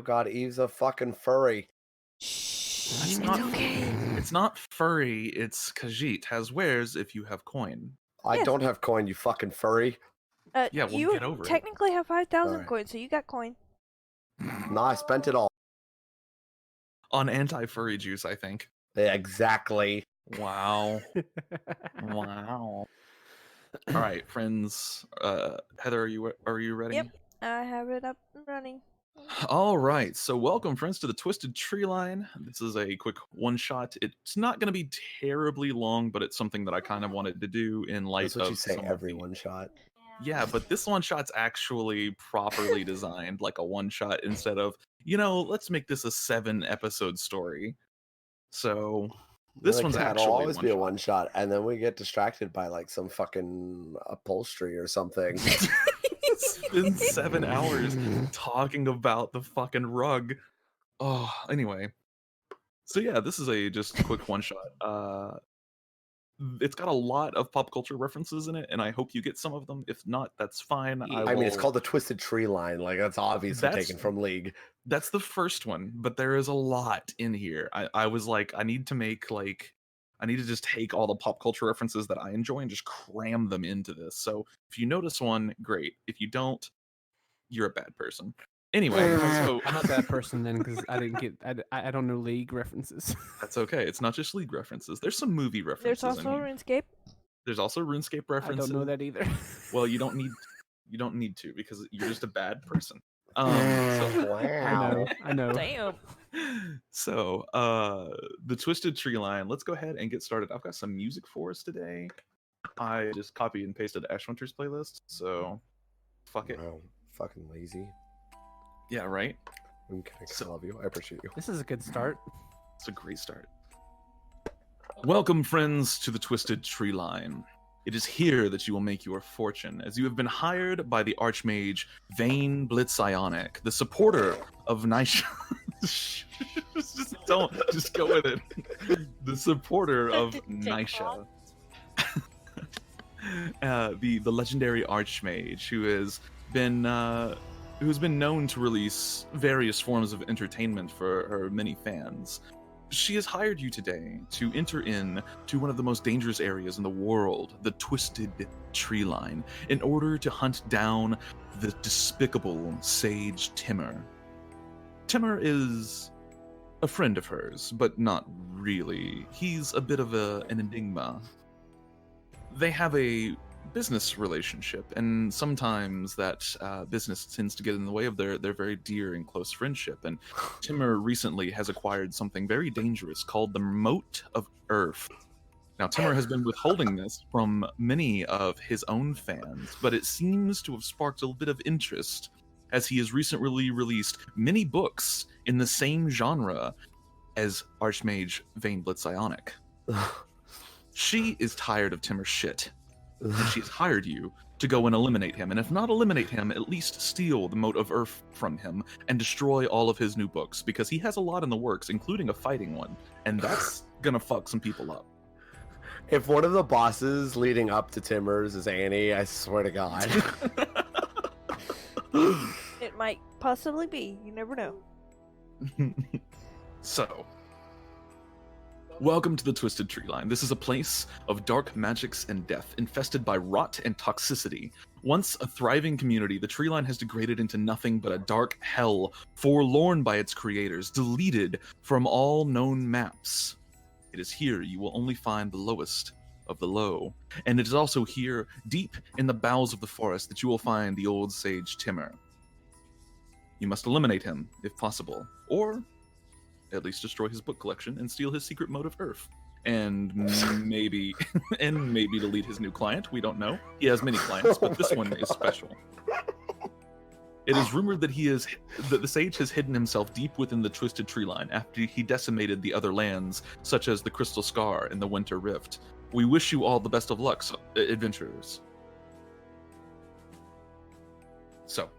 god, Eve's a fucking furry. Shh, it's okay. It's not furry, it's Khajiit has wares if you have coin. I Yes. don't have coin, you fucking furry. Yeah, we'll you get over it. technically have 5,000 Alright. coins, so you got coin. Nah, I spent it all. On anti-furry juice, I think. Yeah, exactly. Wow. Wow. All right, friends. Heather, are you ready? Yep, I have it up and running. All right, so welcome, friends, to the Twisted Treeline. This is a quick one-shot. It's not going to be terribly long, but it's something that I kind of wanted to do in light That's what of you say some of every the- one shot. Yeah, but this one-shot's actually properly designed, like a one-shot, instead of, let's make this a 7-episode story. So this one's It'll actually always be a one-shot. one shot, and then we get distracted by like some fucking upholstery or something. Spend 7 hours talking about the fucking rug. Oh, anyway. So yeah, this is a just quick one shot. It's got a lot of pop culture references in it, and I hope you get some of them. If not, that's fine. I mean, it's called the Twisted Treeline. Like, that's obviously taken from League. That's the first one, but there is a lot in here. I was like, I need to just take all the pop culture references that I enjoy and just cram them into this. So if you notice one, great. If you don't, you're a bad person. Anyway, so I'm not that person then because I didn't get. I don't know League references. that's okay. It's not just League references. There's some movie references. There's also in here. RuneScape. There's also RuneScape I references. don't know that either. Well, you don't need to because you're just a bad person. Wow. I know. Damn. So, the Twisted Treeline. Let's go ahead and get started. I've got some music for us today. I just copied and pasted Ashwinter's playlist, so fuck it. Wow, fucking lazy. Yeah, right. I love you. I appreciate you. This is a good start. It's a great start. Welcome, friends, to the Twisted Treeline. It is here that you will make your fortune, as you have been hired by the Archmage Vain Blitz-ionic, the supporter of Nisha. just go with it. The supporter of Nisha. The legendary Archmage who's been known to release various forms of entertainment for her many fans. She has hired you today to enter in to one of the most dangerous areas in the world, the Twisted Treeline, in order to hunt down the despicable Sage Timor. Timor is a friend of hers, but not really. He's a bit of an enigma. They have a business relationship, and sometimes that business tends to get in the way of their very dear and close friendship. And Timor recently has acquired something very dangerous called the Mote of Urf. Now, Timor has been withholding this from many of his own fans, but it seems to have sparked a bit of interest as he has recently released many books in the same genre as Archmage Vain Blitz-ionic. She is tired of Timor's shit. And she's hired you to go and eliminate him, and if not eliminate him, at least steal the Mote of Urf from him and destroy all of his new books, because he has a lot in the works, including a fighting one, and that's gonna fuck some people up. If one of the bosses leading up to Timor's is Annie, I swear to God. It might possibly be. You never know. So, welcome to the Twisted Treeline. This is a place of dark magics and death, infested by rot and toxicity. Once a thriving community, the Treeline has degraded into nothing but a dark hell, forlorn by its creators, deleted from all known maps. It is here you will only find the lowest of the low, and it is also here, deep in the bowels of the forest, that you will find the old Sage Timor. You must eliminate him, if possible, or at least destroy his book collection and steal his secret Mote of Urf. And maybe delete his new client. We don't know. He has many clients, but this one is special. It is rumored that the Sage has hidden himself deep within the Twisted Treeline after he decimated the other lands, such as the Crystal Scar and the Winter Rift. We wish you all the best of luck, adventurers. So,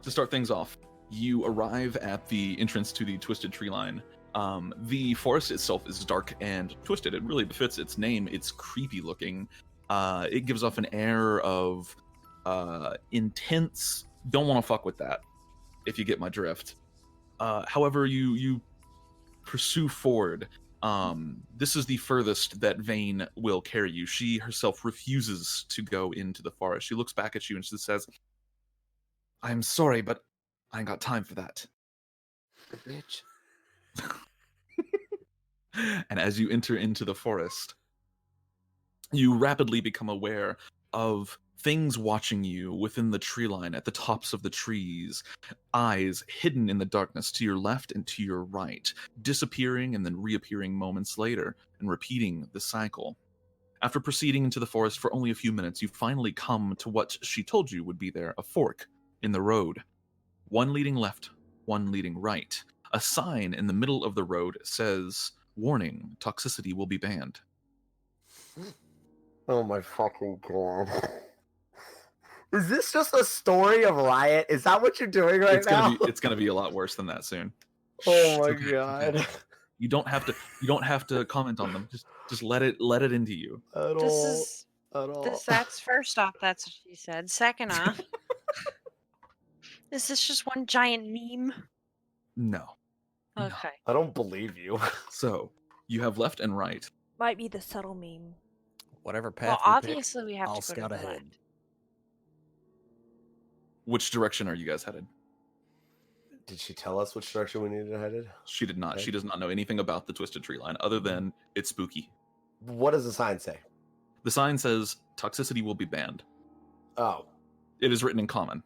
to start things off, you arrive at the entrance to the Twisted Treeline. The forest itself is dark and twisted. It really befits its name. It's creepy looking. It gives off an air of intense. Don't want to fuck with that, if you get my drift. However, you pursue forward. This is the furthest that Vain will carry you. She herself refuses to go into the forest. She looks back at you and she says, "I'm sorry, but I ain't got time for that." Bitch. And as you enter into the forest, you rapidly become aware of things watching you within the tree line at the tops of the trees, eyes hidden in the darkness to your left and to your right, disappearing and then reappearing moments later, and repeating the cycle. After proceeding into the forest for only a few minutes, you finally come to what she told you would be there, a fork in the road. One leading left, one leading right. A sign in the middle of the road says, "Warning, toxicity will be banned." Oh my fucking god. Is this just a story of Riot? Is that what you're doing right now? It's gonna be a lot worse than that soon. Oh my Okay, god. okay. You don't have to comment on them. Just let it into you. At This all. is At all. that's first off, that's what she said. Second off, is this just one giant meme? No. No. Okay. I don't believe you. So you have left and right. Might be the subtle meme. Whatever Well, path we obviously we have I'll to go scout to the ahead. left. Which direction are you guys headed? Did she tell us which direction we needed to head? She did not. Okay. She does not know anything about the Twisted Treeline other than it's spooky. What does the sign say? The sign says toxicity will be banned. Oh, It is written in common.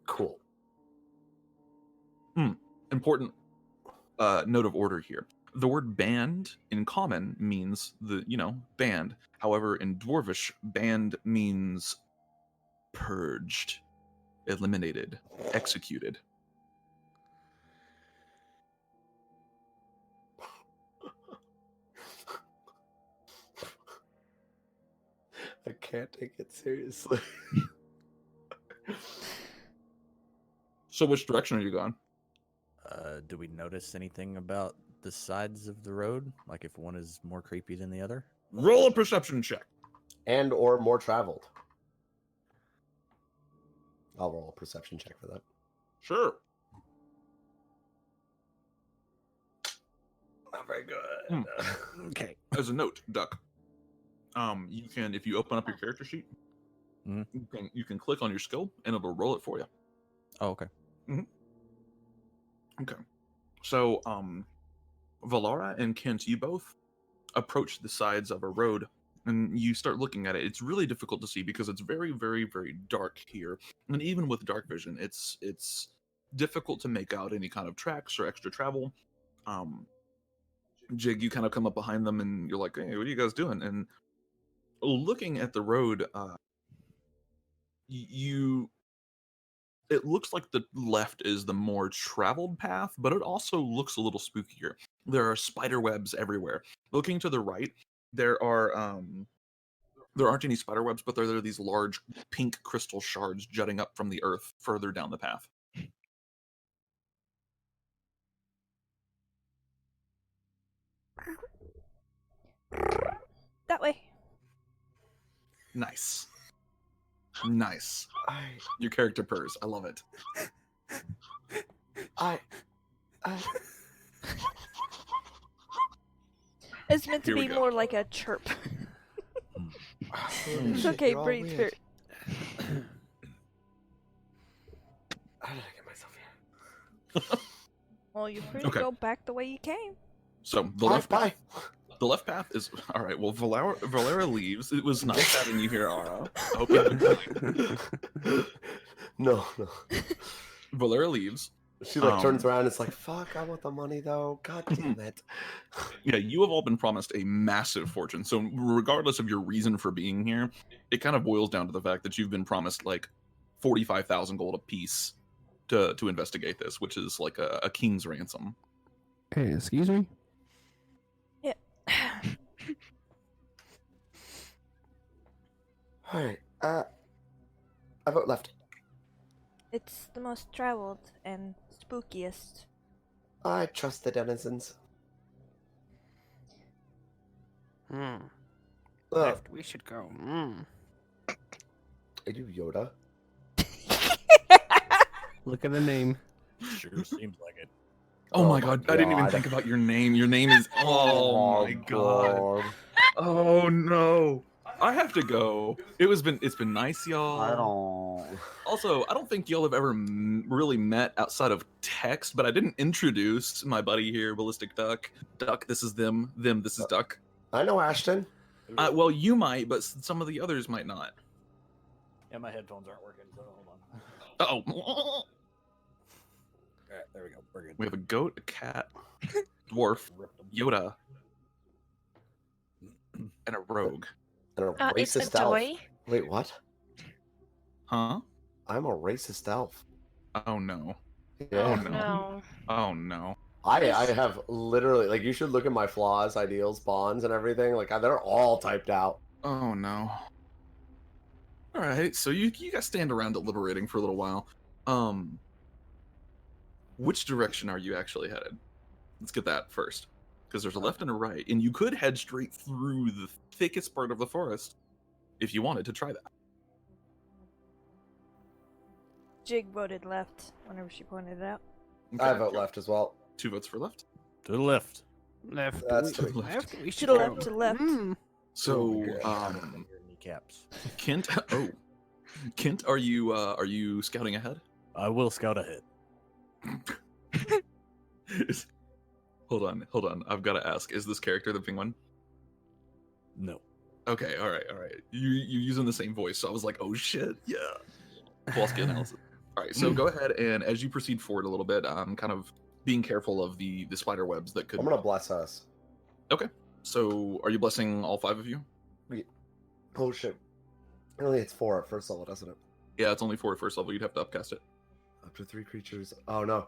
cool. Important note of order here. The word banned in common means banned. However, in Dwarvish, banned means purged, eliminated, executed. I can't take it seriously. So which direction are you going? Do we notice anything about the sides of the road? Like if one is more creepy than the other? Roll a perception check. And or more traveled. I'll roll a perception check for that. Sure. Not very good. Okay. As a note, Duck, you can, if you open up your character sheet, Mhm. you can click on your skill and it'll roll it for you. Oh, okay. Okay. So, Valara and Kent, you both approach the sides of a road and you start looking at it. It's really difficult to see because it's very, very, very dark here. And even with dark vision, it's difficult to make out any kind of tracks or extra travel. Jig, you kind of come up behind them and you're like, "Hey, what are you guys doing?" And looking at the road, it looks like the left is the more traveled path, but it also looks a little spookier. There are spider webs everywhere. Looking to the right, there aren't any spider webs, but there are these large pink crystal shards jutting up from the earth further down the path. That way. Nice. Nice. I Your character purrs. I love it. It's meant to Here we be go. more like a chirp. Holy It's shit, okay, you're all breathe weird. through it. How did I get myself here? Well, you're free Okay. to go back the way you came. So the left path is all right. Well, Valara leaves. It was nice having you here, Ara. I hope you've been feeling. No. Valara leaves. She turns around and it's like, fuck, I want the money though. God damn it. Yeah, you have all been promised a massive fortune. So regardless of your reason for being here, it kind of boils down to the fact that you've been promised like 45,000 gold apiece to investigate this, which is like a king's ransom. Hey, excuse me? Yeah. Alright, I vote left. It's the most traveled and spookiest. I trust the denizens. Ugh, Left, we should go. are you Yoda? Look at the name. Sure seems like it. Oh, my god, I didn't even think about your name. Your name is. Oh my god. Oh no. I have to go. It's been nice, y'all. I don't. Also, I don't think y'all have ever really met outside of text, but I didn't introduce my buddy here, BallisticDuck. Duck, this is them. Them, this is Duck. I know Ashton. Well, you might, but some of the others might not. Yeah, my headphones aren't working, so hold on. Uh-oh. All right, there we go. We're good. We have a goat, a cat, dwarf, Yoda, and a rogue. And a It's a racist elf. toy. Wait, what? Huh? I'm a racist elf. Oh no. Yeah. Oh no. No. Oh no. I have literally, like, you should look at my flaws, ideals, bonds, and everything. Like, they're all typed out. Oh no. All right, so you guys stand around deliberating for a little while. Which direction are you actually headed? Let's get that first, because there's a left and a right, and you could head straight through the thickest part of the forest if you wanted to try that. Jig voted left whenever she pointed it out. I Okay, vote cool. left as well. 2 votes for left. To the left. Left. That's to to the left. We To the go. left, to the left. So, Your kneecaps. Kent. Oh, Kent, are you scouting ahead? I will scout ahead. Hold on. I've got to ask: is this character the penguin? No. Okay, all right. You're using the same voice, so I was like, oh shit, yeah. Kowalski analysis. All right, so go ahead and as you proceed forward a little bit, kind of being careful of the spider webs that could. I'm gonna bless us. So, are you blessing all 5 of you? Oh shit. Really, it's 4 at first level, doesn't it? Yeah, it's only 4 at first level. You'd have to upcast it. Up to 3 creatures. Oh no,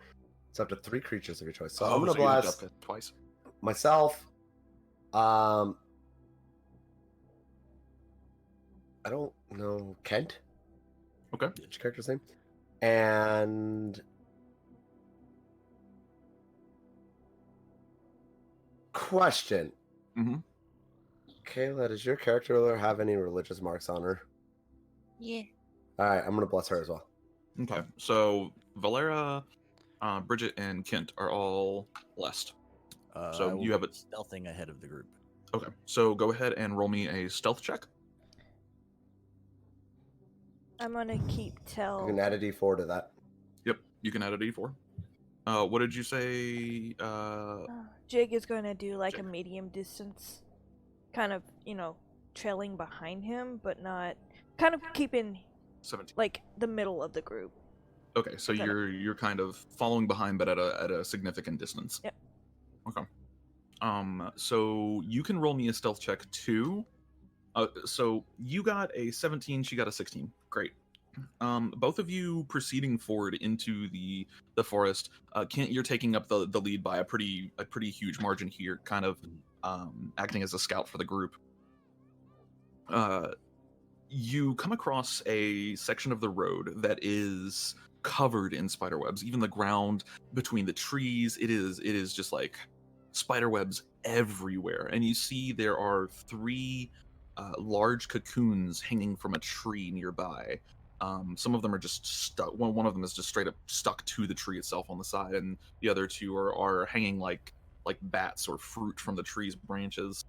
it's up to 3 creatures of your choice. So Oh, I'm gonna so you'd have to bless upcast it twice. myself. I don't know Kent. Okay. What's your character's name? And question. Mm-hmm. Kayla, does your character have any religious marks on her? Yeah. Alright, I'm gonna bless her as well. Okay. So Valara, Bridget, and Kent are all blessed. So I will you have be it- stealthing ahead of the group. Okay. So go ahead and roll me a stealth check. I'm gonna keep You tell. can add a d4 to that. Yep. You can add a d4. What did you say? Jig is going to do like a Jig. medium distance, kind of, trailing behind him, but not, kind of keeping 17. like the middle of the group. Okay, so Kind of. you're kind of following behind, but at a significant distance. Yep. Okay. So you can roll me a stealth check too. So you got a 17, she got a 16. Great. Both of you proceeding forward into the forest. Kent, you're taking up the lead by a pretty huge margin here, kind of acting as a scout for the group. You come across a section of the road that is covered in spider webs. Even the ground between the trees, it is just like spider webs everywhere. And you see there are 3 large cocoons hanging from a tree nearby. Some of them are just stuck. One of them is just straight up stuck to the tree itself on the side, and the other 2 are hanging like bats or fruit from the tree's branches.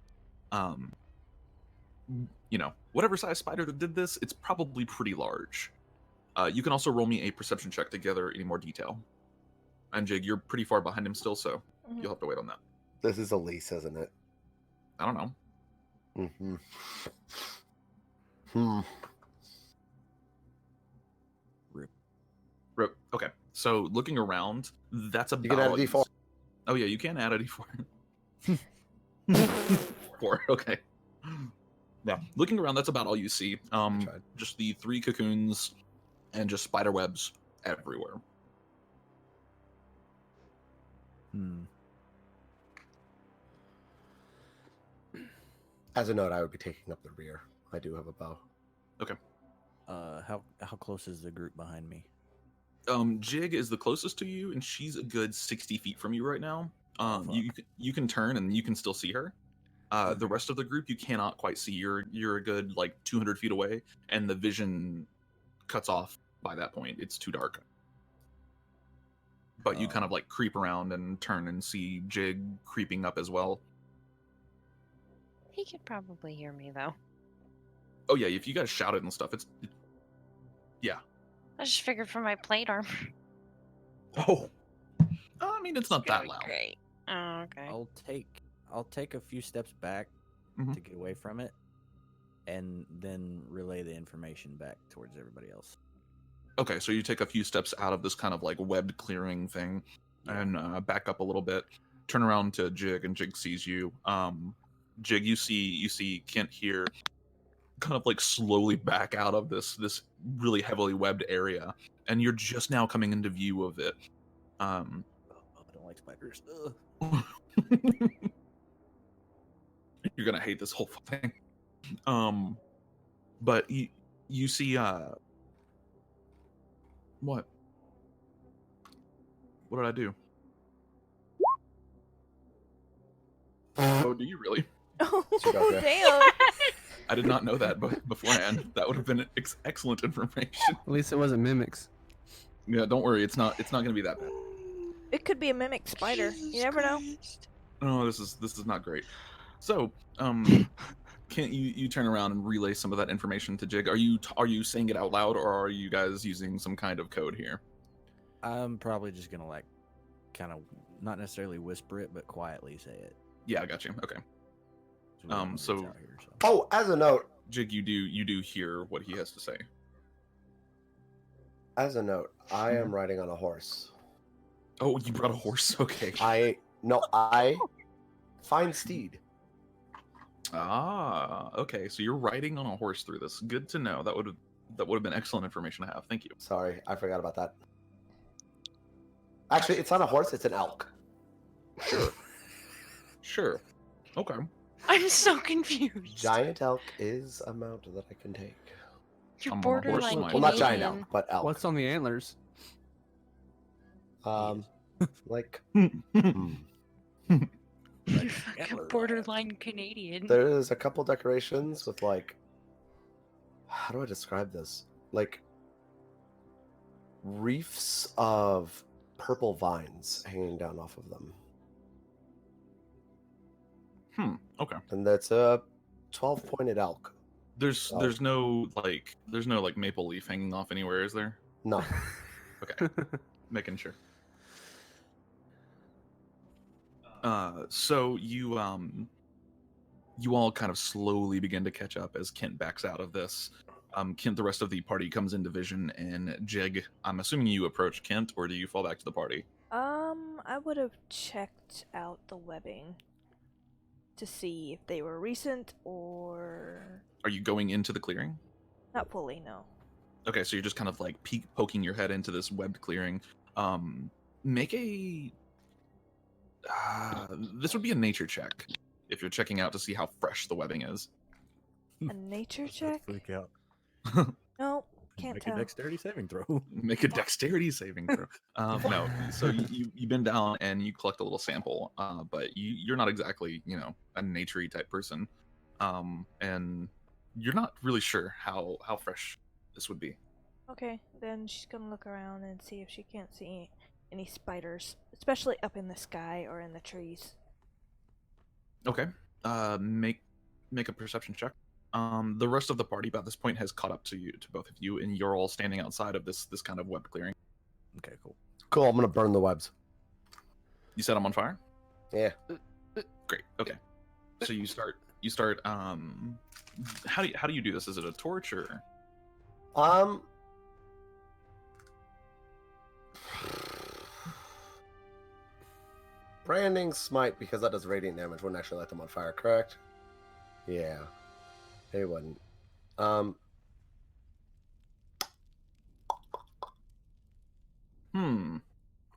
Whatever size spider that did this, it's probably pretty large. You can also roll me a perception check to gather any more detail. And Jig, you're pretty far behind him still, so Mhm. you'll have to wait on that. This is Elise, isn't it? I don't know. Mm-hmm. Okay, so looking around, that's about. You can add a all d4. Oh yeah, you can add a d4. 4. Okay. Yeah, looking around, that's about all you see. Tried. Just the 3 cocoons, and just spider webs everywhere. As a note, I would be taking up the rear. I do have a bow. How close is the group behind me? Jig is the closest to you, and she's a good 60 feet from you right now. Fuck. You can turn, and you can still see her. The rest of the group you cannot quite see. You're a good 200 feet away, and the vision cuts off by that point. It's too dark. but you kind of like creep around and turn and see Jig creeping up as well. He could probably hear me though. Oh yeah, if you guys shout it and stuff, yeah. I just figured for my plate armor. Oh, I mean it's not that Gonna be loud. Great. Oh, okay. I'll take a few steps back Mhm. to get away from it, and then relay the information back towards everybody else. Okay, so you take a few steps out of this kind of like webbed clearing thing, and back up a little bit. Turn around to Jig, and Jig sees you. Jig, you see Kent here, kind of like slowly back out of this really heavily webbed area, and you're just now coming into view of it. I don't like spiders. Ugh. You're gonna hate this whole thing. But you see what did I do? Oh, do you really? Oh, Okay. damn. I did not know that beforehand. That would have been excellent information. At least it wasn't mimics. Yeah, don't worry. It's not gonna be that bad. It could be a mimic spider. You never know. Oh, this is not great. So, can't you turn around and relay some of that information to Jig? Are you saying it out loud, or are you guys using some kind of code here? I'm probably just gonna like, kind of not necessarily whisper it, but quietly say it. Yeah, I got you. Okay. We don't know So- what's out here, so. Oh, as a note, Jig, you do hear what he has to say. I am riding on a horse. Oh, you brought a horse? Okay. I find steed. Ah, okay. So you're riding on a horse through this. Good to know. That would have been excellent information to have. Thank you. Sorry, I forgot about that. Actually, it's not a horse; it's an elk. Sure. Okay. I'm so confused. Giant elk is a mount that I can take. You're I'm on a horse, borderline Mike. Well, not giant Canadian. elk, but elk. What's on the antlers? Like You're fucking borderline Canadian. there's a couple decorations with like, how do I describe this? Like reefs of purple vines hanging down off of them, Okay. and that's a 12-pointed elk. There's Oh. there's no maple leaf hanging off anywhere, is there? No, Okay. Making sure. So you all kind of slowly begin to catch up as Kent backs out of this. Kent, the rest of the party comes into vision, and Jig, I'm assuming you approach Kent, or do you fall back to the party? I would have checked out the webbing to see if they were recent or Are you going into the clearing? not fully. No. Okay, so you're just kind of like poking your head into this webbed clearing. Make a. This would be a nature check if you're checking out to see how fresh the webbing is. A nature check? Freak out. No, can't Make tell. a dexterity saving throw. Make a dexterity saving throw. No, so you bend down and you collect a little sample, but you're not exactly a naturey type person, and you're not really sure how fresh this would be. Okay, then she's gonna look around and see if she can't see any spiders, especially up in the sky or in the trees. Okay. Make a perception check. The rest of the party by this point has caught up to both of you, and you're all standing outside of this kind of web clearing. Okay, cool. cool. I'm gonna burn the webs. You set them on fire? Yeah. Great. Okay. So you start. How do you do this? Is it a torch or? Branding smite, because that does radiant damage, wouldn't actually light them on fire, correct? Yeah. It wouldn't.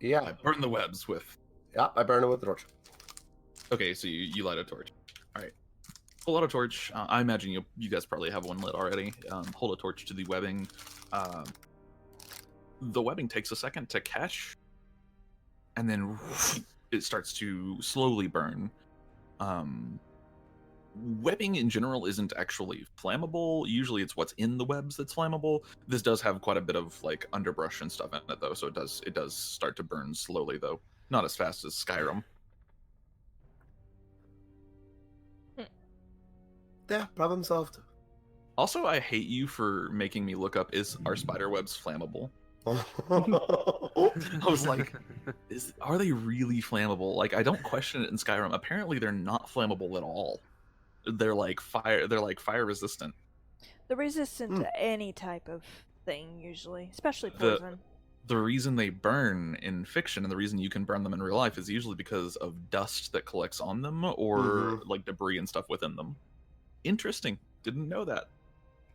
Yeah. I burn the webs with. Yeah, I burn it with the torch. Okay, so you light a torch. All right. Pull out a torch. I imagine you guys probably have one lit already. Hold a torch to the webbing. The webbing takes a second to catch, and then it starts to slowly burn. webbing in general isn't actually flammable. Usually it's what's in the webs that's flammable. This does have quite a bit of like underbrush and stuff in it though, so it does start to burn slowly though. Not as fast as Skyrim. Yeah, problem solved. Also, I hate you for making me look up, are spider webs flammable? I was like, are they really flammable? Like, I don't question it in Skyrim. Apparently, they're not flammable at all. They're like fire resistant. They're resistant to any type of thing, usually, especially poison. The reason they burn in fiction and the reason you can burn them in real life is usually because of dust that collects on them or like debris and stuff within them. Interesting. Didn't know that.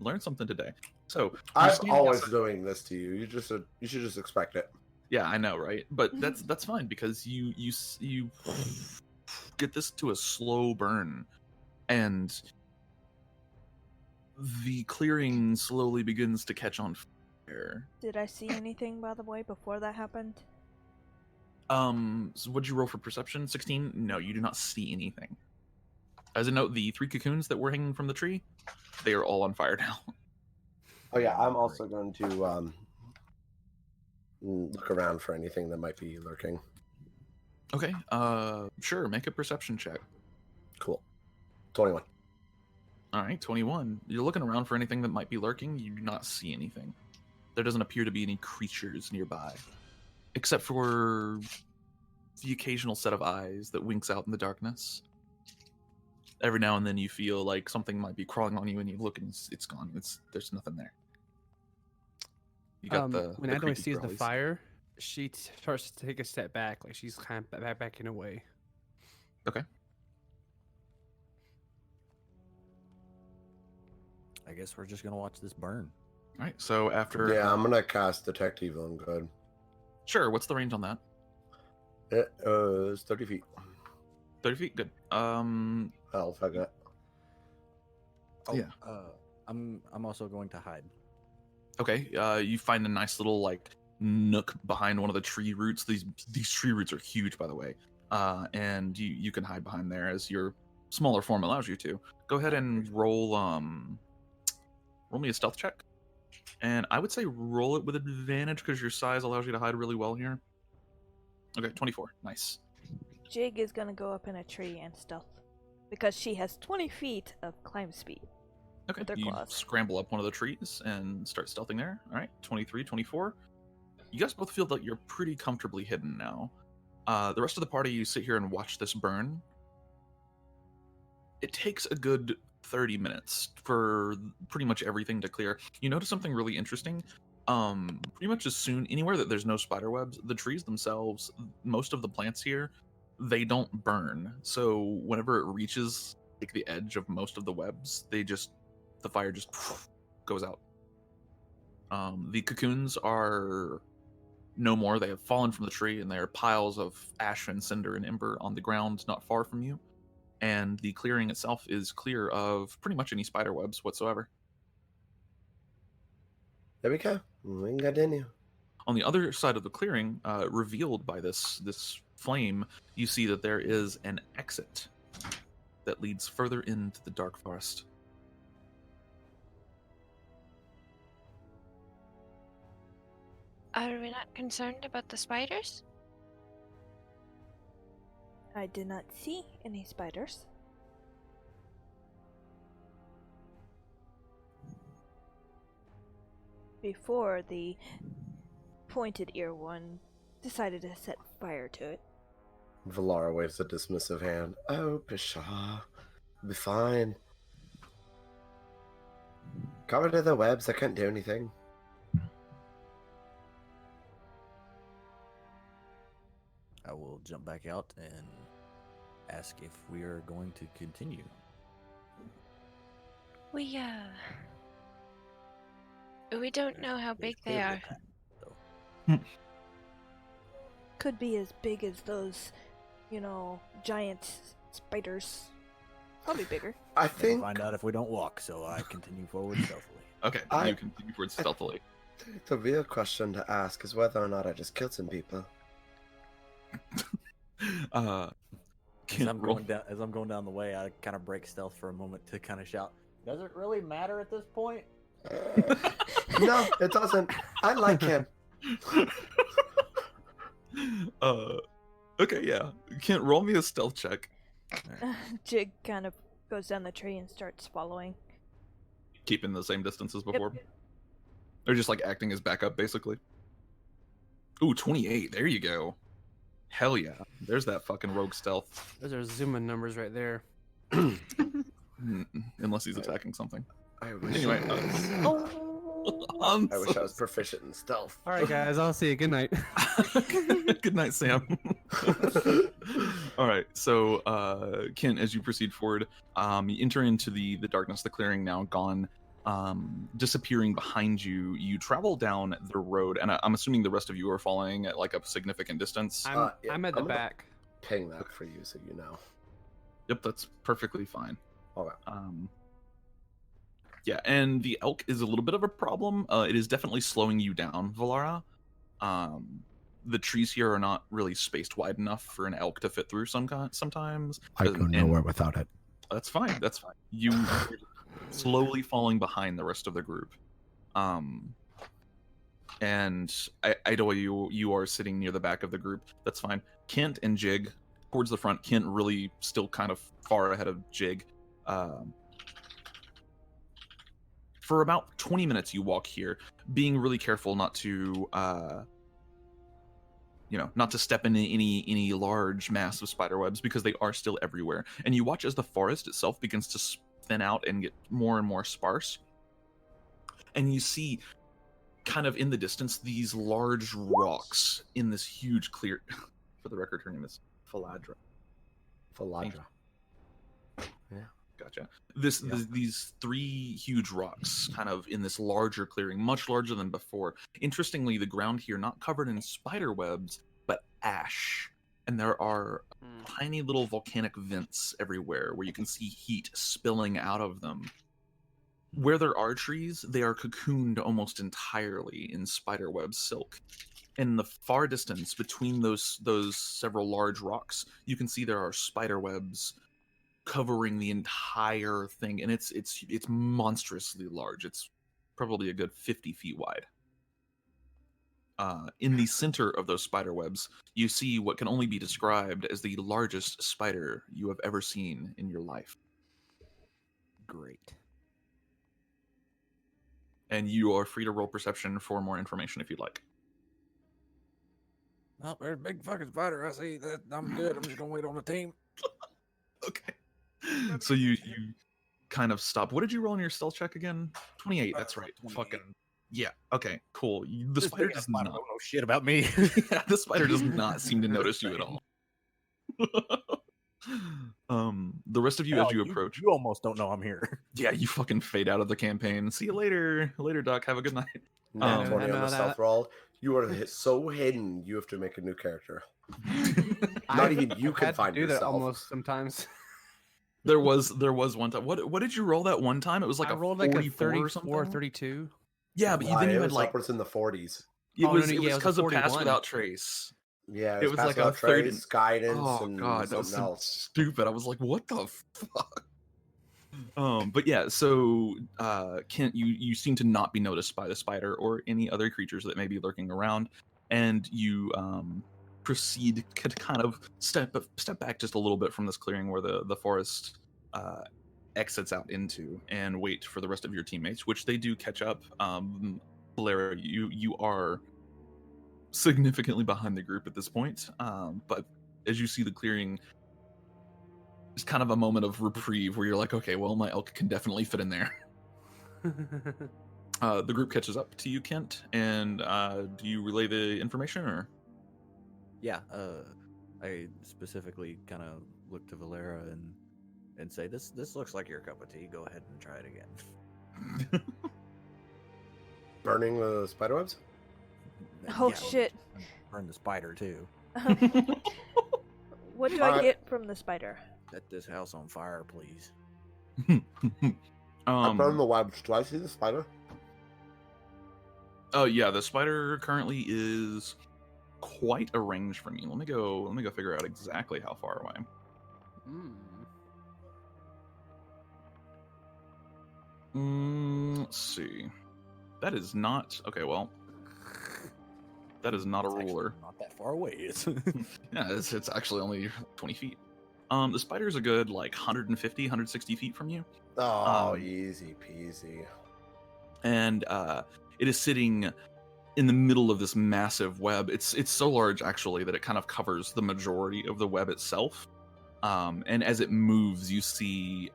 Learned something today. So I'm always doing this to you. You should just expect it. Yeah, I know, right? But that's fine because you get this to a slow burn, and the clearing slowly begins to catch on fire. Did I see anything, by the way, before that happened? So what'd you roll for perception? 16? No, you do not see anything. As a note, the 3 cocoons that were hanging from the tree, they are all on fire now. Oh yeah, I'm also going to look around for anything that might be lurking. Okay, sure, make a perception check. Cool. 21. All right, 21. You're looking around for anything that might be lurking. You do not see anything. There doesn't appear to be any creatures nearby, except for the occasional set of eyes that winks out in the darkness. Every now and then you feel like something might be crawling on you, and you look and it's gone. There's nothing there. You got when Adelaide creepy sees the crawlies. fire, she starts to take a step back, like she's kind of backing away. Okay. I guess we're just gonna watch this burn. All right. So after Yeah, I'm gonna cast Detect Evil and Good. sure. What's the range on that? It is 30 feet. 30 feet. Good. I'll fuck it. Oh, Yeah. I'm also going to hide. Okay. You find a nice little like nook behind one of the tree roots. These tree roots are huge, by the way. And you can hide behind there as your smaller form allows you to. Go ahead and roll me a stealth check. And I would say roll it with advantage because your size allows you to hide really well here. Okay, 24. Nice. Jig is gonna go up in a tree and stealth, because she has 20 feet of climb speed. Okay, With their you claws. scramble up one of the trees and start stealthing there. All right, 23, 24. You guys both feel that you're pretty comfortably hidden now. The rest of the party, you sit here and watch this burn. It takes a good 30 minutes for pretty much everything to clear. You notice something really interesting. Pretty much as soon, anywhere that there's no spider webs, the trees themselves, most of the plants here, they don't burn. So whenever it reaches like the edge of most of the webs, the fire just goes out. The cocoons are no more. They have fallen from the tree, and they are piles of ash and cinder and ember on the ground not far from you. And the clearing itself is clear of pretty much any spider webs whatsoever. There we go. We can continue. On the other side of the clearing, revealed by this flame, you see that there is an exit that leads further into the dark forest. Are we not concerned about the spiders? I did not see any spiders. Before the pointed ear one decided to set fire to it. Valara waves a dismissive hand. Oh, Pshaw. Be fine. Got rid of the webs. I can't do anything. I will jump back out and ask if we are going to continue. We don't know how big It's they clearly are. a pack, though. Could be as big as those, giant spiders. Probably bigger. I We'll think find out if we don't walk, so I continue forward stealthily. Okay, I- you continue forward stealthily. the real question to ask is whether or not I just killed some people. Kent, roll. As I'm going down the way, I kind of break stealth for a moment to kind of shout, "Does it really matter at this point?" No, it doesn't. I like him. Okay, yeah. Kent, roll me a stealth check. Jig kind of goes down the tree and starts following. Keeping the same distance as before. Or just like acting as backup, basically. Ooh, 28. There you go. Hell yeah. There's that fucking rogue stealth. Those are zooming numbers right there. Unless he's attacking something. I wish, Anyway. I wish I was proficient in stealth. All right, guys. I'll see you. Good night. Good night, Sam. All right, so Kent, as you proceed forward, you enter into the darkness, the clearing now gone, disappearing behind you. You travel down the road, and I'm assuming the rest of you are following at like a significant distance. I'm at the back. Ping that for you so you know. Yep, that's perfectly fine. Okay. Yeah, and the elk is a little bit of a problem. It is definitely slowing you down, Valara. The trees here are not really spaced wide enough for an elk to fit through sometimes. I go nowhere without it. That's fine. That's fine. You're slowly falling behind the rest of the group. And Idol, you are sitting near the back of the group. That's fine. Kent and Jig towards the front. Kent really still kind of far ahead of Jig. For about 20 minutes, you walk here, being really careful not to, not to step into any large, massive spider webs because they are still everywhere. And you watch as the forest itself begins to thin out and get more and more sparse. And you see, kind of in the distance, these large rocks in this huge clear. For the record, her name is Faladra. Faladra. Yeah. Gotcha. These three huge rocks kind of in this larger clearing, much larger than before. Interestingly, the ground here not covered in spider webs, but ash. And there are tiny little volcanic vents everywhere where you can see heat spilling out of them. Where there are trees, they are cocooned almost entirely in spiderweb silk. In the far distance between those several large rocks, you can see there are spiderwebs covering the entire thing, and it's monstrously large. It's probably a good 50 feet wide. In the center of those spider webs, you see what can only be described as the largest spider you have ever seen in your life. Great. And you are free to roll perception for more information if you'd like. Oh, there's a big fucking spider. I see that. I'm good. I'm just gonna wait on the team. Okay. So you kind of stop. What did you roll on your stealth check again? 28. That's right. 28. Fucking yeah. Okay. Cool. The spider does not know shit about me. Yeah, the spider does not seem to notice you at all. The rest of you, as you approach, you almost don't know I'm here. yeah, you fucking fade out of the campaign. See you later, Doc. Have a good night. Not 20 I on know the stealth that. roll. You are so hidden. You have to make a new character. Not even you can had to find do that yourself. almost sometimes. There was one time. What did you roll that one time? It was like I a rolled like a 44 or 34, something. 32. Yeah, but Why? then It you had was like upwards in the 40s. it Oh, was no, no, yeah, it was a because of Pass 41. Without Trace. Yeah, It was Pass like Without a 30 Trace, guidance, Oh and god, that was something so else. stupid. I was like, what the fuck? But yeah, so Kent, you seem to not be noticed by the spider or any other creatures that may be lurking around, and you proceed to kind of step back just a little bit from this clearing where the forest exits out into, and wait for the rest of your teammates, which they do catch up. Valara, you are significantly behind the group at this point, but as you see the clearing, it's kind of a moment of reprieve where you're like, okay, well, my elk can definitely fit in there. The group catches up to you, Kent, and do you relay the information, or? Yeah, I specifically kind of look to Valara and say, this looks like your cup of tea. Go ahead and try it again. Burning the spiderwebs? Oh, Yeah, shit. Burn the spider too. What do I get from the spider? Set this house on fire, please. I burned the webs. Do I see the spider? Oh yeah, the spider currently is quite a range from you. Let me go figure out exactly how far away. Let's see. That is not okay. Well, that is not a It's actually ruler. Not that far away. It's Yeah, it's actually only 20 feet. The spider's a good like 150, 160 feet from you, Oh, easy peasy. and it is sitting in the middle of this massive web. It's so large actually that it kind of covers the majority of the web itself. And as it moves, you see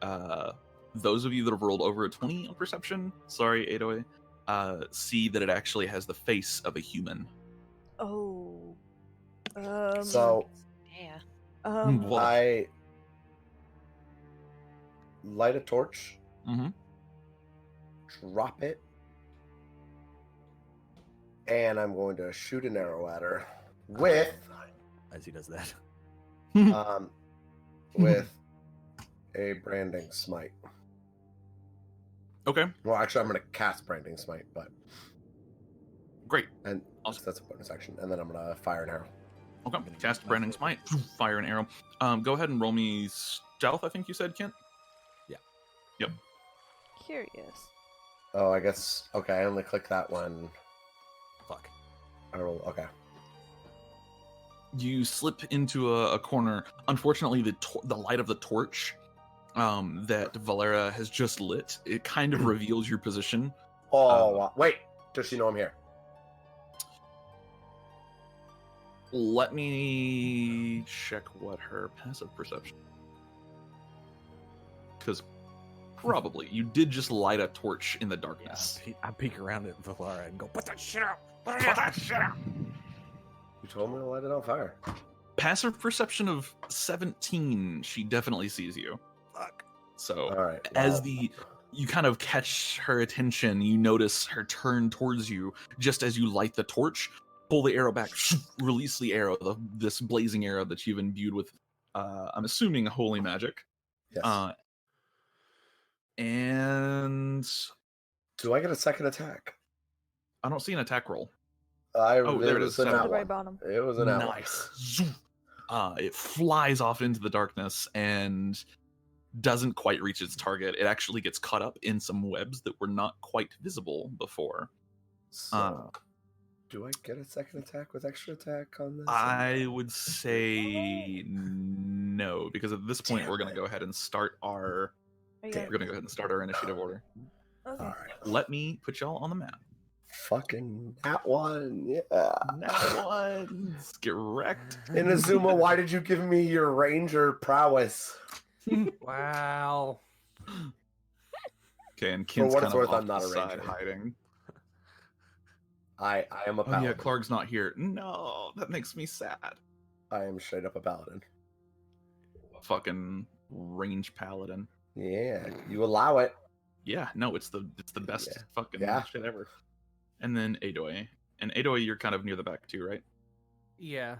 those of you that have rolled over a 20 on perception, sorry, Adoi, see that it actually has the face of a human. Oh. So Yeah. What? I light a torch, Mm-hmm. drop it, and I'm going to shoot an arrow at her with as he does that. with a branding smite. Okay, Well, actually, I'm going to cast branding smite, but great. and Awesome. that's a bonus action, and then I'm going to fire an arrow. Okay, cast Branding Smite, fire an arrow. Go ahead and roll me stealth, I think you said, Kent? Curious. Oh, I guess. Okay, I only click that one. Fuck. I roll. Okay. You slip into a corner. Unfortunately, the light of the torch that Valara has just lit, it kind of reveals your position. Oh, wait. Does she know I'm here? Let me check what her passive perception. Because probably you did just light a torch in the darkness. I peek around at Valara and go, "Put that shit out! Put that shit out! You told me to light it on fire. Passive perception of 17. She definitely sees you. Fuck." So All right. as you kind of catch her attention, you notice her turn towards you just as you light the torch. Pull the arrow back, release the arrow, this blazing arrow that you've imbued with, I'm assuming, holy magic. Yes. And Do I get a second attack? I don't see an attack roll. There it was is. a Seven. nat The very one. bottom. It was an nat one. Nice. Zoom. It flies off into the darkness and doesn't quite reach its target. It actually gets caught up in some webs that were not quite visible before. So, do I get a second attack with extra attack on this? I would say no, because at this point Damn we're going to it. go ahead and start our Are you Damn. we're going to go ahead and start our initiative order. Okay. All right. Let me put y'all on the map. Fucking that one. Yeah. Now ones get wrecked. Inazuma, why did you give me your ranger prowess? Wow. Okay, and Kent's what kind it's of worth, off I'm not to a the side ranger. hiding. I am a Oh paladin. yeah, Clark's not here. No, that makes me sad. I am straight up a paladin. Fucking range paladin. Yeah, you allow it. Yeah, no, it's the best Yeah. fucking Yeah. shit ever. And then Adoi. And Adoi, you're kind of near the back too, right? Yeah.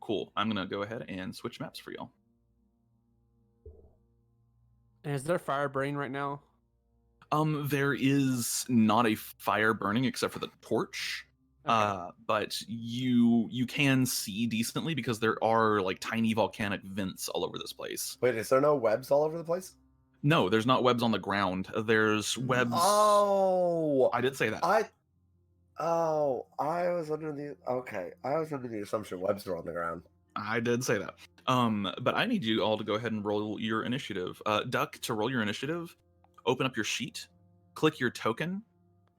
Cool. I'm gonna go ahead and switch maps for y'all. And is there fire burning right now? There is not a fire burning except for the torch. Okay. But you can see decently because there are like tiny volcanic vents all over this place. Wait, is there no webs all over the place? No, there's not webs on the ground. There's webs. Oh, I did say that. I was under the assumption webs were on the ground. I did say that. But I need you all to go ahead and roll your initiative. Duck, to roll your initiative, open up your sheet, click your token,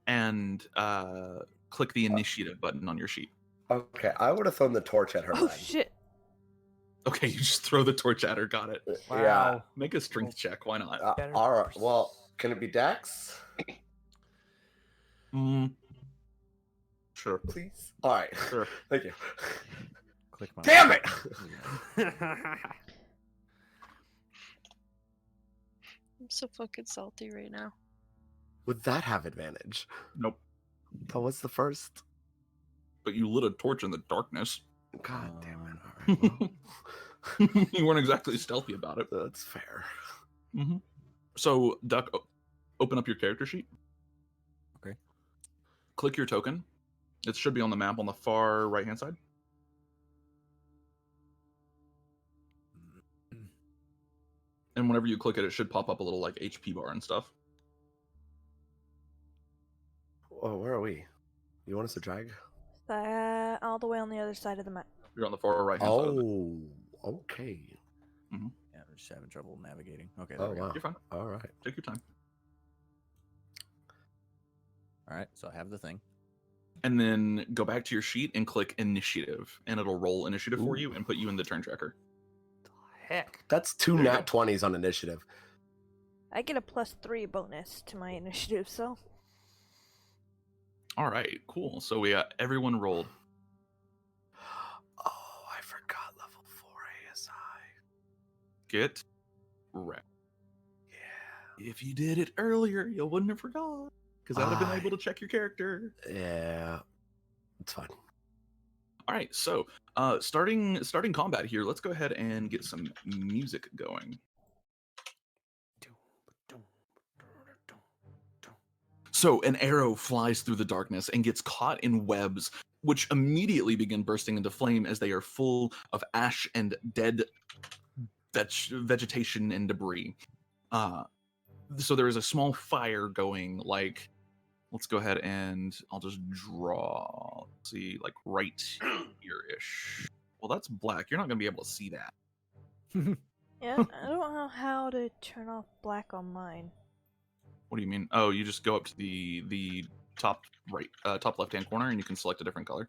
and click the initiative button on your sheet. Okay, I would have thrown the torch at her. Oh then. shit. Okay, you just throw the torch at her. Got it. Yeah. Make a strength check. Why not? Better. All right. Well, can it be Dex? Sure. Please. All right. Sure. Thank you. Click my. Damn it! I'm so fucking salty right now. Would that have advantage? Nope. That was the first. But you lit a torch in the darkness. God damn it! All right. Well, You weren't exactly stealthy about it. that's fair. Mm-hmm. So, Duck, open up your character sheet. Okay. Click your token. It should be on the map on the far right-hand side. And whenever you click it, it should pop up a little like HP bar and stuff. Oh, where are we? You want us to drag? All the way on the other side of the map. You're on the far right hand side of it. Oh, okay. Yeah, we're just having trouble navigating. Okay, there Oh, we go. wow. You're fine. All right. Take your time. All right, so I have the thing. And then go back to your sheet and click initiative, and it'll roll initiative for Ooh. you and put you in the turn tracker. Heck. That's two There you nat 20s on initiative. I get a +3 bonus to my initiative, so. All right, cool. So we got everyone rolled. Oh, I forgot level 4 ASI. Get wrecked. Yeah. If you did it earlier, you wouldn't have forgot, because I would have been I- able to check your character. Yeah. It's fine. All right, so starting combat here. Let's go ahead and get some music going. So an arrow flies through the darkness and gets caught in webs, which immediately begin bursting into flame as they are full of ash and dead vegetation and debris. So there is a small fire going, like, let's go ahead and I'll just draw, let's see, like right here-ish. Well, that's black. You're not going to be able to see that. Yeah, I don't know how to turn off black on mine. What do you mean? Oh, you just go up to the top right, top left-hand corner, and you can select a different color.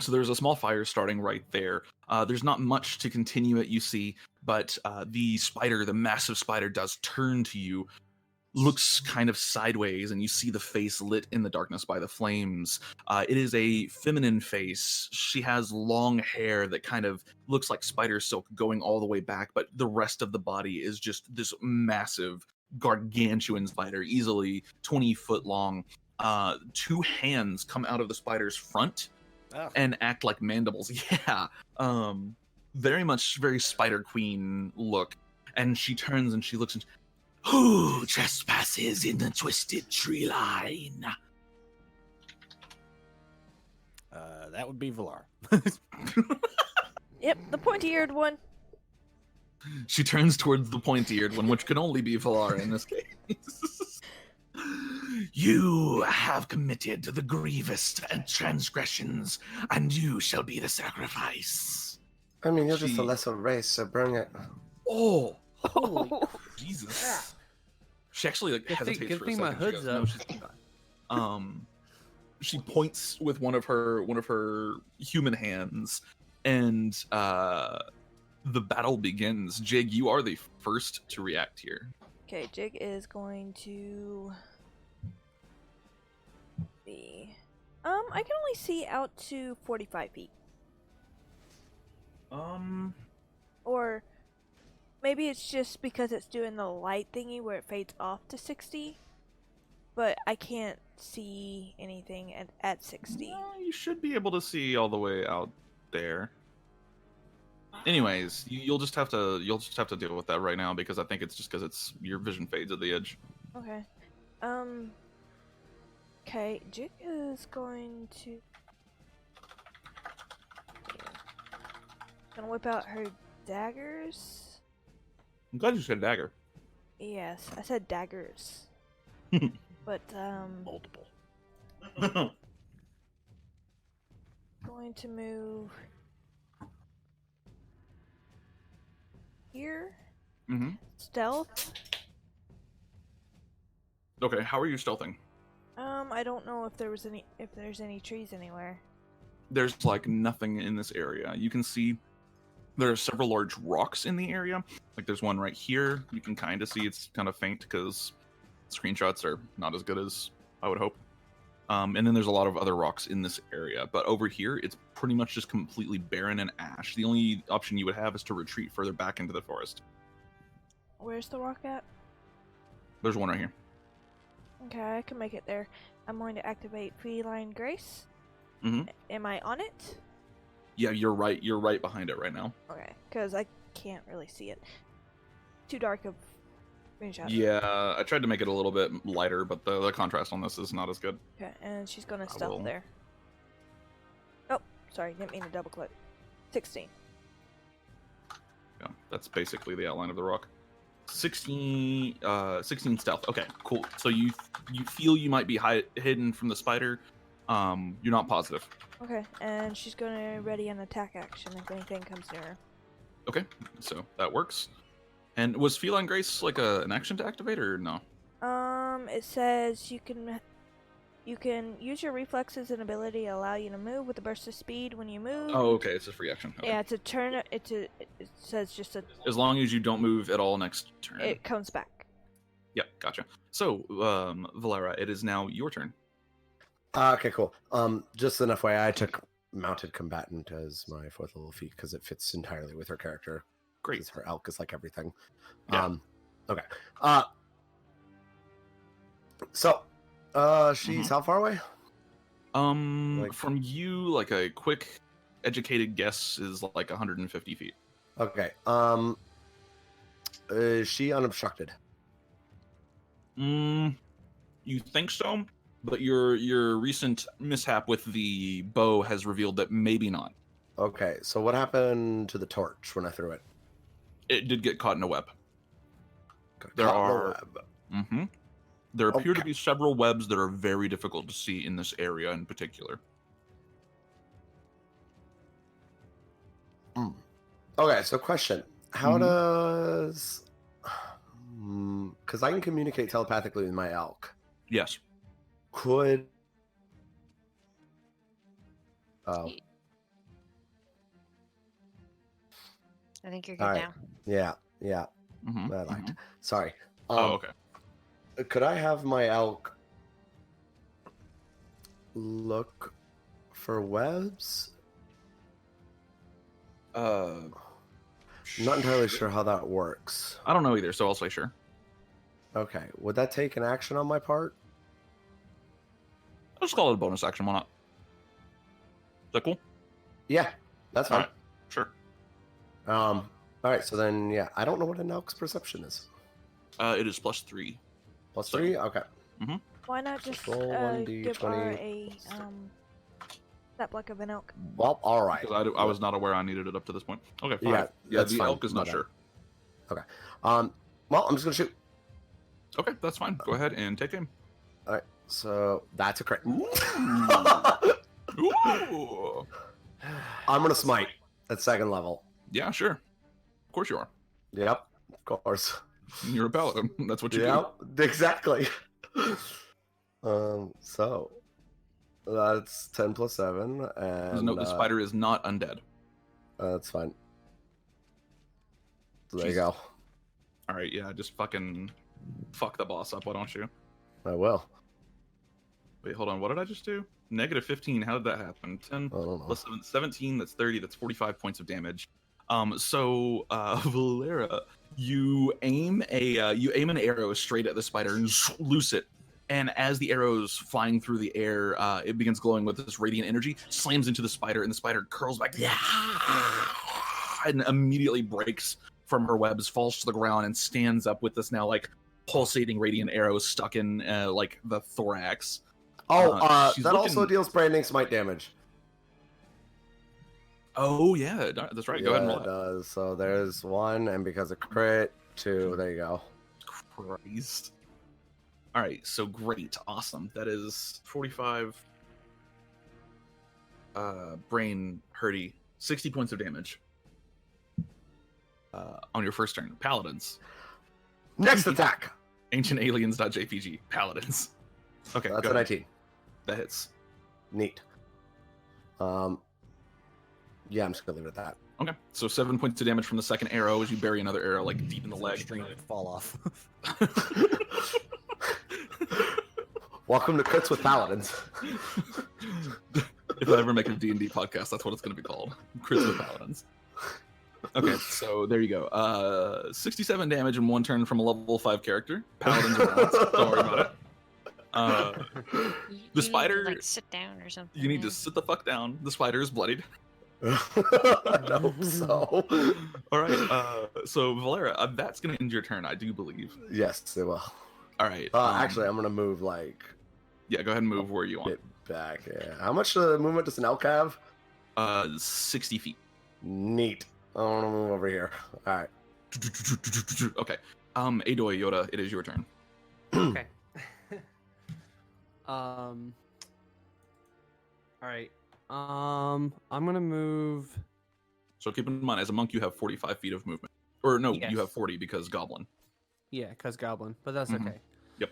So there's a small fire starting right there. There's not much to continue it, you see, but the spider, the massive spider, does turn to you, looks kind of sideways, and you see the face lit in the darkness by the flames. It is a feminine face. She has long hair that kind of looks like spider silk going all the way back, but the rest of the body is just this massive, gargantuan spider, easily 20 foot long. Two hands come out of the spider's front and act like mandibles. Yeah. Very Spider Queen look. And she turns and she looks and who trespasses in the Twisted Treeline? That would be Valara. Yep, the pointy-eared one. She turns towards the pointy-eared one, which can only be Valara in this case. You have committed the grievous transgressions, and you shall be the sacrifice. I mean, you're just a She- lesser race, so bring it. Oh, holy Jesus! She actually like Good thing- hesitates good for a thing second. my She hood's goes, "No, up." she's not." She points with one of her human hands, and the battle begins. Jig, you are the first to react here. Okay, Jig is going to be. I can only see out to 45 feet. Or maybe it's just because it's doing the light thingy where it fades off to 60. But I can't see anything at 60. No, you should be able to see all the way out there. Anyways, you'll just have to deal with that right now, because I think it's just because it's your vision fades at the edge. Okay. Okay, Jig is going to. Gonna whip out her daggers. I'm glad you said dagger. Yes, I said daggers. But, Multiple. going to move here. Mm-hmm. Stealth. Okay, how are you stealthing? I don't know if there's any trees anywhere. There's like nothing in this area. You can see there are several large rocks in the area. Like there's one right here. You can kind of see it's kind of faint because screenshots are not as good as I would hope. And then there's a lot of other rocks in this area. But over here, it's pretty much just completely barren and ash. The only option you would have is to retreat further back into the forest. Where's the rock at? There's one right here. Okay, I can make it there. I'm going to activate Feline Grace. Mhm. Am I on it? Yeah, you're right. You're right behind it right now. Okay, because I can't really see it. Too dark of screenshot. Yeah, I tried to make it a little bit lighter, but the contrast on this is not as good. Okay, and she's gonna I stealth will. there. Oh, sorry, didn't mean to double click. 16. Yeah, that's basically the outline of the rock. 16 stealth. Okay, cool. So you feel you might be hidden from the spider. You're not positive. Okay, and she's gonna ready an attack action if anything comes near her. Okay, so that works. And was Feline Grace like an action to activate or no? It says you can use your reflexes and ability to allow you to move with a burst of speed when you move. Oh, okay, it's a free action. Okay. Yeah, it's a turn. It says just a. As long as you don't move at all next turn. It comes back. Yep, gotcha. So, Valara, it is now your turn. Okay, cool. Just an FYI, I took Mounted Combatant as my 4th level feat because it fits entirely with her character. Great. Because her elk is like everything. Yeah. Okay. So, she's how far away? From you, like a quick, educated guess is like 150 feet. Okay. Is she unobstructed? You think so? But your recent mishap with the bow has revealed that maybe not. Okay, so what happened to the torch when I threw it? It did get caught in a web. Got There caught in a are- web. There appear to Okay. be several webs that are very difficult to see in this area in particular. Okay, so question. How Mhm. does... Because I can communicate telepathically with my elk. Yes. Could... Oh, I think you're good Alright. now. yeah, Mm-hmm. I liked. Sorry. Oh, okay. Could I have my elk look for webs? I'm not entirely sure how that works. I don't know either, so I'll say sure. Okay, would that take an action on my part? I'll just call it a bonus action. Why not? Is that cool? Yeah, that's fine. Alright. Sure. All right, so then, yeah, I don't know what an elk's perception is. It is +3. Plus So- 3? Okay. Why not just Roll 1d20. give her a step like of an elk? Well, all right. Because I was not aware I needed it up to this point. Okay, fine. Yeah, Yeah, that's the fine. elk is My not bad. sure. Well, I'm just gonna shoot. Okay, that's fine. Go ahead and take aim. All right, so that's a crit. Ooh. I'm gonna smite at 2nd level. Yeah, sure. Of course you are. Yep, of course. You're a paladin. That's what you Yep, exactly. So that's 10 plus 7, do. and No, the spider is not undead. that's fine. So there you Jesus. go. All right, yeah, just fucking fuck the boss up. Why don't you? I will. Wait, hold on. What did I just do? -15. How did that happen? 10 I don't know. plus 7, 17. That's 30. That's 45 points of damage. So Valara, you aim an arrow straight at the spider and loose it. And as the arrow's flying through the air, it begins glowing with this radiant energy, slams into the spider, and the spider curls back and immediately breaks from her webs, falls to the ground, and stands up with this now like pulsating radiant arrow stuck in like the thorax. Oh, she's that also looking- deals branding smite damage. Oh yeah, that's right. Go ahead and Yeah, roll it it. does. So there's 1, and because of crit, 2. There you go. Christ. All right, so great, awesome. That is 45 brain hurty, 60 points of damage on your first turn. Paladins, Next attack. ancientaliens.jpg, paladins. Okay, That's go a ahead. 19. That hits. Neat. Yeah, I'm just gonna leave it at that. Okay, so 7 points of damage from the second arrow as you bury another arrow like deep in the leg. String fall off. Welcome to Crits with Paladins. If I ever make a D&D podcast, that's what it's going to be called. Crits with Paladins. Okay, so there you go. 67 damage in 1 turn from a level 5 character. Paladins are balanced. Don't worry about it. You The need to, spider- like, sit down or something. You need yeah. to sit the fuck down. The spider is bloodied. I hope so. All right, so Valara, that's going to end your turn, I do believe. Yes, it will. All right. Actually, I'm gonna move like Yeah, go ahead and move where you a want. bit back. Yeah. How much movement does an elk have? 60 feet. Neat. I want to move over here. All right. Okay. Adoi, Yoda, it is your turn. Okay. All right. I'm gonna move. So keep in mind, as a monk, you have 45 feet of movement. Or no, you have Yes. 40 because goblin. Yeah, cause goblin, but that's Mhm. okay. Yep.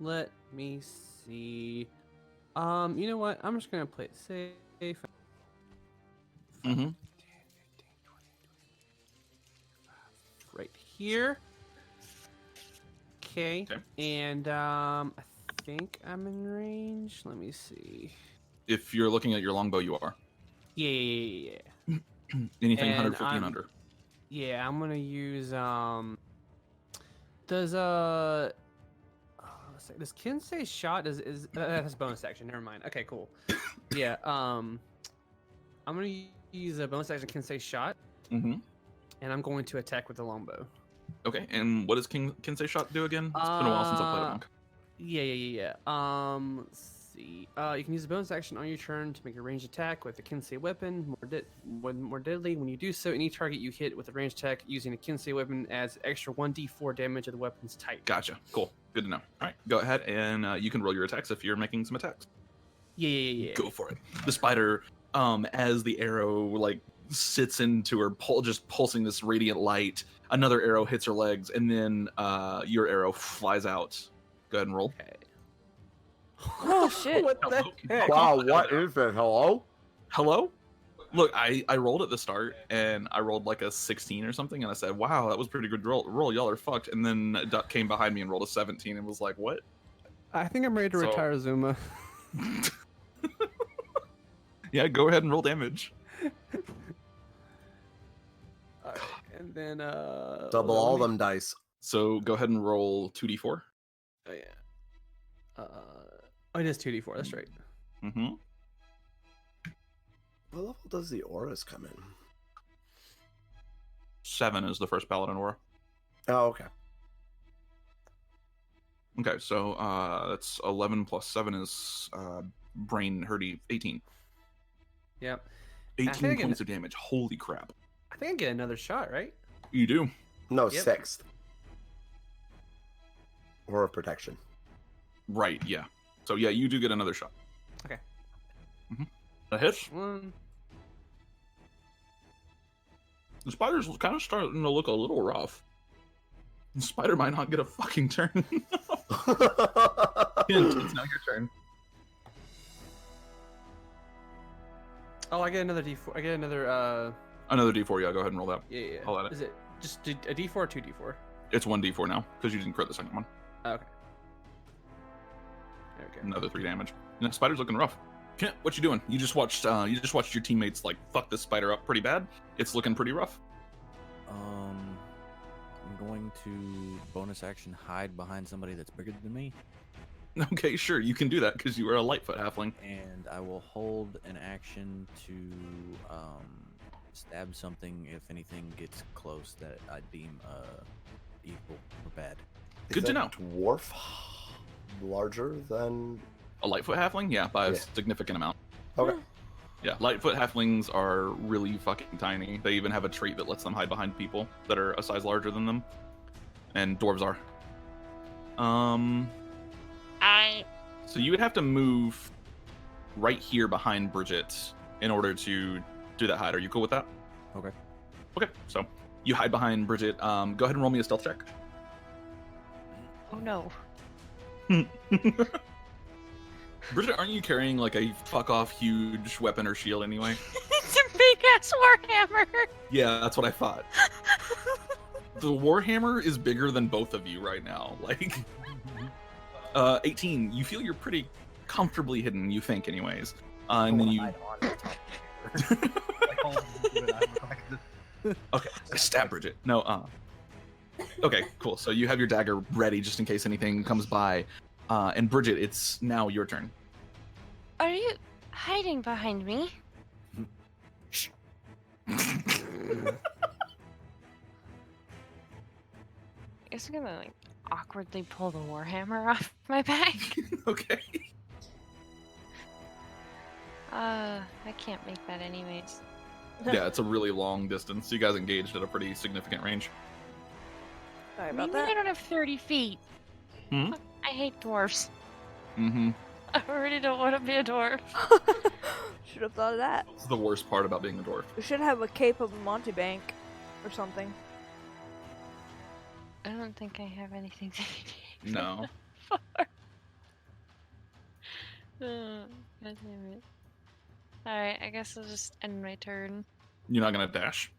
Let me see. You know what? I'm just gonna play it safe. Mm-hmm. Right here. Okay. Okay. And I think I'm in range. Let me see. If you're looking at your longbow, you are. Yeah. Anything And 150 and under. Yeah, I'm gonna use does let's see, does Kinsey's shot is that has bonus action, never mind. Okay, cool. Yeah, I'm gonna use a bonus action Kinsey's shot, Mm-hmm. and I'm going to attack with the longbow. Okay, and what does Kinsey shot do again? It's been a while since I played a monk. Yeah. Let's see. You can use a bonus action on your turn to make a ranged attack with a Kinsey weapon more deadly. When you do so, any target you hit with a ranged attack using a Kinsey weapon adds extra 1d4 damage of the weapon's type. Gotcha. Cool. Good to know. All right, go ahead and you can roll your attacks if you're making some attacks. Yeah. Go for it. The spider, as the arrow like sits into her, just pulsing this radiant light. Another arrow hits her legs, and then your arrow flies out. Go ahead and roll. Okay. Oh shit! What the heck? Wow, what is it? Hello? Hello? Look, I rolled at the start, and I rolled like a 16 or something, and I said, wow, that was a pretty good roll. Y'all are fucked. And then Duck came behind me and rolled a 17 and was like, what? I think I'm ready to So- retire Zuma. Yeah, go ahead and roll damage. Alright, and then Double all them dice. So go ahead and roll 2d4. Oh yeah. It is 2d4. That's right. Mm-hmm. What level does the auras come in? 7 is the first paladin aura. Oh, okay. Okay, so that's 11 plus 7 is brain hurdy 18. Yep. 18 think points of damage. Holy crap. I think I get another shot, right? You do. No, Yep. 6th. Aura protection. Right, yeah. So yeah, you do get another shot. Okay. Mm-hmm. That hits. One. The spider's kind of starting to look a little rough. The spider might not get a fucking turn. Hint, it's now your turn. Oh, I get another d4. I get another. Another d4, yeah, go ahead and roll that. Yeah. I'll add it. Is it just a d4 or 2d4? It's 1d4 now, because you didn't crit the second one. Oh, okay. There we go. Another 3 damage. And that spider's looking rough. Kent, what you doing? You just watched your teammates like fuck this spider up pretty bad. It's looking pretty rough. I'm going to bonus action hide behind somebody that's bigger than me, Okay, sure, you can do that because you are a lightfoot halfling. and I will hold an action to stab something if anything gets close that I deem evil or bad. Good Is to that dwarf larger than... A lightfoot halfling? Yeah, by a Yeah. significant amount. Okay. Yeah, lightfoot halflings are really fucking tiny. They even have a trait that lets them hide behind people that are a size larger than them. And dwarves are. So you would have to move right here behind Bridget in order to do that hide. Are you cool with that? Okay. Okay, so you hide behind Bridget. Go ahead and roll me a stealth check. Oh no. Bridget, aren't you carrying like a fuck off huge weapon or shield anyway? It's a big ass warhammer. Yeah, that's what I thought. The Warhammer is bigger than both of you right now. Like, 18, you feel you're pretty comfortably hidden, you think, anyways. And then you. Okay, stab Bridget. No, Okay, cool. So you have your dagger ready just in case anything comes by. And Bridget, it's now your turn. Are you hiding behind me? Is gonna like awkwardly pull the warhammer off my back. Okay. I can't make that anyways. Yeah, it's a really long distance. You guys engaged at a pretty significant range. Sorry Maybe about I that. don't have 30 feet. Hmm? I hate dwarfs. Mm-hmm. I already don't want to be a dwarf. Should have thought of that. It's the worst part about being a dwarf. We should have a cape of Montebank or something. I don't think I have anything to take No. for. God damn it. Alright, I guess I'll just end my turn. You're not gonna dash.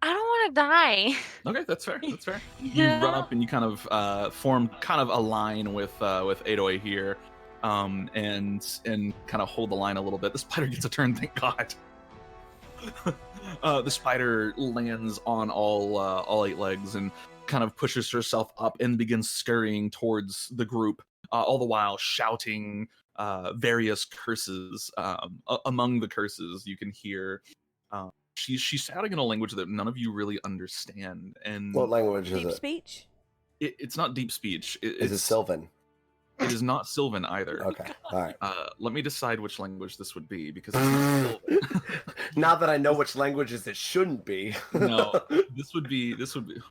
I don't want to die. Okay, that's fair. That's fair. You run up and you kind of form kind of a line with Adoi here, and kind of hold the line a little bit. The spider gets a turn, thank God. The spider lands on all 8 legs and kind of pushes herself up and begins scurrying towards the group, all the while shouting various curses. Among the curses, you can hear she's shouting in a language that none of you really understand. And What language is Deep it? speech? it's not deep speech. Is it Sylvan? It is not Sylvan either. Okay, all right. Let me decide which language this would be, because it's not Sylvan. Now that I know which languages it shouldn't be. No, this would be.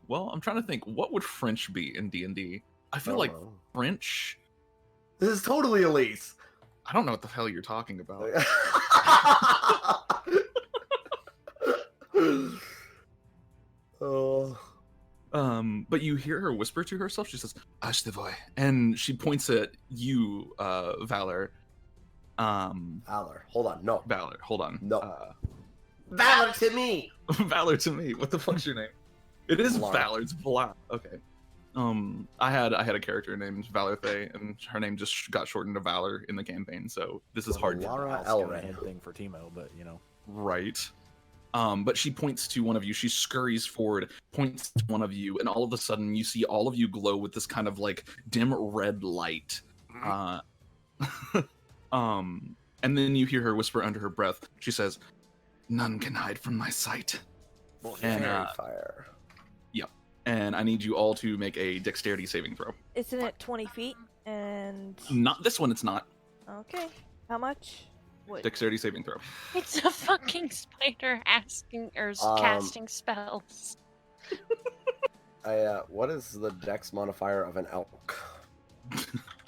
Well, I'm trying to think. What would French be in D&D? I feel like French. This is totally Elise. I don't know what the hell you're talking about. Oh. But you hear her whisper to herself. She says, "Ashdevoy," and she points at you, Valor. Valor. Hold on. No. Valor. Hold on. No. Valor to me. Valor to me. What the fuck's your name? It is Valara. Valor. It's Valar. Okay. I had a character named Valor Thay, and her name just got shortened to Valor in the campaign. So this is hard. Valara Elrin Elrin. thing for Timo, but you know. Right. But she points to one of you. She scurries forward, points to one of you, and all of a sudden you see all of you glow with this kind of like dim red light. And then you hear her whisper under her breath. She says, "None can hide from my sight." And Fairy fire. and I need you all to make a dexterity saving throw. Isn't it 20 feet? And Not this one. It's not. okay, how much? What? Dexterity saving throw. It's a fucking spider asking or casting spells. What is the dex modifier of an elk?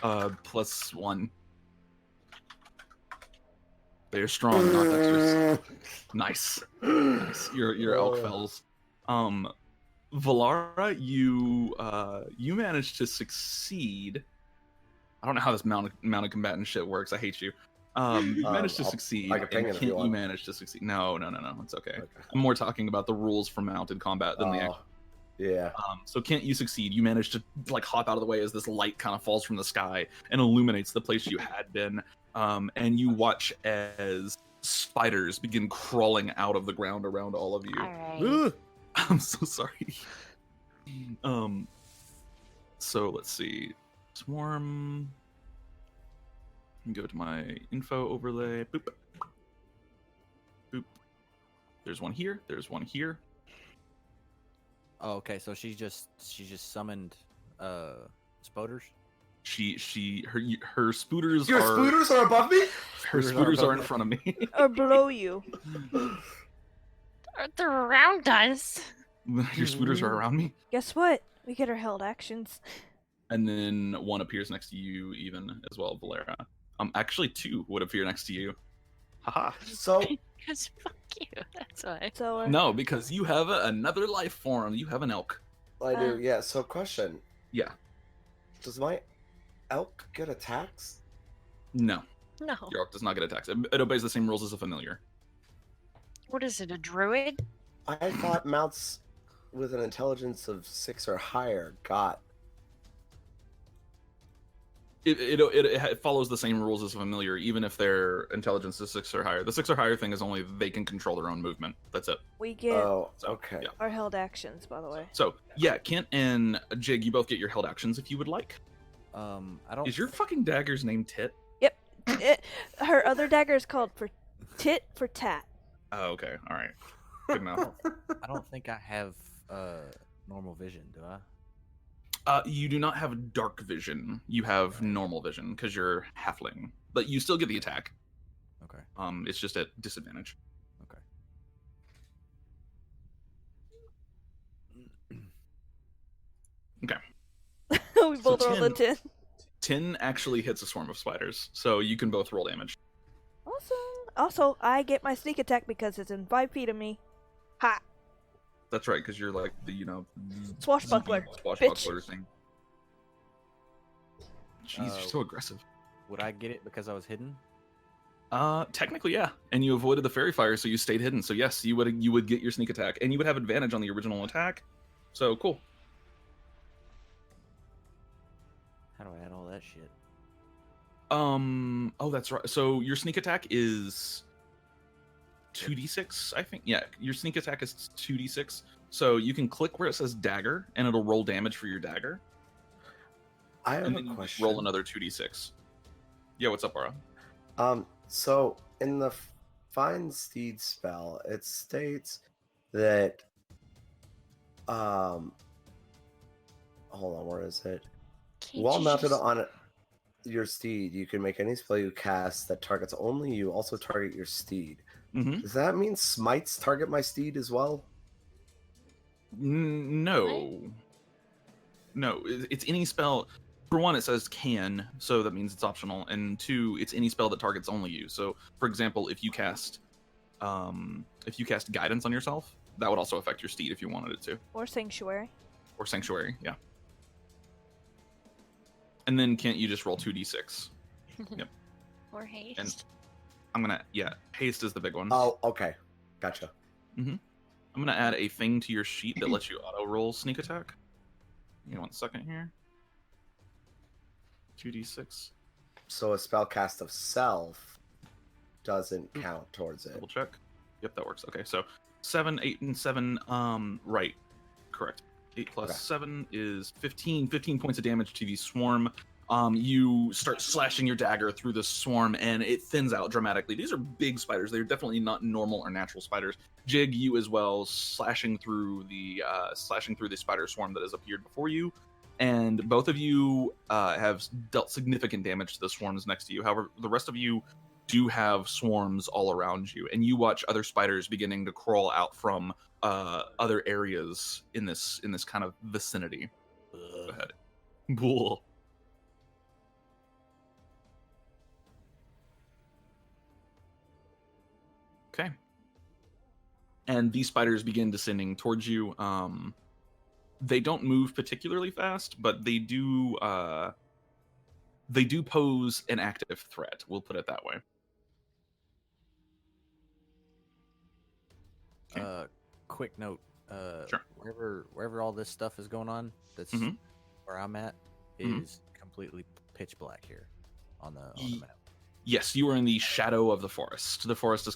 +1. They're strong, not dexterous. Nice. Nice. Your elk fells. Valara, you managed to succeed. I don't know how this mounted combatant shit works. I hate you. You managed to succeed. I can ping and it if you Kent, want. managed to succeed. No, it's okay. Okay. I'm more talking about the rules for mounted combat than the actual. Yeah. So Kent, you succeed. You manage to like hop out of the way as this light kind of falls from the sky and illuminates the place you had been. And you watch as spiders begin crawling out of the ground around all of you. Alright. I'm so sorry. So let's see. Swarm. Go to my info overlay. Boop. Boop. There's one here. There's one here. Oh, okay. So she just summoned spoders. Her spooters Your are spooters are above me? her spooters are in front of me. Or below you? They're around us. Your spooters are around me. Guess what? We get our held actions. And then one appears next to you even as well, Valara. Actually 2 would appear next to you. Haha. So Because fuck you. That's why. So No, because you have another life form. You have an elk. I do, yeah. So question. Yeah. Does my elk get attacks? No. No. Your elk does not get attacks. It obeys the same rules as a familiar. What is it, a druid? I thought mounts with an intelligence of 6 or higher got. It follows the same rules as a familiar, even if their intelligence is 6 or higher. The 6 or higher thing is only they can control their own movement. That's it. we get Oh, So, okay. yeah. our held actions, by the way. So yeah, Kent and Jig, you both get your held actions if you would like. I don't. Is your fucking dagger's name Tit? Her other dagger is called for tit for tat. Oh, okay. All right. Good enough. I don't think I have normal vision, do I? You do not have dark vision. You have normal vision because you're halfling, but you still get the attack. Okay. It's just at disadvantage. Okay. We So both rolled a 10. 10 actually hits a swarm of spiders, so you can both roll damage. Awesome. Also, I get my sneak attack because it's in 5 feet of me. Ha! That's right, because you're like the Swashbuckler, swashbuckler thing. Jeez, you're Uh, so aggressive. Would I get it because I was hidden? Technically, yeah. And you avoided the fairy fire, so you stayed hidden. So yes, you would get your sneak attack, and you would have advantage on the original attack. So cool. How do I add all that shit? Oh, that's right. So your sneak attack is 2d6, I think. Yeah, your sneak attack is 2d6. So you can click where it says dagger, and it'll roll damage for your dagger. I have And a then you just question. roll another 2d6. Yeah, what's up, Bara? So in the Find Steed spell, it states that hold on, where is it? Can't While you mounted just- on your steed, you can make any spell you cast that targets only you also target your steed. Mm-hmm. Does that mean smites target my steed as well? No. No, it's any spell. For one, it says can, so that means it's optional. And two, it's any spell that targets only you. So, for example, if you cast guidance on yourself, that would also affect your steed if you wanted it to. Or Sanctuary. Or sanctuary, yeah. And then can't you just roll 2d6? Yep. Or haste. And I'm gonna haste is the big one. Oh, okay. Gotcha. I'm gonna add a thing to your sheet that lets you auto roll sneak attack. Give me 1 second here. 2d6. So a spell cast of self doesn't count towards it. Double check. Yep, that works. Okay, so 7, 8, and 7. Right. Correct. 8 plus Okay. 7 is 15. 15 points of damage to the swarm. You start slashing your dagger through the swarm, and it thins out dramatically. These are big spiders. They're definitely not normal or natural spiders. Jig, you as well, slashing through the spider swarm that has appeared before you. And both of you have dealt significant damage to the swarms next to you. However, the rest of you do have swarms all around you, and you watch other spiders beginning to crawl out from other areas in this kind of vicinity. Go ahead. Bull. Okay. And these spiders begin descending towards you. They don't move particularly fast, but they do pose an active threat. We'll put it that way. Okay. Quick note. Sure. Wherever all this stuff is going on, that's Mhm. where I'm at, Mhm. is completely pitch black here on the map. Yes, you are in the shadow of the forest. The forest is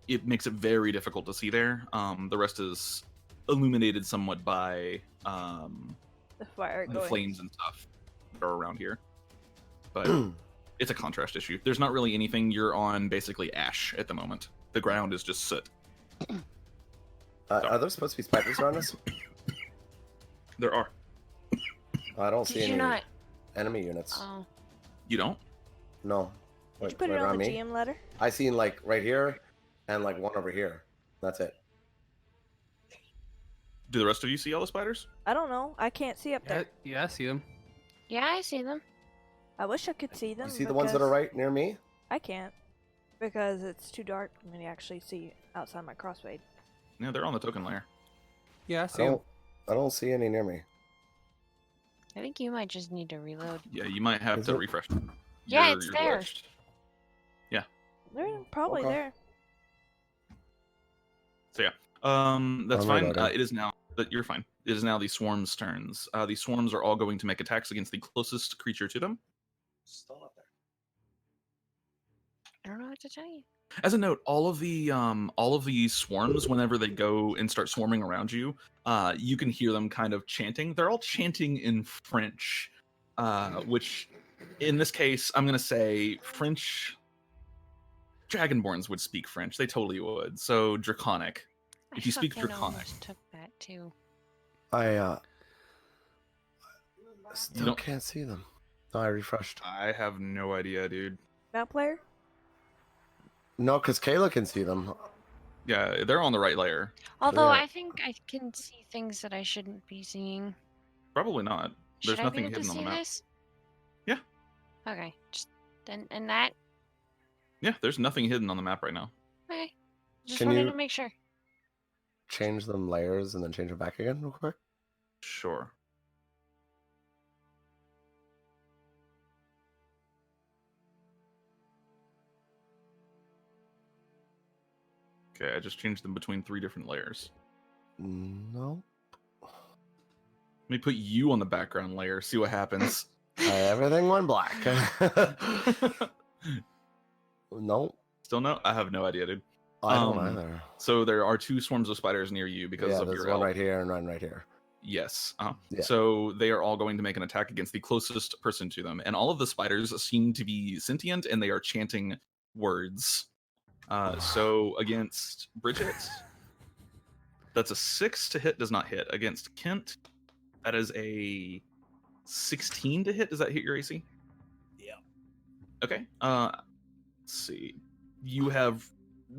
it makes it very difficult to see there. The rest is illuminated somewhat by The fire the going. flames and stuff that are around here. But it's a contrast issue. There's not really anything. You're on basically ash at the moment. The ground is just soot. Are there supposed to be spiders around us? There are. I don't see Did you any not? enemy units. Oh. You don't? No. Did you Wait, put it right on around the me? GM letter? I seen like right here and like one over here. That's it. Do the rest of you see all the spiders? I don't know. I can't see up there. Yeah, I see them. Yeah, I see them. I wish I could see them. You see the ones that are because right near me? I can't. Because it's too dark for me to actually see outside my crossfade. Yeah, they're on the token layer. Yeah, I I see them. don't see any near me. I think you might just need to reload. Yeah, you might have Is to it? refresh. Yeah, it's there. glitched. They're probably Okay. there. So yeah, that's I'm fine. reloading. It is now that you're fine. It is now the swarm's turns. The swarms are all going to make attacks against the closest creature to them. Still up there. I don't know what to tell you. As a note, all of the swarms, whenever they go and start swarming around you, you can hear them kind of chanting. They're all chanting in French, which, in this case, I'm gonna say French. Dragonborns would speak French. They totally would. So Draconic. If you speak fucking Draconic. almost took that too. I still don't- can't see them. No, I refreshed. I have no idea, dude. Map player? No, because Kayla can see them. Yeah, they're on the right layer. Although Yeah. I think I can see things that I shouldn't be seeing. Probably not. There's Should I nothing be able to hidden on the see map. this? Yeah. Okay. Just and that. Yeah, there's nothing hidden on the map right now. Okay. Just Can wanted you- to make sure. Change them layers and then change them back again real quick. Sure. Okay, I just changed them between 3 different layers. No. Let me put you on the background layer, see what happens. Everything went black. No, Still no? I have no idea, dude. I don't either. So there are 2 swarms of spiders near you because Yeah, of there's your one elk. right here and one right here. Yes. Yeah. So they are all going to make an attack against the closest person to them, and all of the spiders seem to be sentient, and they are chanting words. So against Bridget, that's a 6 to hit, does not hit. Against Kent, that is a 16 to hit. Does that hit your AC? Yeah. Okay. Let's see. You have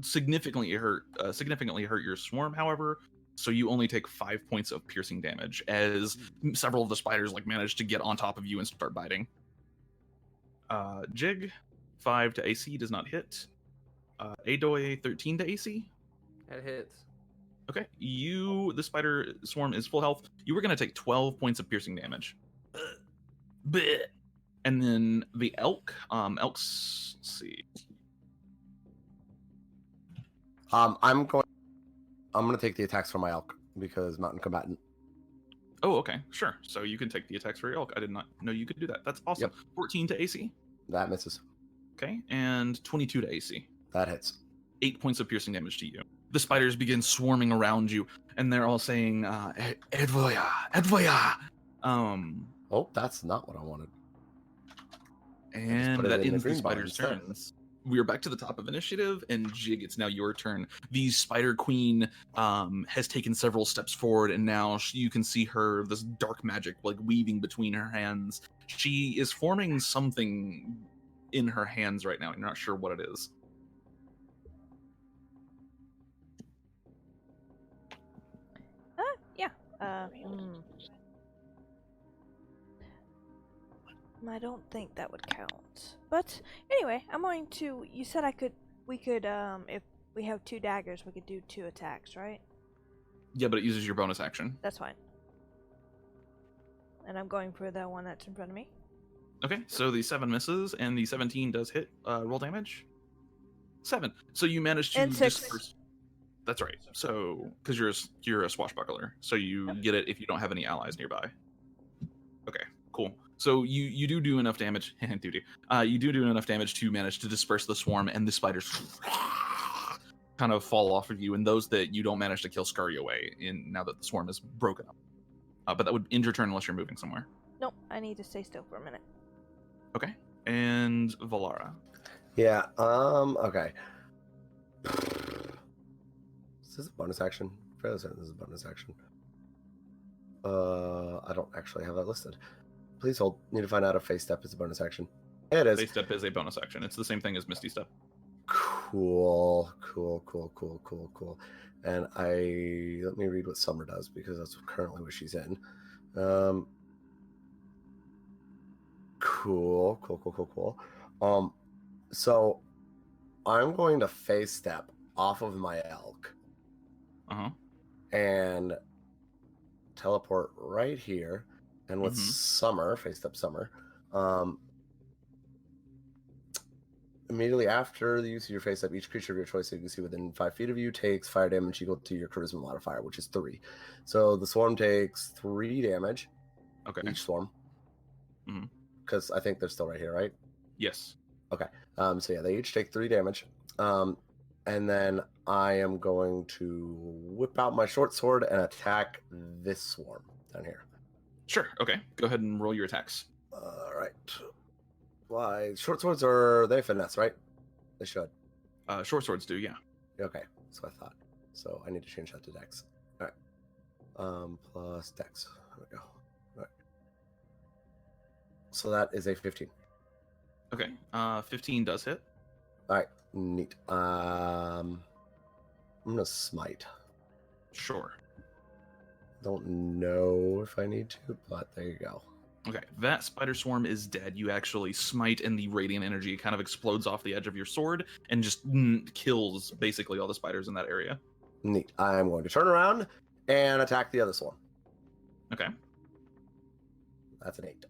significantly hurt your swarm, however. So you only take 5 points of piercing damage as several of the spiders manage to get on top of you and start biting. Jig, 5 to AC, does not hit. Adoy, 13 to AC. That hits. Okay, the spider swarm is full health. You were going to take 12 points of piercing damage. Bleh. And then the elk, let's see. I'm gonna take the attacks from my elk because mountain combatant. Oh, okay, sure. So you can take the attacks for your elk. I did not know you could do that. That's awesome. Yep. 14 to AC. That misses. Okay, and 22 to AC. That hits. 8 points of piercing damage to you. The spiders begin swarming around you, and they're all saying, Edvoya, Edvoya. Oh, that's not what I wanted. And put it that in the ends the green bar spiders' instead. turns. We are back to the top of initiative, and Jig, it's now your turn. The Spider Queen has taken several steps forward, and now you can see her, this dark magic, weaving between her hands. She is forming something in her hands right now. You're not sure what it is. Yeah. I don't think that would count. But anyway, I'm going to. You said we could, if we have 2 daggers, we could do 2 attacks, right? Yeah, but it uses your bonus action. That's fine. And I'm going for the one that's in front of me. Okay, so the 7 misses, and the 17 does hit. Roll damage. 7. So you manage to And 6. disperse. That's right. So, because you're a swashbuckler, so you get it if you don't have any allies nearby. Okay, cool. So you do enough damage. You do enough damage to manage to disperse the swarm, and the spiders kind of fall off of you, and those that you don't manage to kill scurry away. Now that the swarm is broken up, but that would end your turn unless you're moving somewhere. Nope, I need to stay still for a minute. Okay, and Valara. Yeah. Okay. Is this a bonus action? Fairly certain this is a bonus action. I don't actually have that listed. Please hold. Need to find out if Face Step is a bonus action. It is. Face Step is a bonus action. It's the same thing as Misty Step. Cool. And let me read what Summer does because that's currently what she's in. Cool. So I'm going to Face Step off of my elk. And teleport right here. And with Summer, Face Step Summer, immediately after the use of your Face Step, each creature of your choice that you can see within 5 feet of you takes fire damage equal to your charisma modifier, which is 3. So the swarm takes 3 damage. Okay. Each swarm. Because I think they're still right here, right? Yes. Okay. So yeah, they each take 3 damage. And then I am going to whip out my short sword and attack this swarm down here. Sure. Okay. Go ahead and roll your attacks. All right. Why short swords they finesse, right? They should. Short swords do, yeah. Okay, so I thought. So I need to change that to dex. All right. Plus dex. There we go. All right. So that is a 15. Okay. 15 does hit. All right. Neat. I'm gonna smite. Sure. Don't know if I need to, but there you go. Okay, that spider swarm is dead. You actually smite, and the radiant energy kind of explodes off the edge of your sword and just kills basically all the spiders in that area. Neat. I'm going to turn around and attack the other swarm. Okay. That's an 8.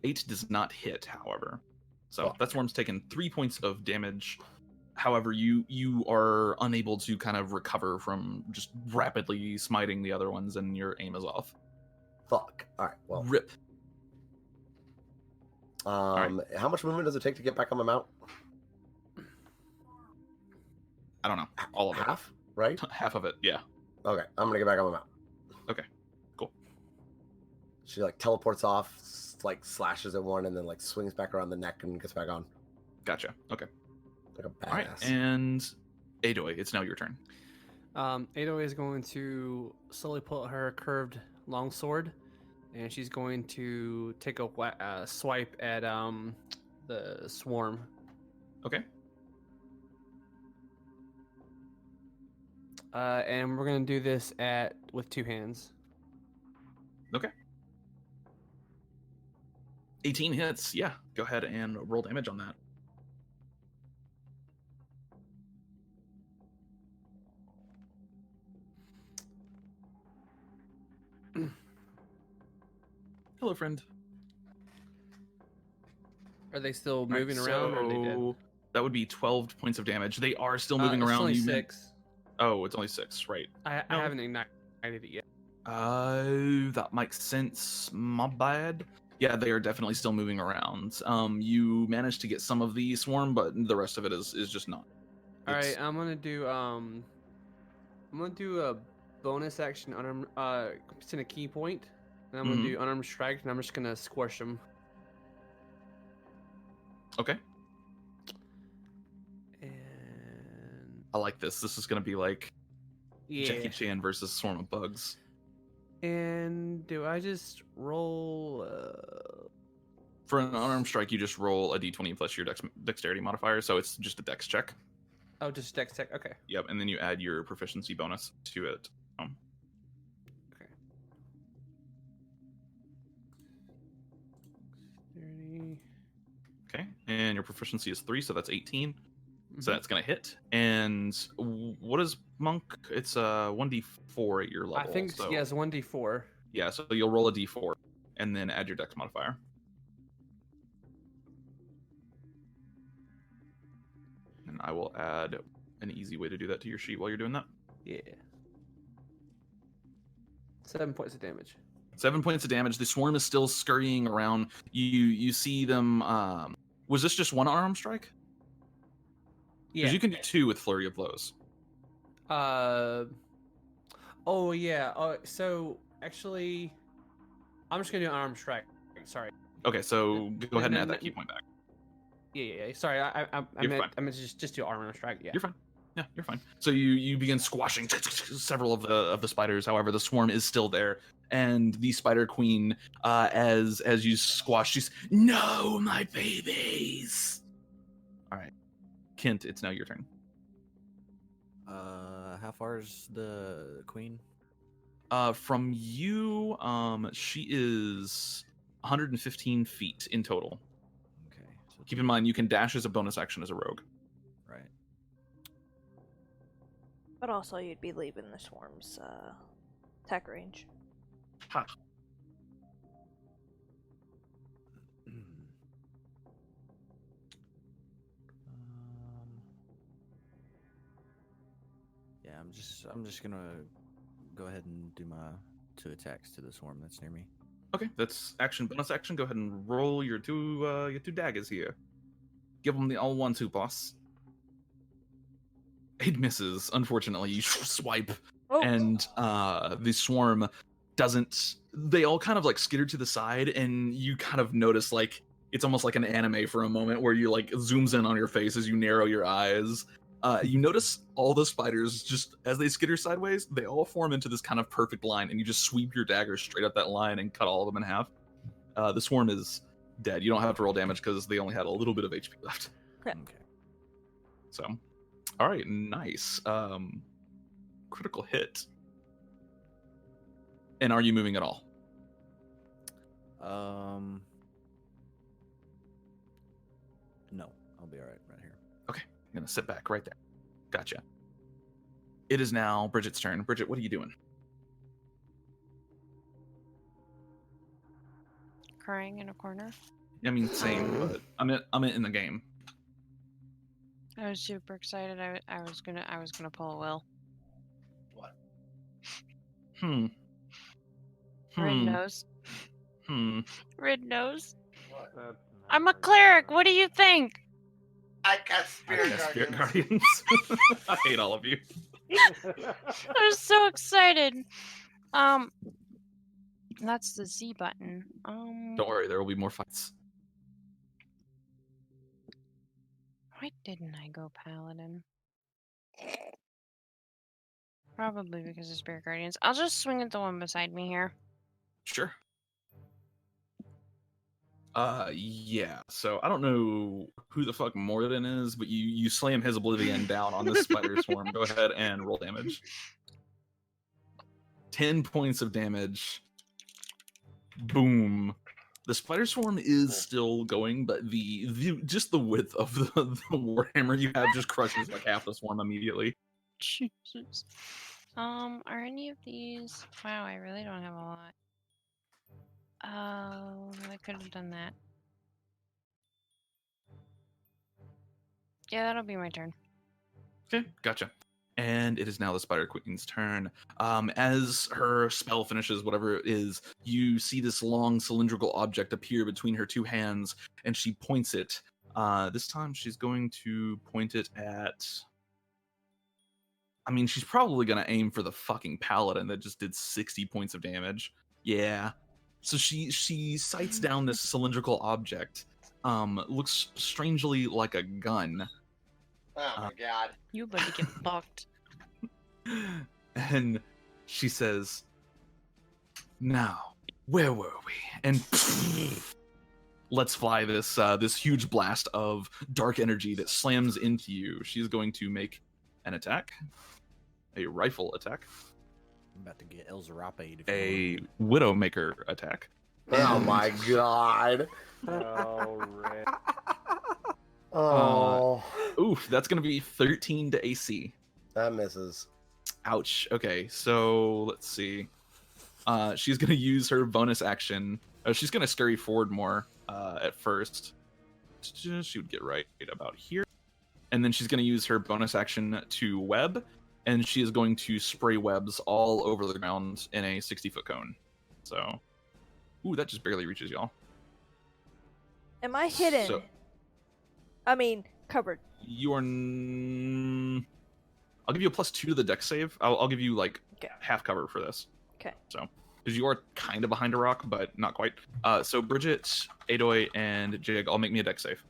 8 does not hit, however. So Fuck. that swarm's taken 3 points of damage. However, you are unable to kind of recover from just rapidly smiting the other ones, and your aim is off. Fuck. All right. Well, Rip. How much movement does it take to get back on my mount? I don't know. All of it. Half, right? Half of it, yeah. Okay, I'm gonna get back on my mount. Okay, cool. She like teleports off, like slashes at one, and then like swings back around the neck and gets back on. Gotcha. Okay. Like a badass. All right, and Adoi, it's now your turn. Adoi is going to slowly pull out her curved longsword, and she's going to take a swipe at the swarm. Okay. And we're gonna do this with 2 hands. Okay. 18 hits. Yeah, go ahead and roll damage on that. Hello, friend. Are they still All right, moving around, or are they dead? so that would be 12 points of damage. They are still moving It's around. only You- 6. Oh, it's only 6, right. I No. haven't ignited it yet. That makes sense. My bad. Yeah, they are definitely still moving around. You managed to get some of the swarm, but the rest of it is just not. All It's- right, I'm gonna do a bonus action unarmed. It's in a key point, and I'm gonna do unarmed strike, and I'm just gonna squish them. Okay. And I like this. This is gonna be like yeah. Jackie Chan versus Swarm of Bugs. And do I just roll? For an unarmed strike, you just roll a d20 plus your dexterity modifier, so it's just a dex check. Oh, just dex tech. Okay. Yep, and then you add your proficiency bonus to it. Okay. 30. Okay, and your proficiency is 3, so that's 18. So Mhm. that's gonna hit. And what is monk? It's a 1d4 at your level. I think so, yes, 1d4. Yeah, so you'll roll a d4 and then add your dex modifier. And I will add an easy way to do that to your sheet while you're doing that. Yeah. 7 points of damage. 7 points of damage. The swarm is still scurrying around. You see them. Was this just one arm strike? Yeah. Because you can do 2 with flurry of blows. Oh yeah. So actually, I'm just gonna do an arm strike. Sorry. Okay, so go ahead and then- add that key point back. Yeah. Sorry, I You're meant fine. I meant to just do arm strike. Yeah. You're fine. Yeah, you're fine. So you begin squashing several of the spiders. However, the swarm is still there, and the spider queen, as you squash, she's no, my babies. All right, Kent, it's now your turn. How far is the queen? From you, she is 115 feet in total. Okay. So Keep in mind, you can dash as a bonus action as a rogue. right. But also, you'd be leaving the swarm's attack range. Ha. Yeah, I'm just gonna go ahead and do my 2 attacks to the swarm that's near me. Okay, that's action, bonus action. Go ahead and roll your two daggers here. Give them the all 1-2, boss. 8 misses. Unfortunately, you swipe, Oh, and the swarm doesn't. They all kind of like skitter to the side, and you kind of notice like it's almost like an anime for a moment where you like zooms in on your face as you narrow your eyes. You notice all the spiders just as they skitter sideways, they all form into this kind of perfect line, and you just sweep your dagger straight up that line and cut all of them in half. The swarm is dead. You don't have to roll damage because they only had a little bit of HP left. Okay. Okay. So All right, nice. Critical hit. And are you moving at all? No, I'll be all right here. Okay, I'm gonna sit back right there. Gotcha. It is now Bridget's turn. Bridget, what are you doing? Crying in a corner. I mean, same, but I'm in the game. I was super excited. I was gonna pull a will. What? Red nose. Red nose. What? I'm a cleric. What do you think? I got Spirit Guardians. I hate all of you. I was so excited. That's the Z button. Don't worry, there will be more fights. Why didn't I go paladin? Probably because of Spirit Guardians. I'll just swing at the one beside me here. Sure. Yeah. So I don't know who the fuck Morden is, but you slam his Oblivion down on this spider swarm. Go ahead and roll damage. 10 points of damage. Boom. The spider swarm is still going, but just the width of the warhammer you have just crushes like half the swarm immediately. Jesus. Are any of these? Wow, I really don't have a lot. Oh, I could have done that. Yeah, that'll be my turn. Okay, gotcha. And it is now the Spider Queen's turn. As her spell finishes, whatever it is, you see this long cylindrical object appear between her two hands, and she points it. This time she's going to point it at... I mean, she's probably going to aim for the fucking paladin that just did 60 points of damage. Yeah. So she sights down this cylindrical object. Looks strangely like a gun. Oh my god. You better get fucked. And she says, "Now, where were we?" And let's fly this this huge blast of dark energy that slams into you. She's going to make an attack, a rifle attack, I'm about to get El Zarape. a Widowmaker attack. Oh my god. Oh, Rick. Oh. Oof, that's going to be 13 to AC. That misses. Ouch. Okay, so let's see. She's going to use her bonus action. She's going to scurry forward more at first. She would get right about here. And then she's going to use her bonus action to web. And she is going to spray webs all over the ground in a 60-foot cone. So, ooh, that just barely reaches y'all. Am I hidden? So, I mean, covered. you are... I'll give you a +2 to the dex save. I'll give you, like, Okay. half cover for this. Okay. So, because you are kind of behind a rock, but not quite. So Bridget, Adoy, and Jig, all make me a dex save.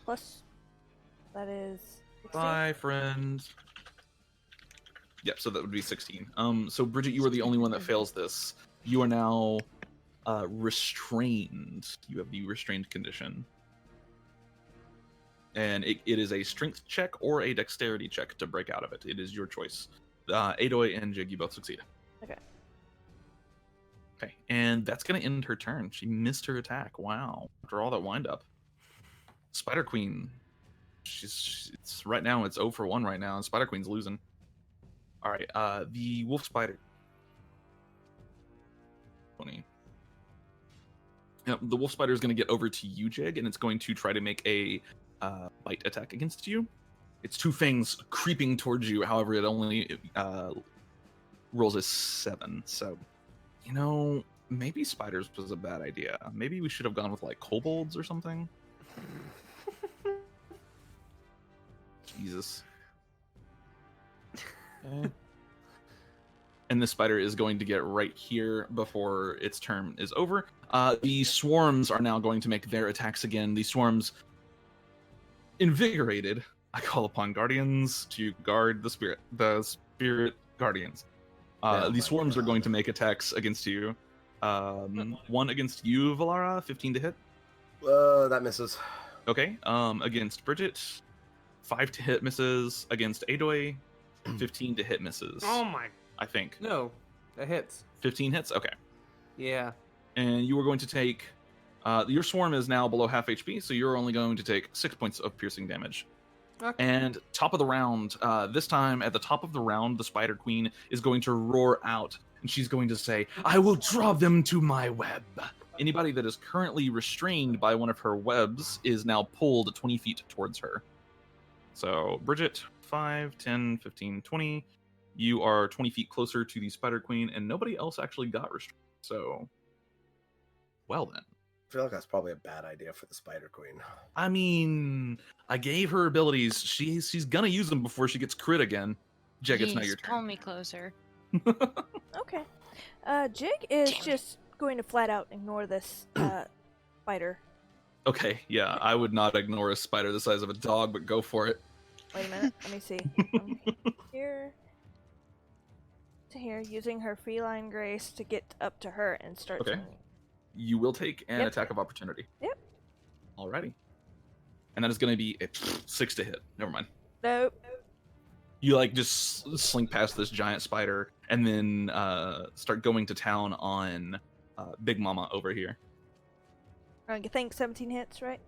Plus, that is 16. Bye, friend. Yep, so that would be 16. So Bridget, you are the only one that fails this. You are now restrained. You have the restrained condition. And it is a strength check or a dexterity check to break out of it. It is your choice. Adoy and Jig, you both succeed. Okay. Okay, and that's going to end her turn. She missed her attack. Wow. After all that wind-up. Spider Queen. It's right now, it's 0 for 1 right now, and Spider Queen's losing. All right, the Wolf Spider. 20. Yep, the Wolf Spider is going to get over to you, Jig, and it's going to try to make a bite attack against you. Its two fangs creeping towards you, however, it only rolls a 7. So, you know, maybe spiders was a bad idea. Maybe we should have gone with, like, kobolds or something. Jesus. And this spider is going to get right here before its turn is over. The swarms are now going to make their attacks again. The swarms, invigorated, I call upon guardians to guard the spirit guardians. The swarms are going to make attacks against you. One against you, Valara, 15 to hit. That misses. Okay. Against Bridget, 5 to hit misses. Against Adoy, 15 to hit misses. Oh my. I think. No, that hits. 15 hits. Okay. Yeah. And you are going to take. Your swarm is now below half HP, so you're only going to take 6 points of piercing damage. Okay. And top of the round, this time at the top of the round, the Spider Queen is going to roar out, and she's going to say, "I will draw them to my web." Anybody that is currently restrained by one of her webs is now pulled 20 feet towards her. So, Bridget, 5, 10, 15, 20. You are 20 feet closer to the Spider Queen, and nobody else actually got restrained. So, well then. I feel like that's probably a bad idea for the Spider Queen. I mean, I gave her abilities. She's gonna use them before she gets crit again. Jig, it's now your Pull turn. me closer. Okay. Jig is just going to flat out ignore this spider. Okay, yeah, I would not ignore a spider the size of a dog, but go for it. Wait a minute. Let me see. Here to here, using her feline grace to get up to her and start. Okay. You will take an Yep. attack of opportunity. Yep. Alrighty. And that is going to be a 6 to hit. Never mind. Nope. You like just slink past this giant spider and then start going to town on Big Mama over here. I think 17 hits, right?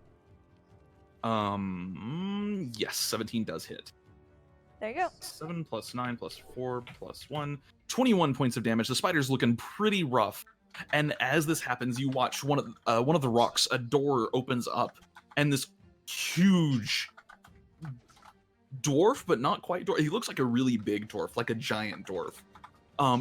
Yes, 17 does hit. There you go. 7 plus 9 plus 4 plus 1. 21 points of damage. The spider's looking pretty rough. And as this happens, you watch one of the rocks, a door opens up, and this huge dwarf, but not quite dwarf. He looks like a really big dwarf, like a giant dwarf.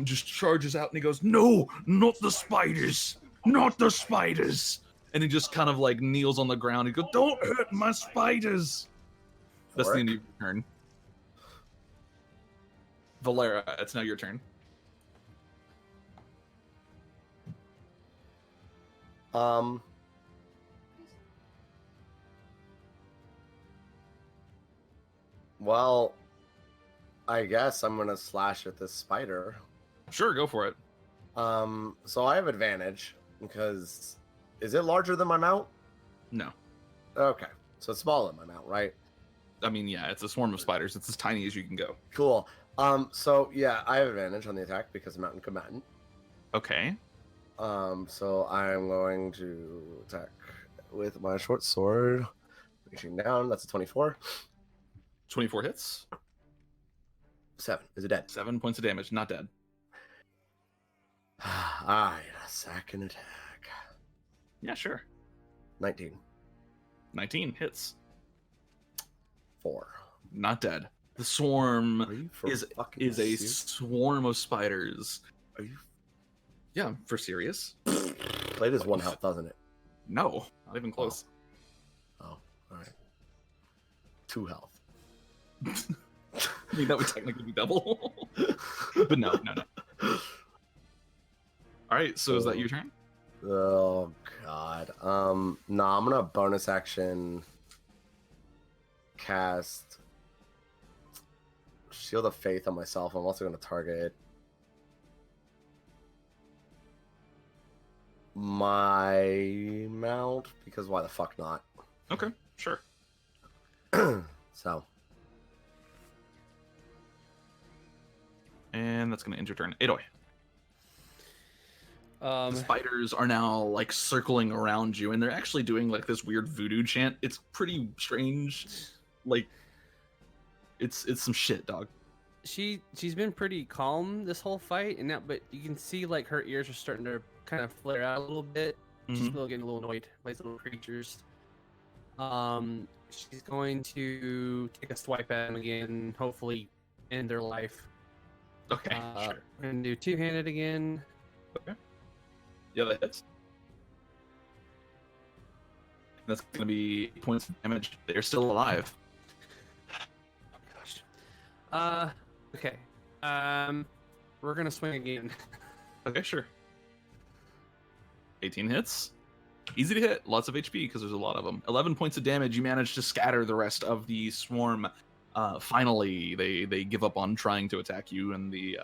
Just charges out and he goes, "No, not the spiders! Not the spiders!" And he just kind of like kneels on the ground. He goes, "Don't hurt my spiders!" That's the end of your turn. Valara, it's now your turn. Well, I guess I'm gonna slash at this spider. Sure, go for it. So I have advantage because is it larger than my mount? No. Okay, so it's smaller than my mount, right? I mean, yeah, it's a swarm of spiders. It's as tiny as you can go. Cool. So yeah, I have advantage on the attack because I'm mountain combatant. Okay. So I'm going to attack with my short sword, reaching down. That's a 24. 24 hits. 7. Is it dead? 7 points of damage. Not dead. Alright, a second attack. Yeah, sure. 19. 19 hits. 4. Not dead. The swarm Are you for is fucking a serious? swarm of spiders. Are you? Yeah, for serious. Blade is 1 health, doesn't it? No, not even close. Oh, alright. 2 health. I mean, that would technically be double. But no. Alright, so is that your turn? Oh god. No, I'm gonna bonus action cast Shield of Faith on myself. I'm also gonna target my mount because why the fuck not? Okay, sure. So And that's going to end your turn. Adoy. The Um, spiders are now like circling around you, and they're actually doing like this weird voodoo chant. It's pretty strange. Like, it's some shit, dog. she's been pretty calm this whole fight, and now, but you can see like her ears are starting to kind of flare out a little bit. She's Mhm. still getting a little annoyed by these little creatures. She's going to take a swipe at them again, hopefully end their life. Okay, sure. We're gonna do two-handed again. Okay. Yeah, that hits. That's going to be points of damage. They're still alive. Gosh. Okay. We're gonna swing again. Okay, sure. 18 hits. Easy to hit. Lots of HP because there's a lot of them. 11 points of damage. You manage to scatter the rest of the swarm. Finally, they give up on trying to attack you, and the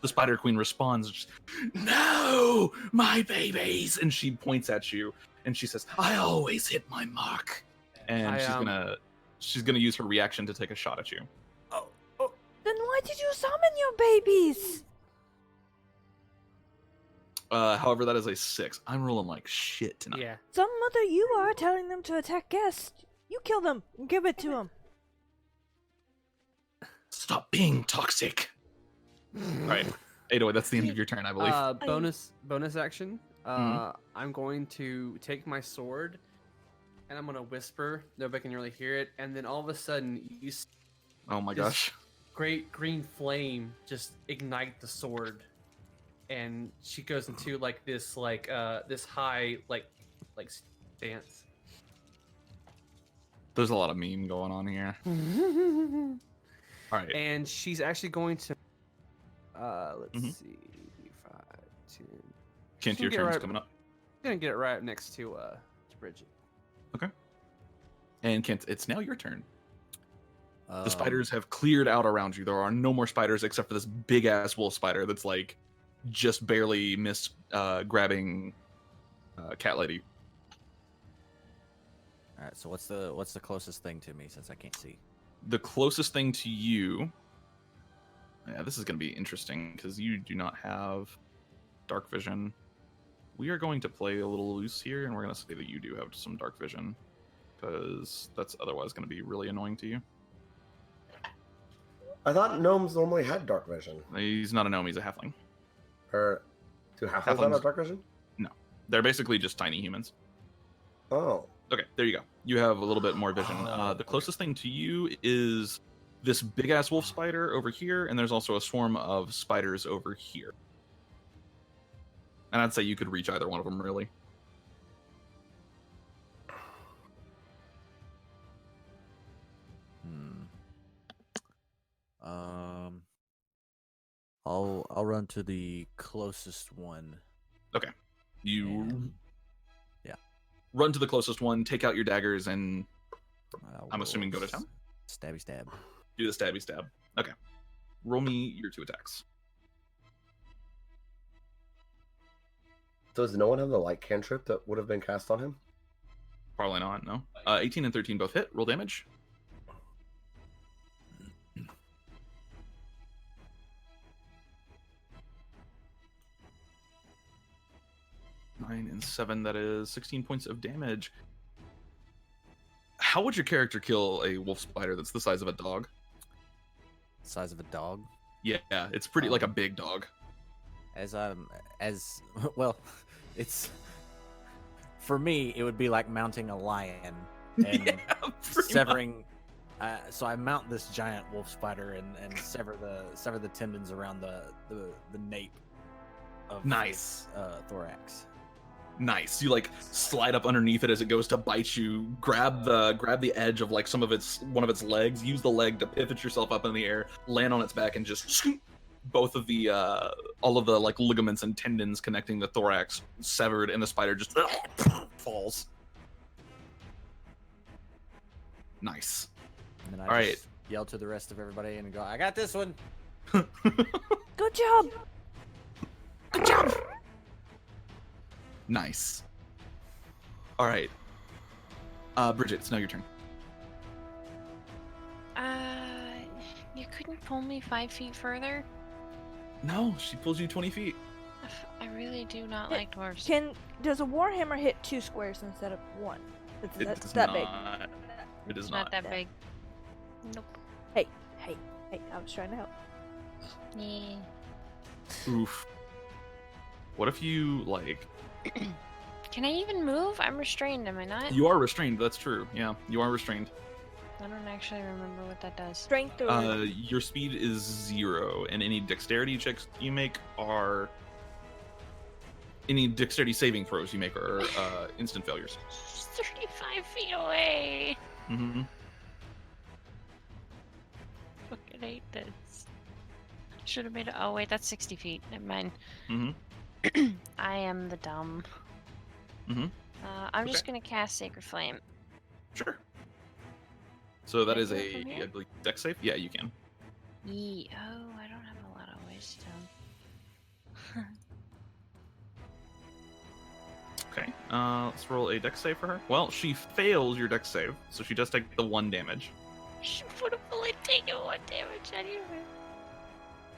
Spider Queen responds, just, "No, my babies!" And she points at you, and she says, "I always hit my mark." and she's gonna use her reaction to take a shot at you. Then why did you summon your babies? However, that is a 6. I'm rolling like shit tonight. Yeah. Some mother you are telling them to attack guests. You kill them and give it to them. Stop being toxic. All right, 808. That's the end of your turn, I believe. Bonus action. I'm going to take my sword, and I'm gonna whisper. Nobody can really hear it, and then all of a sudden, you see Oh my this gosh. great green flame just ignite the sword, and she goes into like this high like stance. There's a lot of meme going on here. All right. And she's actually going to let's see, 5, 10. Kent, your turn's coming up. I'm gonna get it right next to Bridget. Okay. And Kent, it's now your turn. The Um, spiders have cleared out around you. There are no more spiders except for this big ass wolf spider that's like just barely missed grabbing cat lady. All right. So what's the closest thing to me since I can't see? The closest thing to you. Yeah, this is going to be interesting because you do not have dark vision. We are going to play a little loose here, and we're going to say that you do have some dark vision because that's otherwise going to be really annoying to you. I thought gnomes normally had dark vision. He's not a gnome; he's a halfling. Or do halflings not Halflings- have dark vision? No, they're basically just tiny humans. Oh. Okay, there you go. You have a little bit more vision. The closest thing to you is this big ass wolf spider over here, and there's also a swarm of spiders over here. And I'd say you could reach either one of them, really. I'll run to the closest one. Okay. You And- yeah. run to the closest one, take out your daggers, and I I'm assuming go to will town? Stabby stab. do the stabby stab. Okay. Roll me your 2 attacks. Does no one have the light cantrip that would have been cast on him? Probably not, no. 18 and 13 both hit. Roll damage. 9 and 7, that is 16 points of damage. How would your character kill a wolf spider that's the size of a dog? Size of a dog. Yeah, it's pretty like a big dog. As well, it's for me. It would be like mounting a lion and Yeah, pretty severing. So I mount this giant wolf spider and sever the tendons around the nape of Nice. its, thorax. Nice. You like slide up underneath it as it goes to bite you. Grab the edge of like one of its legs. Use the leg to pivot yourself up in the air. Land on its back and just both of the all of the like ligaments and tendons connecting the thorax severed, and the spider just falls. Nice. And then I All just right. yell to the rest of everybody and go, "I got this one." Good job. Good job. Nice. All right. Bridget, it's now your turn. You couldn't pull me 5 feet further? No, she pulls you 20 feet. I really do not Hey, like dwarves. Does a warhammer hit 2 squares instead of 1? It That's does that big. not. It is Not not. that big. Nope. Hey, I was trying to help. Yeah. Oof. What if you like? Can I even move? I'm restrained, am I not? You are restrained. That's true. Yeah, you are restrained. I don't actually remember what that does. Strength or Your speed is 0, and any dexterity checks you make are any dexterity saving throws you make are instant failures. 35 feet away. Mm-hmm. Fucking hate this. Should have made it. Oh wait, that's 60 feet. Never mind. Mm-hmm. I am the dumb. Mhm. I'm just Okay. gonna cast Sacred Flame. Sure. So that Can I is do it from a, here? I believe, dex save. Yeah, you can. Oh, I don't have a lot of wisdom. Okay, let's roll a dex save for her. Well, she fails your dex save, so she does take the 1 damage. She would have only taken 1 damage anyway.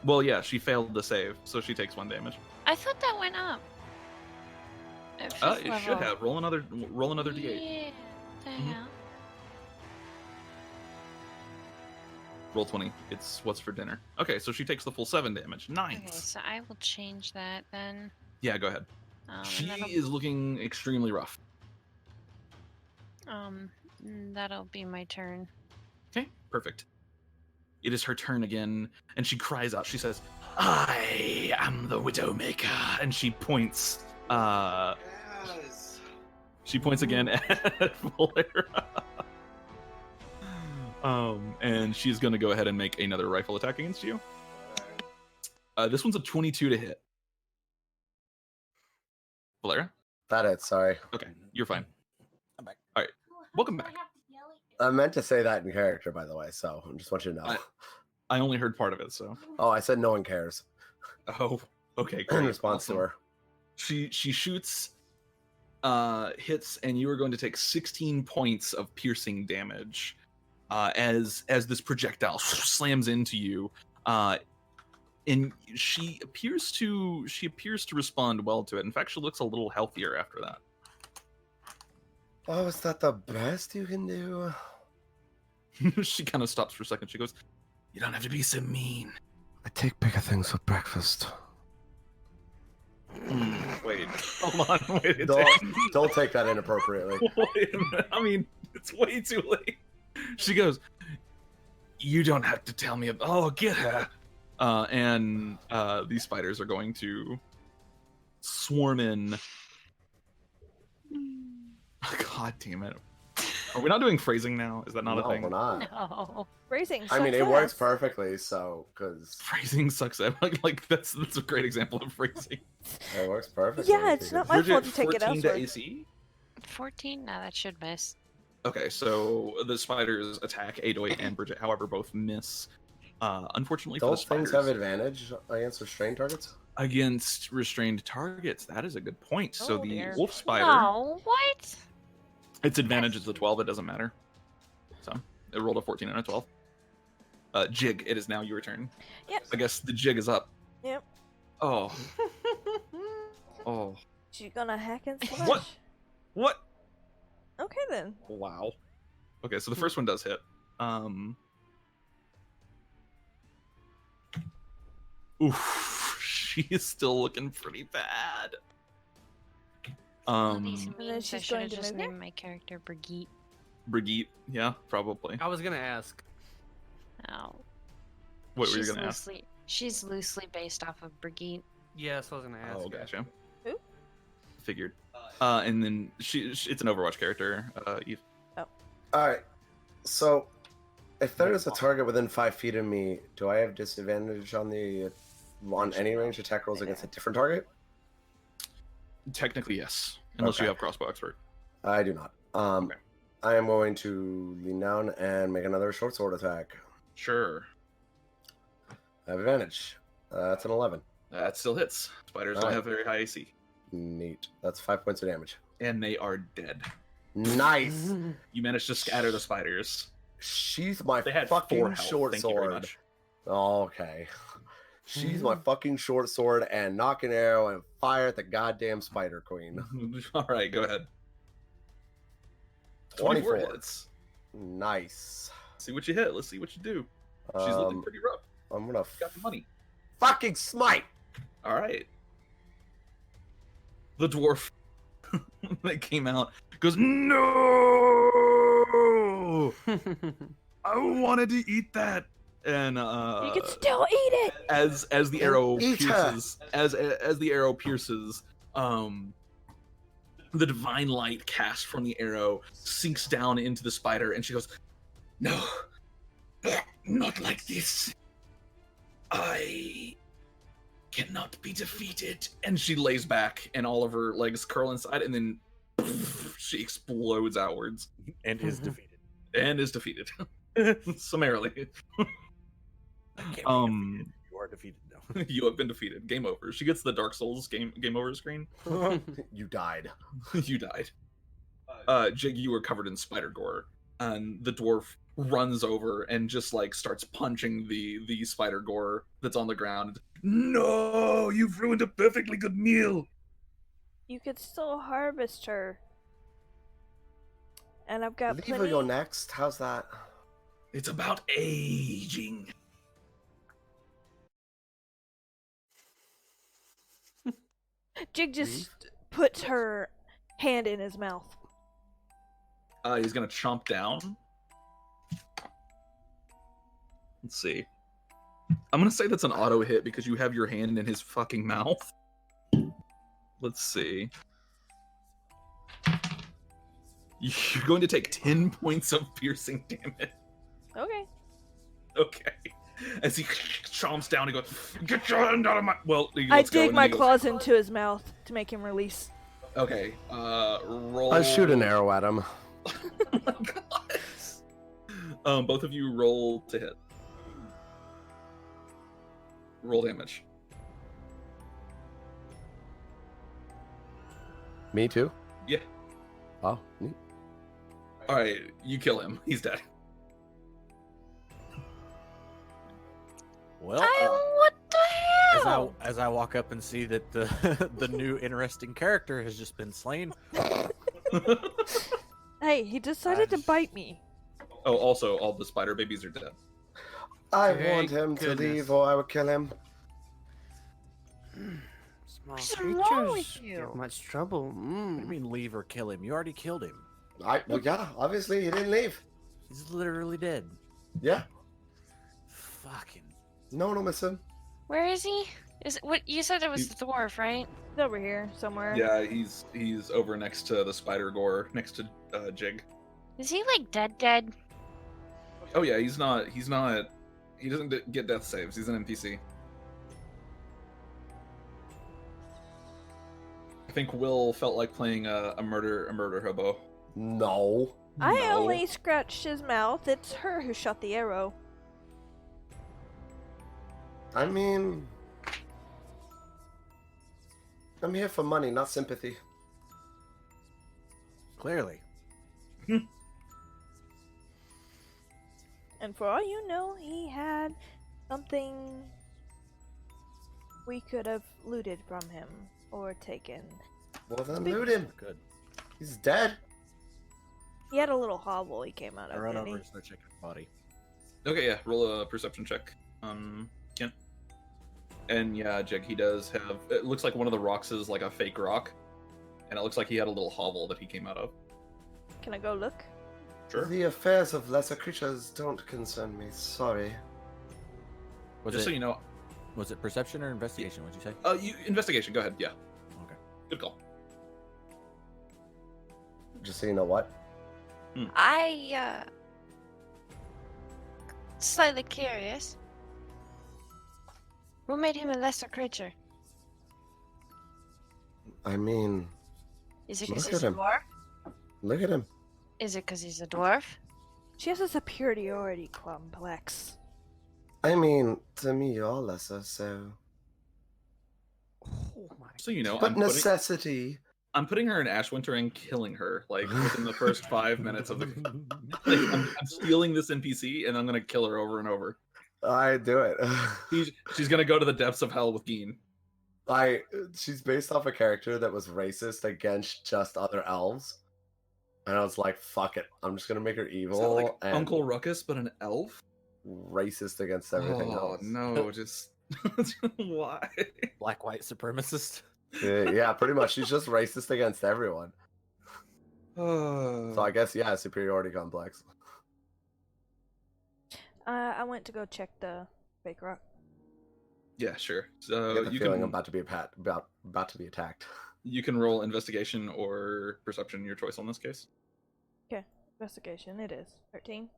Well, yeah, she failed the save, so she takes 1 damage. I thought that went up. At fifth It should level. have. Roll another d8. Yeah, the hell. Roll 20. It's what's for dinner. Okay, so she takes the full 7 damage. Nice. Okay, so I will change that then. Yeah, go ahead. She That'll, is looking extremely rough. that'll be my turn. Okay, perfect. It is her turn again, and she cries out. She says, "I am the Widowmaker," and she points. She points again at Valara. And she's going to go ahead and make another rifle attack against you. This one's a 22 to hit. Valara? That it, sorry. Okay, you're fine. I'm back. All right, welcome back. I meant to say that in character, by the way, so I just want you to know. I only heard part of it, so. Oh, I said no one cares. Oh, okay, In great. response to her. She shoots, hits, and you are going to take 16 points of piercing damage as this projectile slams into you. And she appears to respond well to it. In fact, she looks a little healthier after that. Oh, is that the best you can do? She kind of stops for a second. She goes, "You don't have to be so mean." I take bigger things for breakfast. Wait, hold on. Wait a Don't take that inappropriately. Wait a minute. I mean, it's way too late. She goes, "You don't have to tell me about." Oh, get her. And these spiders are going to swarm in. God damn it. Are we not doing phrasing now? Is that not a thing? We're not. No. Phrasing. I mean, it works success. perfectly, so, because Phrasing sucks. Like that's a great example of phrasing. it works perfectly. Yeah, it's not my fault to take it 14 to elsewhere. AC? 14? No, that should miss. Okay, so the spiders attack 808 and Bridget, however, both miss. Unfortunately for the Those things spiders, have advantage against restrained targets? against restrained targets. That is a good point. So Oh, the dear. wolf spider, Oh, what? its advantage is the 12. It doesn't matter. So it rolled a 14 and a 12. Jig, it is now your turn. Yep. I guess the jig is up. Yep. Oh. Oh. She's gonna hack and slash. What? What? Okay then. Wow. Okay, so the first one does hit. Oof, she is still looking pretty bad. These And then memes, I she's should going have to just move her? named my character Brigitte. Brigitte, yeah, probably. I was gonna ask. Oh. What were you She's gonna ask? She's loosely based off of Brigitte. Yes, I was gonna ask. Oh, gotcha. Who? Figured. And then it's an Overwatch character, Eve. Alright, so if there is a target within 5 feet of me, do I have disadvantage on any ranged attack rolls against a different target? Technically, yes, unless you Okay. have crossbow expert. I do not. Okay. I am going to lean down and make another short sword attack. Sure, I have advantage. That's an 11. that still hits. Spiders don't Alright. have very high AC, Neat. That's 5 points of damage. and they are dead. Nice. You managed to scatter the spiders. She's my They had 4 fucking health. short Thank you very sword. much. Okay. She's my fucking short sword and knock an arrow and fire at the goddamn spider queen. All right, go ahead. 24 hits. Nice. See what you hit. Let's see what you do. She's looking pretty rough. I'm gonna Got the money. fucking smite. All right. The dwarf that came out goes, "No! I wanted to eat that." And You can still eat it. as the arrow Eat her. pierces, as the arrow pierces, the divine light cast from the arrow sinks down into the spider, and she goes, "No, not like this. I cannot be defeated." And she lays back, and all of her legs curl inside, and then she explodes outwards And is defeated. and is defeated summarily. I can't be defeated. You are are defeated now. You have been defeated. Game over. She gets the Dark Souls game over screen. You died. You died. Jig, you were covered in spider gore, and the dwarf runs over and just like starts punching the spider gore that's on the ground. No, you've ruined a perfectly good meal. You could still harvest her. And I've got Leave her plenty. go next. How's that? It's about aging. Jig just puts her hand in his mouth. He's gonna chomp down. Let's see. I'm gonna say that's an auto hit because you have your hand in his fucking mouth. Let's see. You're going to take 10 points of piercing damage. Okay. Okay. As he chomps down, he goes, "Get your hand out of my..." Well, I dig my claws into his mouth to make him release. Okay, roll... I shoot an arrow at him. Oh my god. Both of you roll to hit. Roll damage. Me too? Yeah. Oh, neat. Alright, you kill him. He's dead. Well, What the hell? as I walk up and see that the the new interesting character has just been slain. Hey, he decided to bite me. Oh, also, all the spider babies are dead. I Thank want him to goodness. leave or I will kill him. Small What's wrong with creatures you? give much trouble. What do you mean leave or kill him? You already killed him. Well, yeah, obviously he didn't leave. He's literally dead. Yeah. Fucking. No, miss him. Where is he? Is it, what you said it was the dwarf, right? He's over here somewhere. Yeah, he's over next to the spider gore, next to Jig. Is he like dead? Oh yeah, he doesn't get death saves. He's an NPC. I think Will felt like playing a murder hobo. No. I No. only scratched his mouth. It's her who shot the arrow. I mean, I'm here for money, not sympathy. Clearly. And for all you know, he had something we could have looted from him or taken. Well, then loot him. Good. He's dead. He had a little hovel he came out I of, run didn't over he? and start checking his body. Okay, yeah, roll a perception check. Kent. And yeah, Jig, he does have. It looks like one of the rocks is like a fake rock, and it looks like he had a little hovel that he came out of. Can I go look? Sure. The affairs of lesser creatures don't concern me. Sorry. Was Just it so you know, was it perception or investigation? What'd you say? investigation. Go ahead. Yeah. Okay. Good call. Just so you know what? I slightly curious. What made him a lesser creature? I mean, Is it Look because at he's a him. dwarf? look at him. Is it because he's a dwarf? She has a superiority complex. I mean, to me, you're lesser, so. Oh my. So you know, But necessity. I'm putting her in Ashwinter and killing her like within the first 5 minutes of the. Like, I'm stealing this NPC and I'm gonna kill her over and over. I do it. She's gonna go to the depths of hell with Geen. She's based off a character that was racist against just other elves. And I was like, fuck it. I'm just gonna make her Is evil that like and Uncle Ruckus, but an elf? racist against everything Oh else. no, just why? Black white supremacist. Yeah, pretty much. She's just racist against everyone. So I guess, yeah, superiority complex. I went to go check the fake rock. Yeah, sure. I So get the you feeling can I'm about to be about to be attacked. you can roll investigation or perception, your choice on this case. Investigation, it is. 13.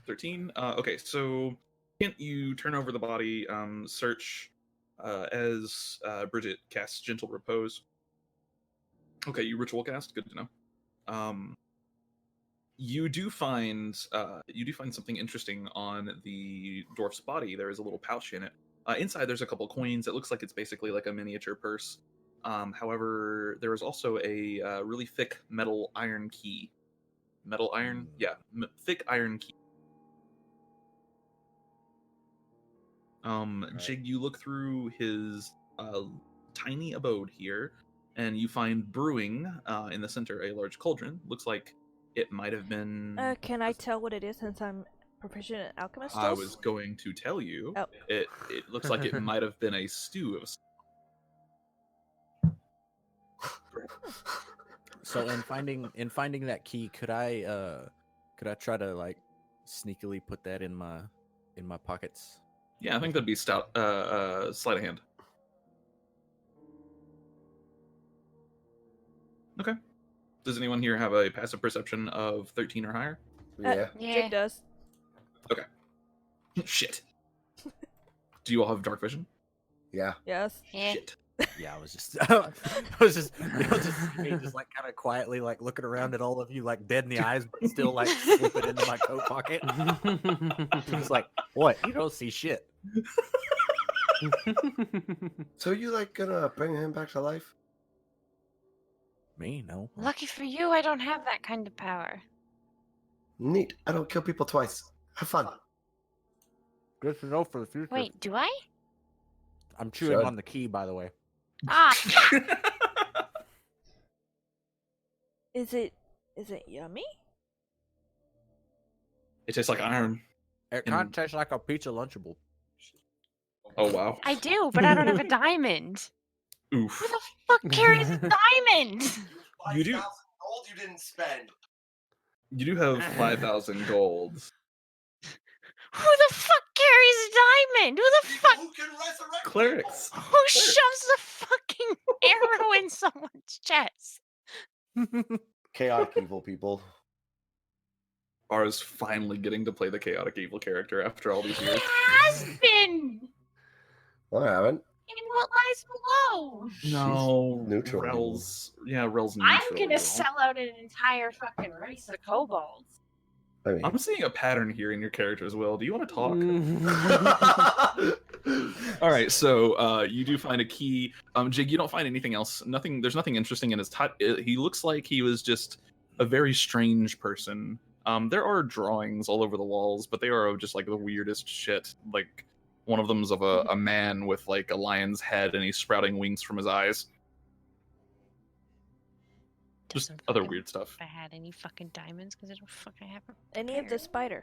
13. Okay, so Kent, you turn over the body, search as Bridget casts Gentle Repose. Okay, you ritual cast. Good to know. You do find something interesting on the dwarf's body. There is a little pouch in it Inside, there's a couple coins. It looks like it's basically like a miniature purse. However, there is also a really thick metal iron key. Metal iron? Yeah, thick iron key. Jig, you look through his tiny abode here, and you find brewing in the center a large cauldron. Looks like it might have been. Can I tell what it is since I'm proficient at alchemist? I was going to tell you. Oh. It looks like it might have been a stew of. So in finding that key, could I try to like sneakily put that in my pockets? Yeah, I think that'd be sleight of hand. Okay. Does anyone here have a passive perception of 13 or higher? Yeah. Jig does. Okay. Shit. Do you all have dark vision? Yeah. Yes. Yeah. Shit. Yeah, I was just me just like kind of quietly like looking around at all of you like dead in the eyes, but still like slip it into my coat pocket. It's like, what? You don't see shit. So you like gonna bring him back to life? Me? No. Lucky for you, I don't have that kind of power. Neat. I don't kill people twice. Have fun. Good to know for the future. Wait, do I? I'm chewing Should. on the key, by the way. Ah, Is it yummy? It tastes like iron. It kind of tastes like a pizza Lunchable. Oh, wow. I do, but I don't have a diamond. Oof. Who the fuck carries a diamond? You do- Gold you didn't spend. You do have 5,000 gold. Who the fuck carries a diamond? Who the fuck? Who can resurrect Clerics. Who shoves the fucking arrow in someone's chest? Chaotic evil people. Ara's finally getting to play the chaotic evil character after all these years. Has been. Well, I haven't. In what lies below? No. Neutral. Rel's. Yeah, Rel's neutral. I'm gonna sell out an entire fucking race of kobolds. I mean, I'm seeing a pattern here in your characters, Will. Do you want to talk? Mm. All right, so you do find a key. Jig, you don't find anything else. Nothing. There's nothing interesting in his. He looks like he was just a very strange person. There are drawings all over the walls, but they are just like the weirdest shit. Like one of them's of a man with like a lion's head, and he's sprouting wings from his eyes. Just Doesn't other fucking- weird stuff. If I had any fucking diamonds, because I don't fucking have them. Any of the spider?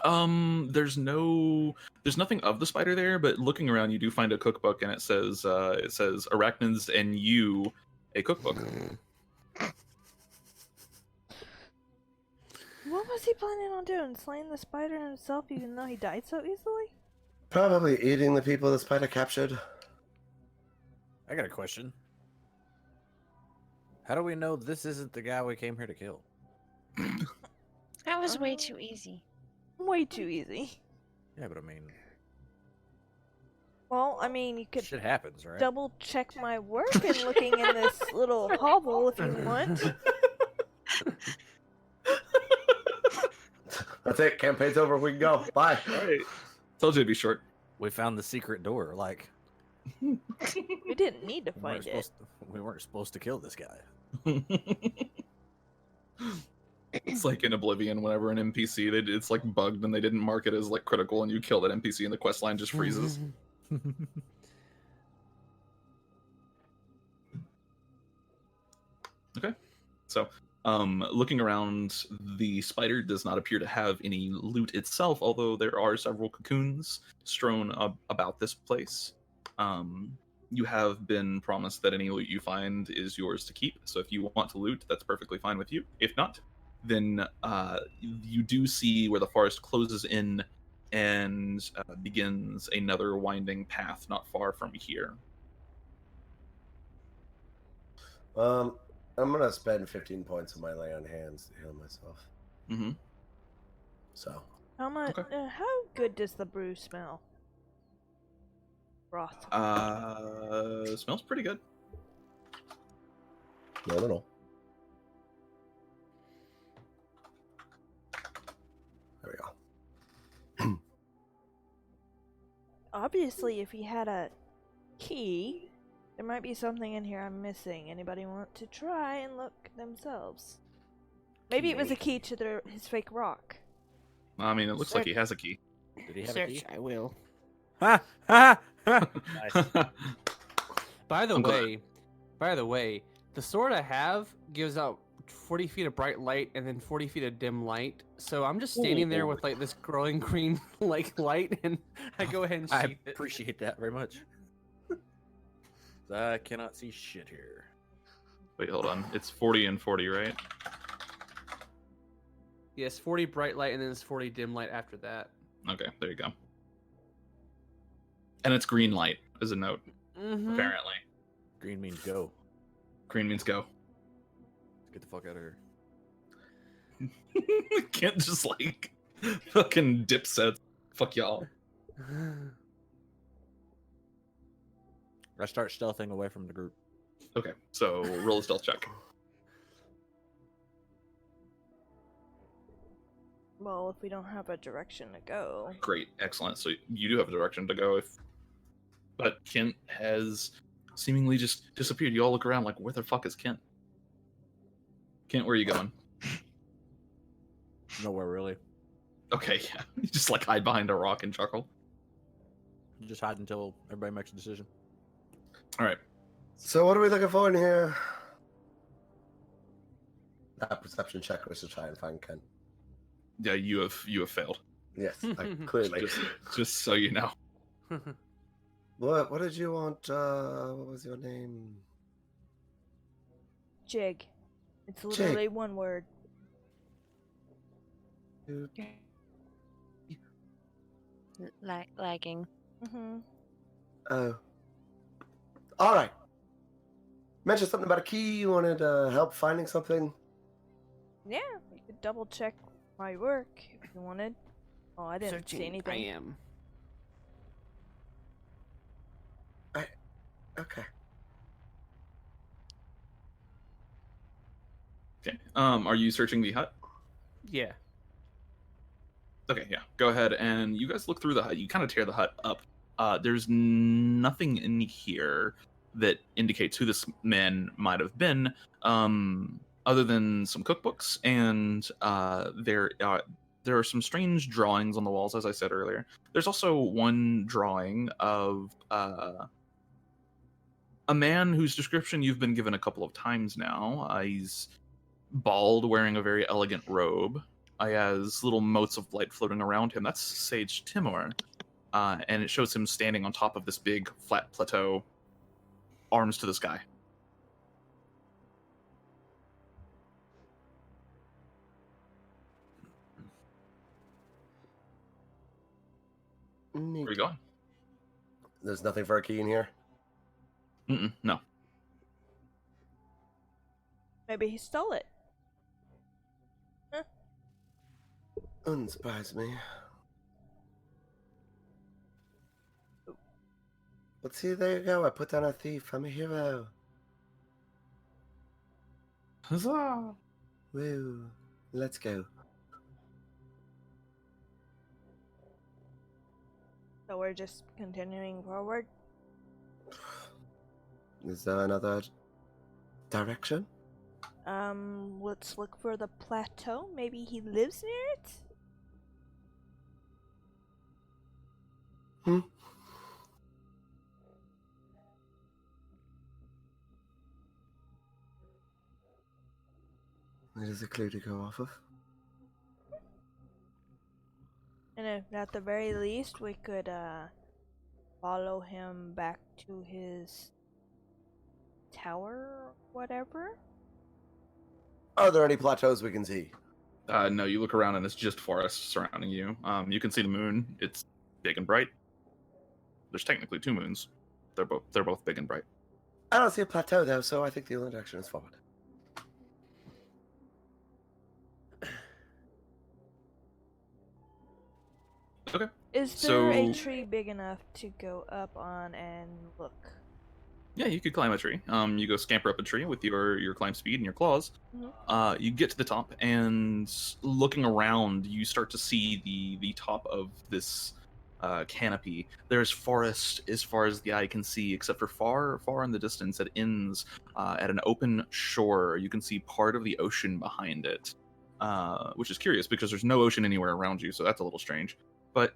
There's nothing of the spider there, but looking around, you do find a cookbook, and it says Arachnids and You, a cookbook. What was he planning on doing? Slaying the spider himself, even though he died so easily? probably eating the people the spider captured. I got a question. How do we know this isn't the guy we came here to kill? That was way too easy. Way too easy. Yeah, but I mean, Well, I mean, you could shit happens, right? double check my work and looking in this little hovel if you want. That's it. Campaign's over. We can go. Bye. All right. Told you it'd be short. We found the secret door. Like, We didn't need to we weren't, find it. we weren't supposed to kill this guy. It's like in Oblivion, whenever an NPC it's like bugged and they didn't mark it as like critical, and you kill that NPC and the quest line just freezes. Okay, so looking around, the spider does not appear to have any loot itself, although there are several cocoons strewn about this place. You have been promised that any loot you find is yours to keep, so if you want to loot, that's perfectly fine with you. If not, then you do see where the forest closes in and begins another winding path not far from here. I'm gonna spend 15 points of my lay on hands to heal myself. Mm-hmm. So How much? Okay. How good does the brew smell? Broth. Smells pretty good. no. There we go. Obviously, if he had a key, there might be something in here I'm missing. Anybody want to try and look themselves? Maybe it was a key to his fake rock. I mean, it looks like he has a key. Did he have a key? I will. Ha ha ha! Nice. By the I'm glad. way, the sword I have gives out 40 feet of bright light and then 40 feet of dim light. So I'm just standing there with like this glowing green like light, and I go ahead and I sheath it. appreciate that very much. I cannot see shit here. Wait, hold on. It's 40 and 40, right? Yes, 40 bright light and then it's 40 dim light after that. Okay, there you go. And it's green light, as a note, apparently. Green means go. Green means go. Let's get the fuck out of here. Can't just, like, fucking dipset. Fuck y'all. I start stealthing away from the group. Okay, so roll a stealth check. Well, if we don't have a direction to go. Great, excellent. So you do have a direction to go, but Kent has seemingly just disappeared. You all look around like, where the fuck is Kent? Kent, where are you going? Nowhere really. Okay, yeah. You just like hide behind a rock and chuckle. You just hide until everybody makes a decision. All right. So what are we looking for in here? That perception check was to try and find Ken. Yeah, you have failed. Yes, clearly. Just so you know. What did you want? What was your name? Jig. It's literally one word. Lagging. Oh. All right. Mentioned something about a key. You wanted help finding something? Yeah, we could double check my work if you wanted. Oh, I didn't Searching, see anything. I am. Okay. Okay. Are you searching the hut? Yeah. Okay, yeah. Go ahead and you guys look through the hut. You kind of tear the hut up. There's nothing in here that indicates who this man might have been, other than some cookbooks, and there are some strange drawings on the walls, as I said earlier. There's also one drawing of a man whose description you've been given a couple of times now. He's bald, wearing a very elegant robe. He has little motes of light floating around him. That's Sage Timor. And it shows him standing on top of this big, flat plateau, arms to the sky. Where are you going? There's nothing for a key in here? No. Maybe he stole it. Wouldn't surprise me. But see, there you go. I put down a thief. I'm a hero. Huzzah! Woo. Let's go. So we're just continuing forward. Is there another direction? Let's look for the plateau. Maybe he lives near it? That is a clue to go off of. And if at the very least we could follow him back to his tower or whatever. Are there any plateaus we can see? No, you look around and it's just forest surrounding you. You can see the moon. It's big and bright. There's technically two moons. They're both big and bright. I don't see a plateau though, so I think the only direction is forward. Okay. Is there a So- tree big enough to go up on and look? Yeah, you could climb a tree. You go scamper up a tree with your climb speed and your claws. You get to the top, and looking around, you start to see the top of this canopy. There's forest as far as the eye can see, except for far in the distance, it ends at an open shore. You can see part of the ocean behind it, which is curious because there's no ocean anywhere around you, so that's a little strange. But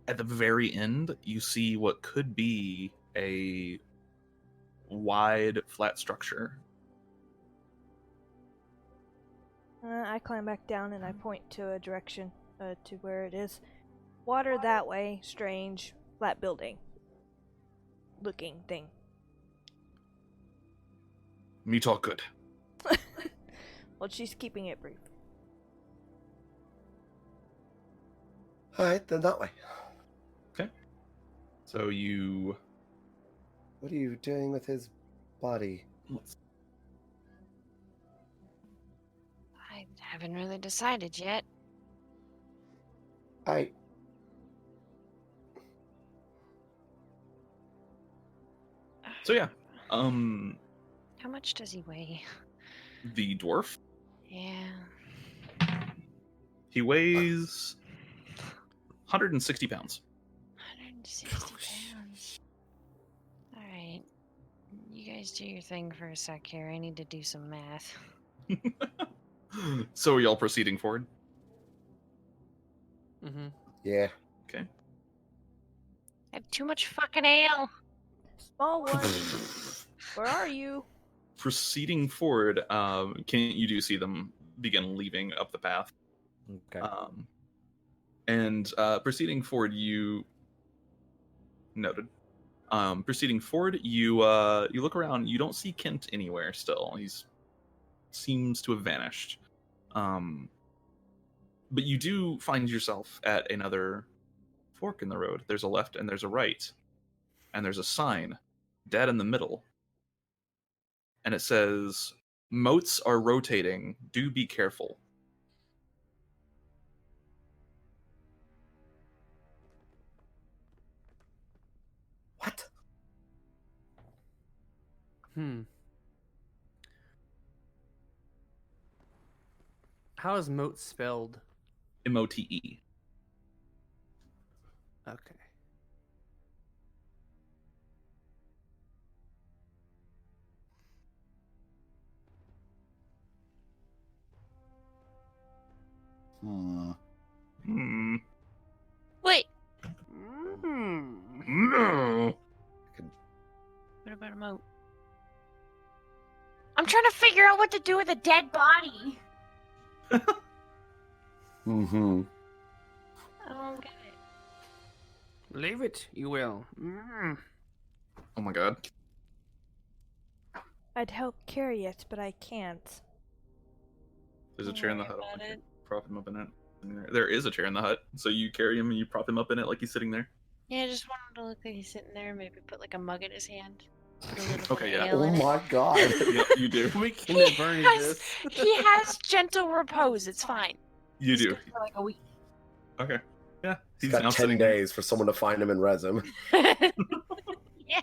at the very end, you see what could be a wide, flat structure. I climb back down and I point to a direction to where it is. Water that way, strange, flat building looking thing. Me talk good. Well, she's keeping it brief. Alright, then that way. Okay. So you... What are you doing with his body? I haven't really decided yet. So yeah, How much does he weigh? the dwarf, Yeah. he weighs 160 pounds. 160 pounds. Alright. You guys do your thing for a sec here. I need to do some math. So are y'all proceeding forward? Mm-hmm. Yeah. Okay. I have too much fucking ale. Small one. Where are you? Proceeding forward, you do see them begin leaving up the path. Okay. And proceeding forward, you noted. Proceeding forward, you look around. You don't see Kent anywhere. Still, he's seems to have vanished. But you do find yourself at another fork in the road. There's a left and there's a right, and there's a sign, dead in the middle, and it says, "Motes are rotating. Do be careful." What? How is moat spelled? MOTE. Okay. Wait, No. what about a moat? I'm trying to figure out what to do with a dead body. Mm-hmm. I don't get it. Leave it, you will. Oh my god. I'd help carry it, but I can't. There's a Don't chair in the worry hut. about it. Prop him up in it. There is a chair in the hut, so you carry him and you prop him up in it like he's sitting there. Yeah, I just want him to look like he's sitting there. Maybe put like a mug in his hand. Put a little Okay, bit of yeah. ale Oh in it. my god. Yep, you do. We can He burn has, this. he has gentle repose. It's fine. You He's do. good for like a week. Okay. Yeah. He's now got 10 sitting there. days for someone to find him and res him. Yeah.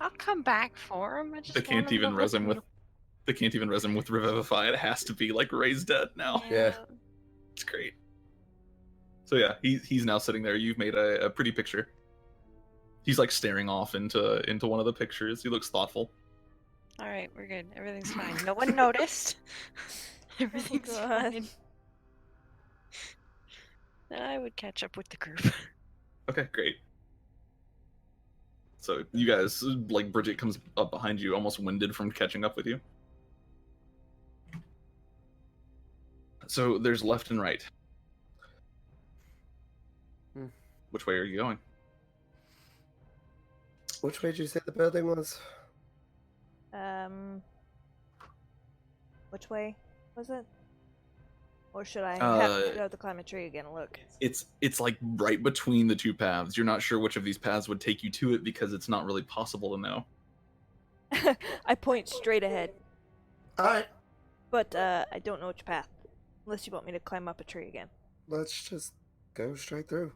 I'll come back for him. I just They want can't him even to res look him with. They can't even res him with Revivify. It has to be like raised dead now. Yeah. It's great. So yeah, he's now sitting there. You've made a pretty picture. He's like staring off into one of the pictures. He looks thoughtful. All right, we're good. Everything's fine. No one noticed. Everything's God. fine. Then I would catch up with the group. Okay, great. So you guys, like Bridget comes up behind you, almost winded from catching up with you. So there's left and right. Which way are you going? Which way did you say the building was? Which way was it? Or should I have to go to climb a tree again and look? It's like right between the two paths. You're not sure which of these paths would take you to it because it's not really possible to know. I point straight ahead, Alright, but I don't know which path. Unless you want me to climb up a tree again. let's just go straight through.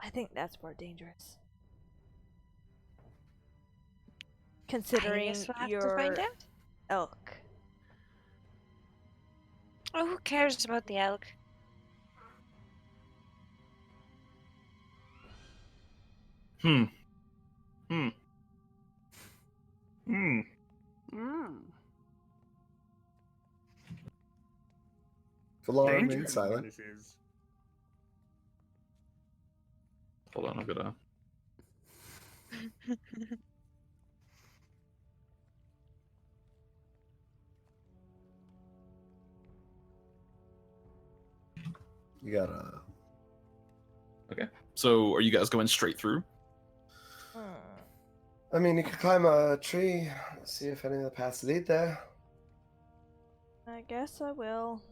I think that's more dangerous. I Considering guess we'll have to your find out. elk. Oh, who cares about the elk? Hmm. Hmm. Hmm. Valara Dangerous remains silent. This is. Hold on, I'm gonna. You gotta. Okay. So, are you guys going straight through? I mean, you could climb a tree, see if any of the paths lead there. I guess I will.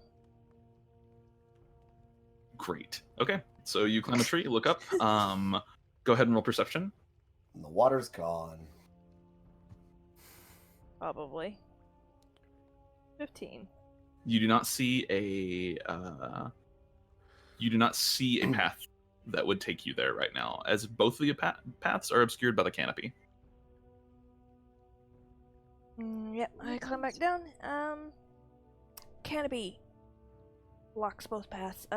Great. Okay. So you climb a tree, look up. Go ahead and roll perception. And the water's gone. Probably. 15. You do not see a. You do not see a path that would take you there right now, as both of the paths are obscured by the canopy. Yep, I climb back down. Canopy blocks both paths.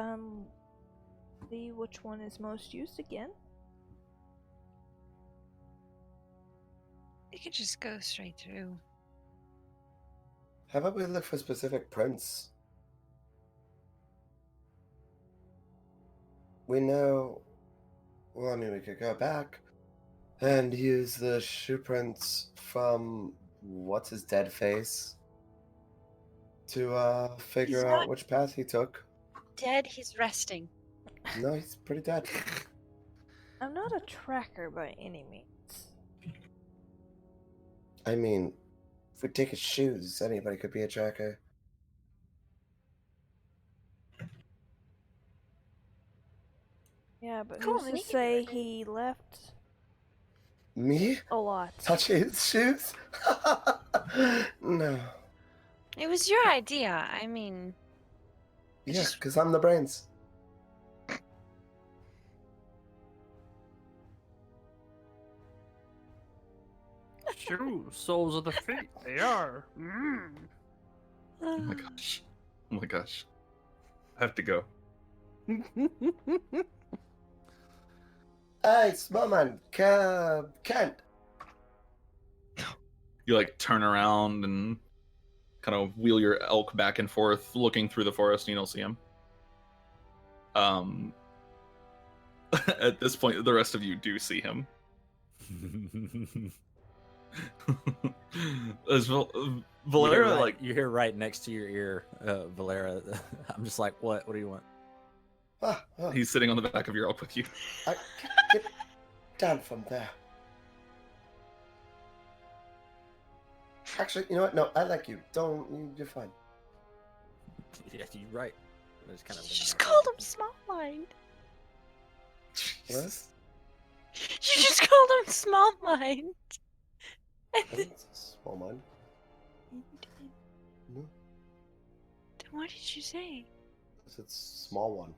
See which one is most used again. You could just go straight through. How about we look for specific prints? We know. Well, I mean, we could go back and use the shoe prints from what's his dead face to figure He's out not- which path he took. Dead, he's resting. No, he's pretty dead. I'm not a tracker by any means. I mean, if we take his shoes, anybody could be a tracker. Yeah, but Cool, who's then to you can say do it. he left Me? a lot? Touching his shoes? No. It was your idea. I mean, Yeah, because I'm the brains. Shoes, soles of the feet. They are. Oh my gosh. Oh my gosh. I have to go. Hey, small man, Kent. You like turn around and kind of wheel your elk back and forth, looking through the forest, and you don't see him. At this point, the rest of you do see him. As Valara, like, you hear right next to your ear, Valara. I'm just like, what? What do you want? he's sitting on the back of your elk with you. Get down from there. Actually, you know what? No, I like you. You're fine. Yeah, you're right. I just kind of you just called him small mind. What? You just called him small mind. That's a small mind. No, Then what did you say? it's small one.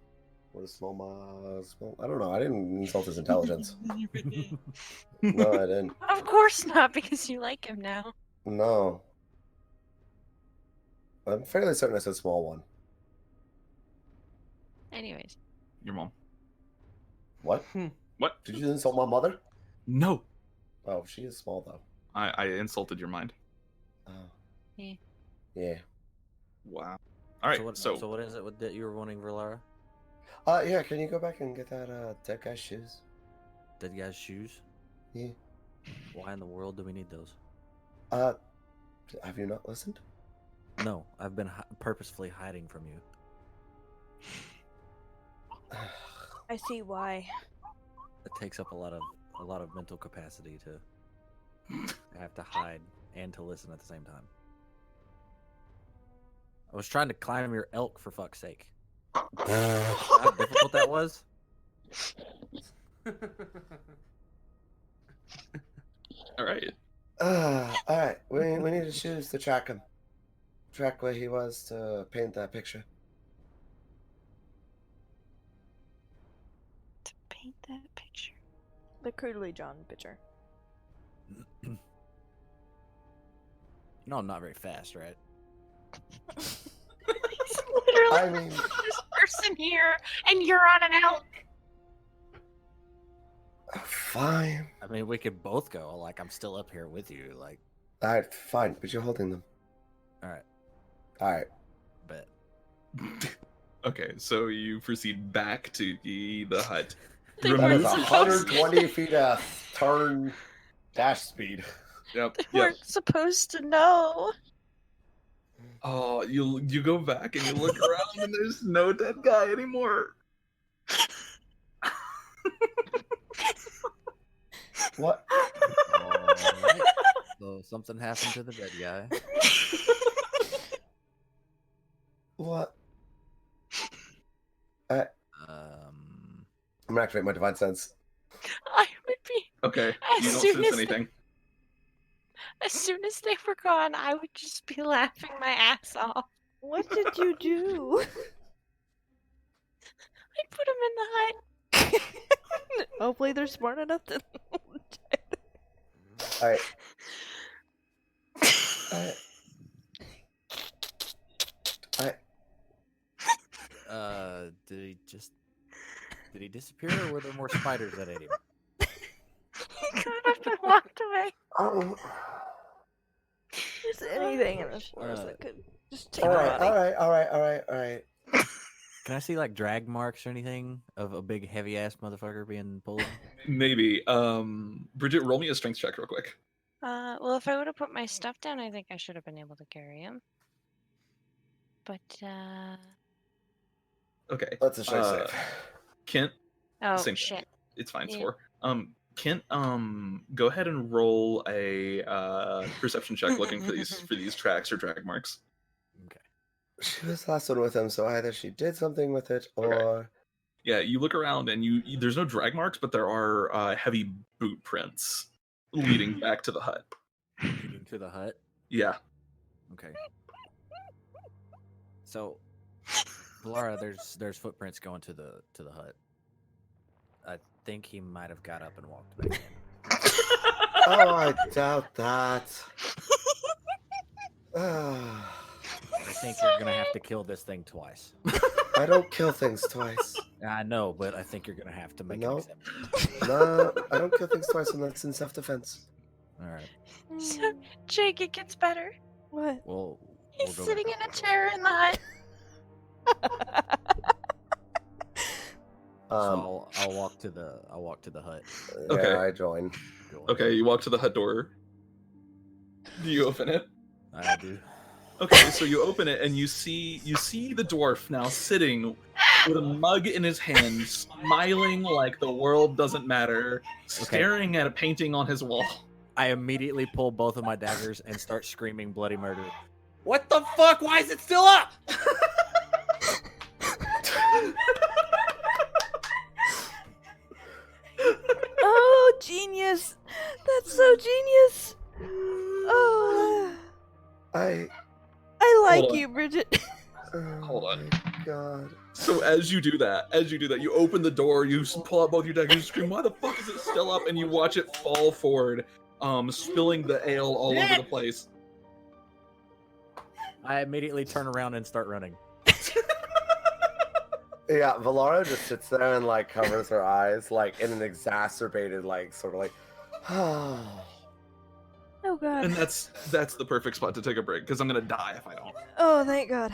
What a small I don't know. I didn't insult his intelligence. No, I didn't. Of course not, because you like him now. No. I'm fairly certain I said small one. Anyways. Your mom. What? What? Did you insult my mother? No. Oh, she is small though. I insulted your mind. Oh. Yeah. Yeah. Wow. All right. So what is it that you were wanting, Valara? Yeah, can you go back and get that dead guy's shoes? Dead guy's shoes? Yeah. Why in the world do we need those? Have you not listened? No, I've been purposefully hiding from you. I see why. It takes up a lot of mental capacity to have to hide and to listen at the same time. I was trying to climb your elk, for fuck's sake. How difficult that was? All right. Alright. We need to shoes to track him. Track where he was to paint that picture. To paint that picture. The crudely drawn picture. You know I'm not very fast, right? literally I mean, this person here, and you're on an elk. fine. I mean, we could both go. Like, I'm still up here with you. Like, All right, fine, but you're holding them. all right, All right. bet. Okay, so you proceed back to the hut. They That weren't is supposed 120 feet a turn dash speed. Yep. They Yep. weren't supposed to know. Oh, you go back and you look around and there's no dead guy anymore. What? Alright. So something happened to the dead guy. What? I'm gonna activate my divine sense. I would be Okay, As you don't soon sense as anything. as soon as they were gone, I would just be laughing my ass off. What did you do? I put them in the hut. Hopefully they're smart enough to. All right. Did he disappear, or were there more spiders that ate him? He got up and walked away. Oh. There's anything in this forest that could just take All a right. body. All right. Can I see like drag marks or anything of a big heavy ass motherfucker being pulled? Maybe. Bridget, roll me a strength check real quick. Well, if I would have put my stuff down, I think I should have been able to carry him. But, Okay. Let's just save. Kent, oh, Same. shit. it's fine. It's Yeah. 4. Kent, go ahead and roll a perception check looking for these tracks or drag marks. Okay. She was the last one with him, so either she did something with it, or Yeah, you look around and you there's no drag marks, but there are heavy boot prints leading back to the hut. Leading to the hut. Yeah. Okay. So, Valara, there's footprints going to the hut. I think he might have got up and walked back in. oh, I doubt that. Ah, I think you're gonna have to kill this thing twice. I don't kill things twice. I know, but I think you're gonna have to make No. an exception. No, I don't kill things twice unless in self-defense. All right. So, Jake, it gets better. What? Well, He's we'll go sitting in a chair in the hut. So I'll walk to the hut. Okay. Yeah, I join. Go on. Okay, you walk to the hut door. Do you open it? I do. Okay, so you open it and you see the dwarf now sitting with a mug in his hand, smiling like the world doesn't matter, staring at a painting on his wall. I immediately pull both of my daggers and start screaming bloody murder. What the fuck? Why is it still up? Oh, genius! That's so genius! Oh, I. I like Hold on. you, Bridget. Oh Hold on. my God. So as you do that, you open the door, you pull out both your daggers, you scream, "Why the fuck is it still up?" And you watch it fall forward, spilling the ale all over the place. I immediately turn around and start running. Yeah, Valara just sits there and like covers her eyes, like in an exacerbated, like sort of like, oh. Oh god. And that's the perfect spot to take a break because I'm gonna die if I don't. Oh, thank god.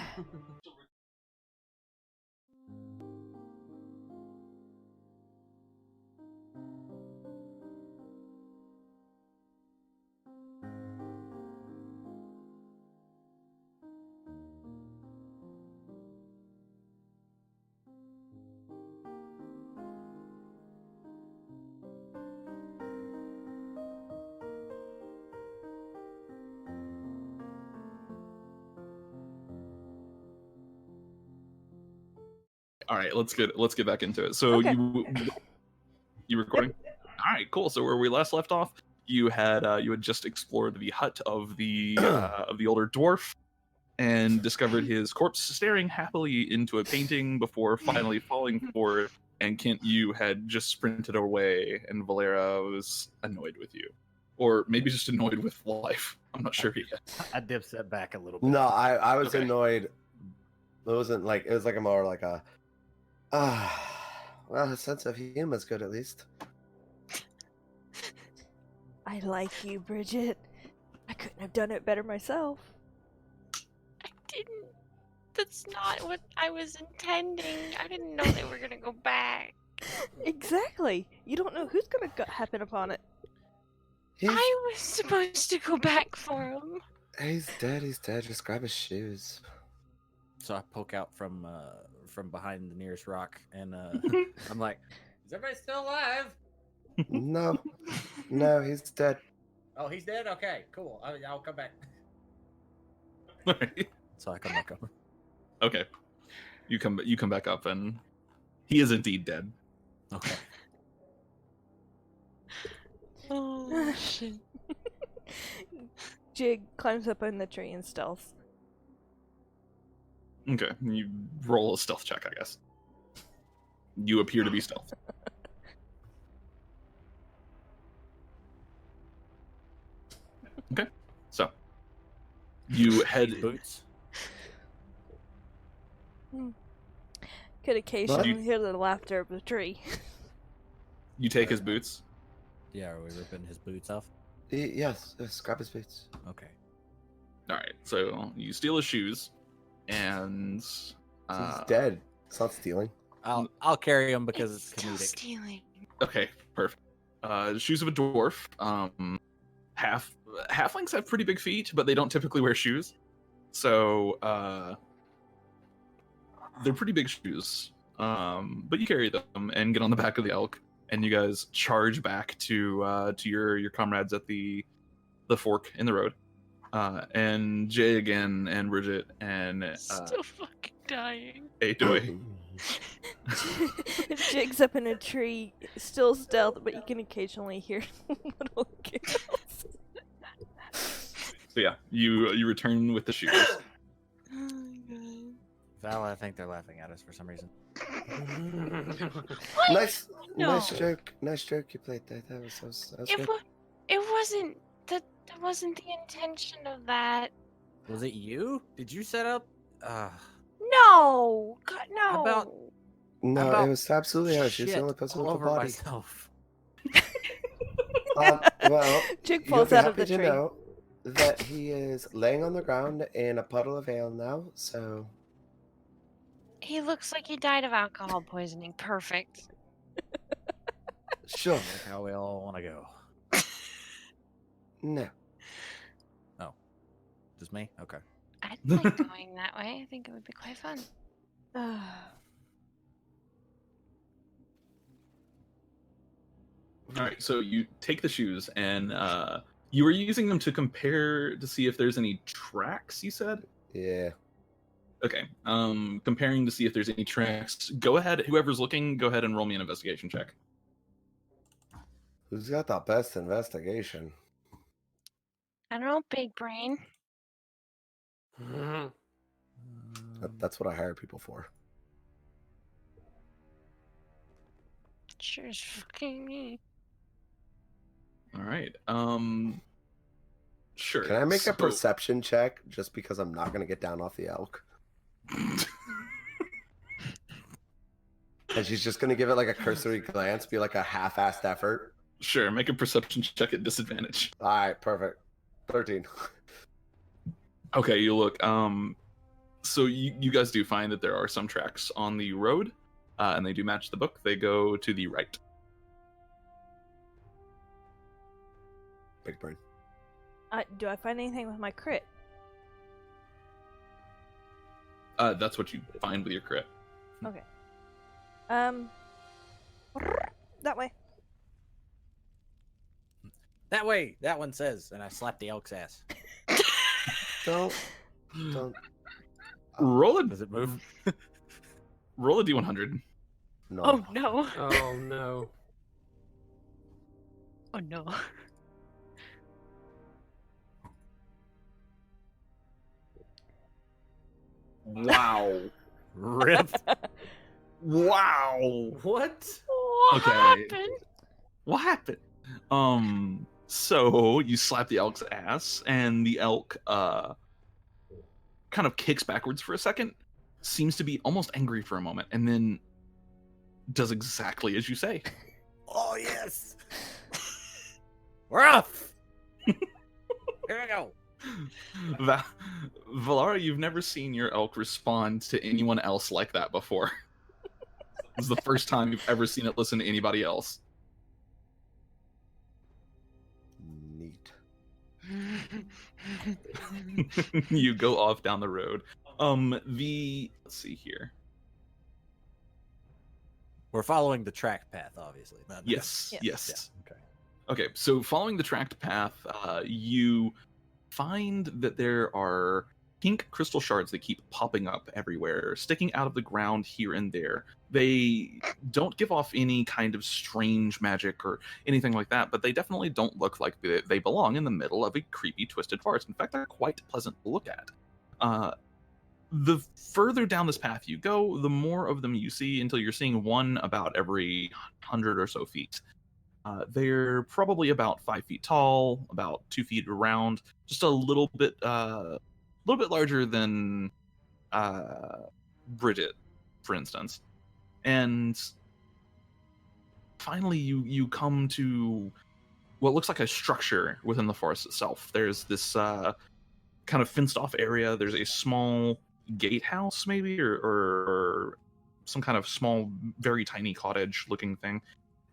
All right, let's get back into it. So Okay. you recording? All right, cool. So where we last left off, you had just explored the hut of the older dwarf and discovered his corpse staring happily into a painting before finally falling forward. And Kent, you had just sprinted away, and Valara was annoyed with you, or maybe just annoyed with life. I'm not sure yet. I dipset back a little bit. No, I was Okay. annoyed. wasn't like it was like a more like a well, a sense of humor is good at least. I like you, Bridget. I couldn't have done it better myself. I didn't. That's not what I was intending. I didn't know they were gonna go back. Exactly. You don't know who's gonna happen upon it. I was supposed to go back for him. He's dead. He's dead. Just grab his shoes. So I poke out from behind the nearest rock, and I'm like, "Is everybody still alive?" No, no, he's dead. Oh, he's dead. Okay, cool. I'll come back. Alright. So I come back up. Okay. You come back up, and he is indeed dead. Okay. Oh shit. Jig climbs up in the tree and stealth. Okay, you roll a stealth check, I guess. You appear to be stealth. Okay, so you head. Boots. Could occasionally What? hear the laughter of the tree. You take his boots. Yeah, are we ripping his boots off? Yes, grab his boots. Okay. All right, so you steal his shoes, and He's dead. It's not stealing. I'll carry him because it's still comedic. stealing. okay, perfect. Shoes of a dwarf. Halflings have pretty big feet, but they don't typically wear shoes, so they're pretty big shoes. But you carry them and get on the back of the elk, and you guys charge back to your comrades at the fork in the road. And Jay again, and Bridget, and Still fucking dying. Adoy. Jig's up in a tree, still stealth, but you can occasionally hear little giggles. So yeah, you return with the shoes. Oh my god. Val, I think they're laughing at us for some reason. What? Nice No. joke. Nice joke you played there. That was good. It wasn't that wasn't the intention of that. Was it you? Did you set up? No! God, no! About- No, about it was absolutely her. She's the shit only person all with a over body. myself. Well, Jig you'll falls be out of happy the to tree. know that he is laying on the ground in a puddle of ale now. So He looks like he died of alcohol poisoning. Perfect. sure, Like how we all want to go. no. Just me? Okay. I'd like going that way. I think it would be quite fun. All right, so you take the shoes, and you were using them to compare to see if there's any tracks. You said. Yeah. Okay. Comparing to see if there's any tracks. Go ahead. Whoever's looking, go ahead and roll me an investigation check. Who's got the best investigation? I don't know, big brain. That's what I hire people for. Sure as fucking me. All right. Sure. Can I make a so- perception check just because I'm not going to get down off the elk? And she's just going to give it like a cursory glance, be like a half-assed effort. Sure. Make a perception check at disadvantage. All right, perfect. 13. Okay, you look. So you guys do find that there are some tracks on the road, and they do match the book. They go to the right. Big brain. Do I find anything with my crit? That's what you find with your crit. Okay. That way. That way, that one says, and I slap the elk's ass. Don't. Roll a Does it move? roll a d100. No. Oh no. Oh no. Oh no. Wow. Rip. Wow. What? What Okay. happened? What happened? So you slap the elk's ass, and the elk kind of kicks backwards for a second, seems to be almost angry for a moment, and then does exactly as you say. Oh yes, we're off. Here we go. Valara, you've never seen your elk respond to anyone else like that before. This is the first time you've ever seen it listen to anybody else. Neat. You go off down the road. Let's see here. We're following the track path, obviously. Not Yes. Yeah, okay. Okay, so following the tracked path, you find that there are pink crystal shards that keep popping up everywhere, sticking out of the ground here and there. They don't give off any kind of strange magic or anything like that, but they definitely don't look like they belong in the middle of a creepy, twisted forest. In fact, they're quite pleasant to look at. The further down this path you go, the more of them you see, until you're seeing one about every 100 or so feet. They're probably about 5 feet tall, about 2 feet around, just a little bit larger than Bridget, for instance. And finally, you come to what looks like a structure within the forest itself. There's this kind of fenced off area. There's a small gatehouse, maybe, or some kind of small, very tiny cottage looking thing.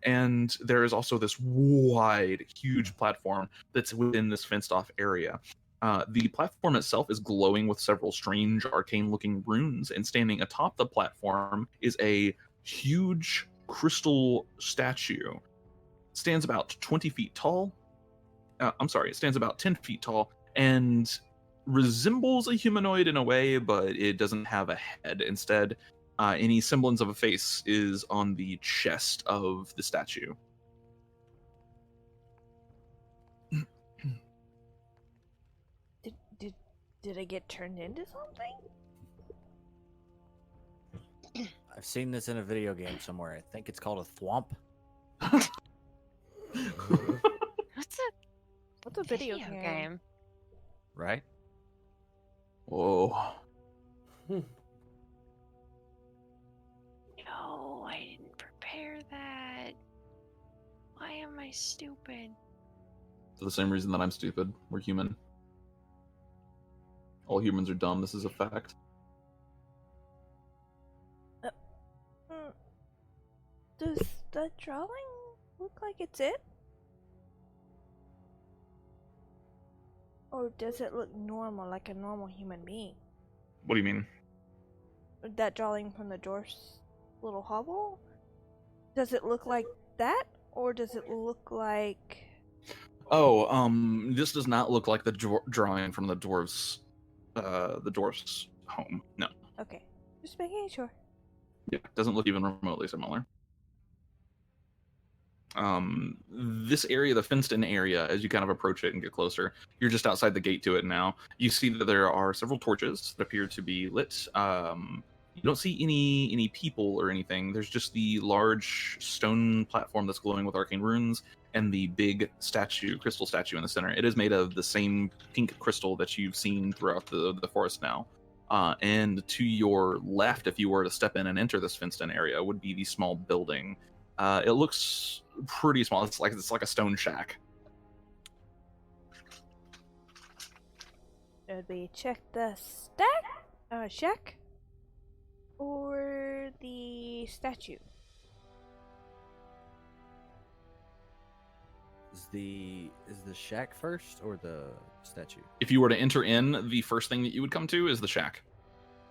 And there is also this wide, huge platform that's within this fenced off area. The platform itself is glowing with several strange, arcane-looking runes, and standing atop the platform is a huge crystal statue. It stands about 20 feet tall. It stands about 10 feet tall, and resembles a humanoid in a way, but it doesn't have a head. Instead, any semblance of a face is on the chest of the statue. Did I get turned into something? I've seen this in a video game somewhere. I think it's called a thwomp. What's a video game? Right? Whoa. No, I didn't prepare that. Why am I stupid? For the same reason that I'm stupid. We're human. All humans are dumb. This is a fact. Does the drawing look like it's it? Or does it look normal, like a normal human being? What do you mean? That drawing from the dwarf's little hovel? Does it look like that? Or does it look like... Oh, this does not look like the drawing from the dwarf's home. No. Okay, just making sure. Yeah, it doesn't look even remotely similar. This area, the fenced-in area, as you kind of approach it and get closer, you're just outside the gate to it now. You see that there are several torches that appear to be lit. You don't see any people or anything. There's just the large stone platform that's glowing with arcane runes and the big crystal statue in the center. It is made of the same pink crystal that you've seen throughout the forest now. And to your left, if you were to step in and enter this fenced-in area, would be the small building. It looks pretty small. It's like a stone shack. Should we check the shack? Or the statue? Is the shack first or the statue? If you were to enter in, the first thing that you would come to is the shack.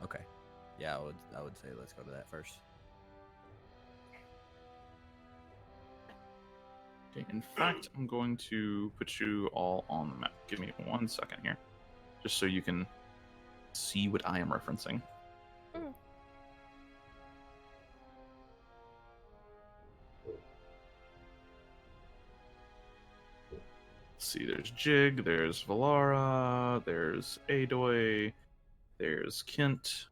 Okay. Yeah, I would say let's go to that first. Okay, in fact, I'm going to put you all on the map. Give me 1 second here, just so you can see what I am referencing. Mm. Let's see, there's Jig, there's Valara, there's Adoy, there's Kent,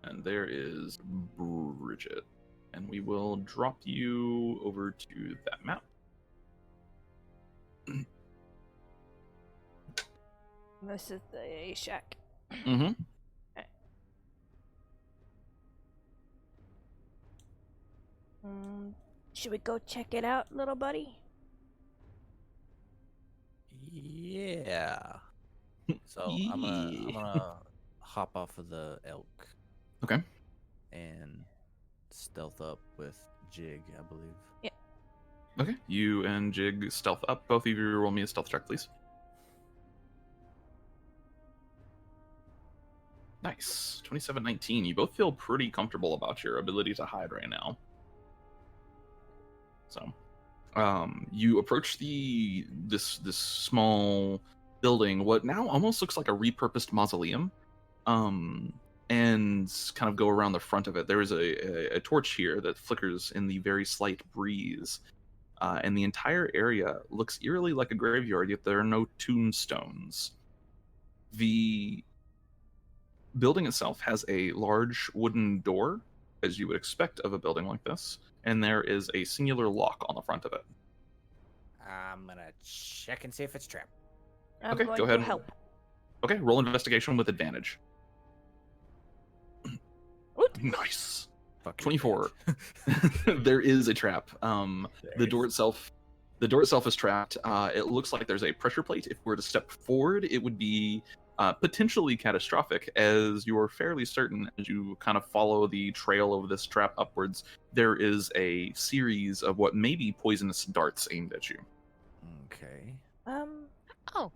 and there is Bridget. And we will drop you over to that map. This is the shack. Mm-hmm. Should we go check it out, little buddy? Yeah. So I'm gonna hop off of the elk. Okay. And stealth up with Jig, I believe. Yeah. Okay. You and Jig stealth up. Both of you roll me a stealth check, please. Nice. 27-19. You both feel pretty comfortable about your ability to hide right now. So, you approach this small building, what now almost looks like a repurposed mausoleum, and kind of go around the front of it. There is a torch here that flickers in the very slight breeze, and the entire area looks eerily like a graveyard, yet there are no tombstones. The building itself has a large wooden door, as you would expect of a building like this, and there is a singular lock on the front of it. I'm gonna check and see if it's trapped. I'm Okay, going go ahead. to help. Okay, roll investigation with advantage. Oot. Nice. Fucking 24. bitch. There is a trap. The door itself is trapped. It looks like there's a pressure plate. If we were to step forward, it would be potentially catastrophic, as you're fairly certain, as you kind of follow the trail of this trap upwards, there is a series of what may be poisonous darts aimed at you. Okay. Oh,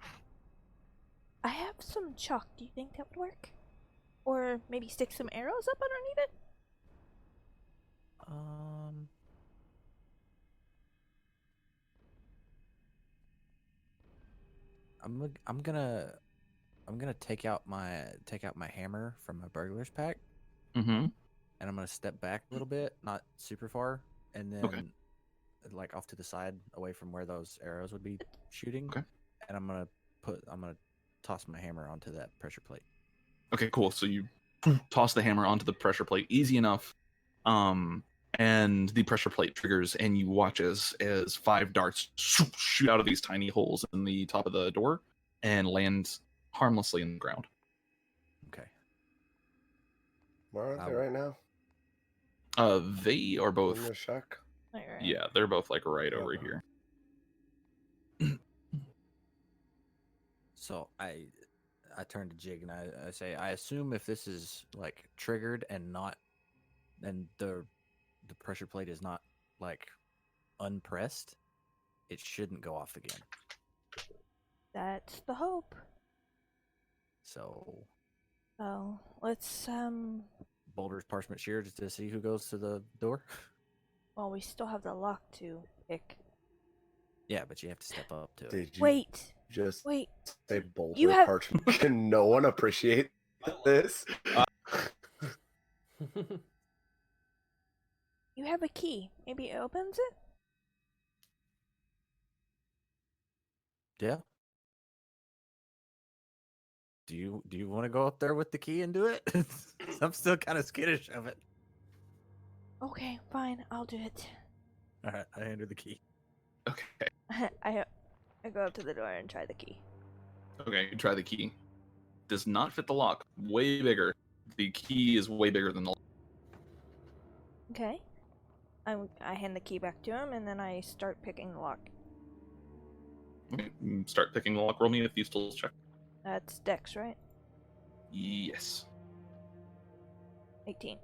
I have some chalk. Do you think that would work? Or maybe stick some arrows up underneath it? I'm gonna take out my hammer from my burglar's pack, Mm-hmm. and I'm gonna step back a little bit, not super far, and then Okay. like off to the side, away from where those arrows would be shooting. Okay. And I'm gonna toss my hammer onto that pressure plate. Okay, cool. So you toss the hammer onto the pressure plate, easy enough. And the pressure plate triggers, and you watch as 5 darts shoot out of these tiny holes in the top of the door and land harmlessly in the ground. Okay. Where are they right now? They are both. In the shack? Right. Yeah, they're both like right over Okay. here. So I turn to Jig and I say, I assume if this is like triggered and the pressure plate is not like unpressed, it shouldn't go off again. That's the hope. So So let's Boulder's parchment shear just to see who goes to the door. well, we still have the lock to pick. Yeah, but you have to step up to it. Did you Wait. just Wait. say boulder You have- parchment? Can no one appreciate this? You have a key. Maybe it opens it? Yeah. Do you want to go up there with the key and do it? I'm still kind of skittish of it. Okay, fine. I'll do it. All right, I hand her the key. Okay. I go up to the door and try the key. Okay, you try the key. Does not fit the lock. Way bigger. The key is way bigger than the lock. Okay. I hand the key back to him, and then I start picking the lock. Okay, start picking the lock. Roll me a Thieves' Tools check. That's Dex, right? Yes. 18.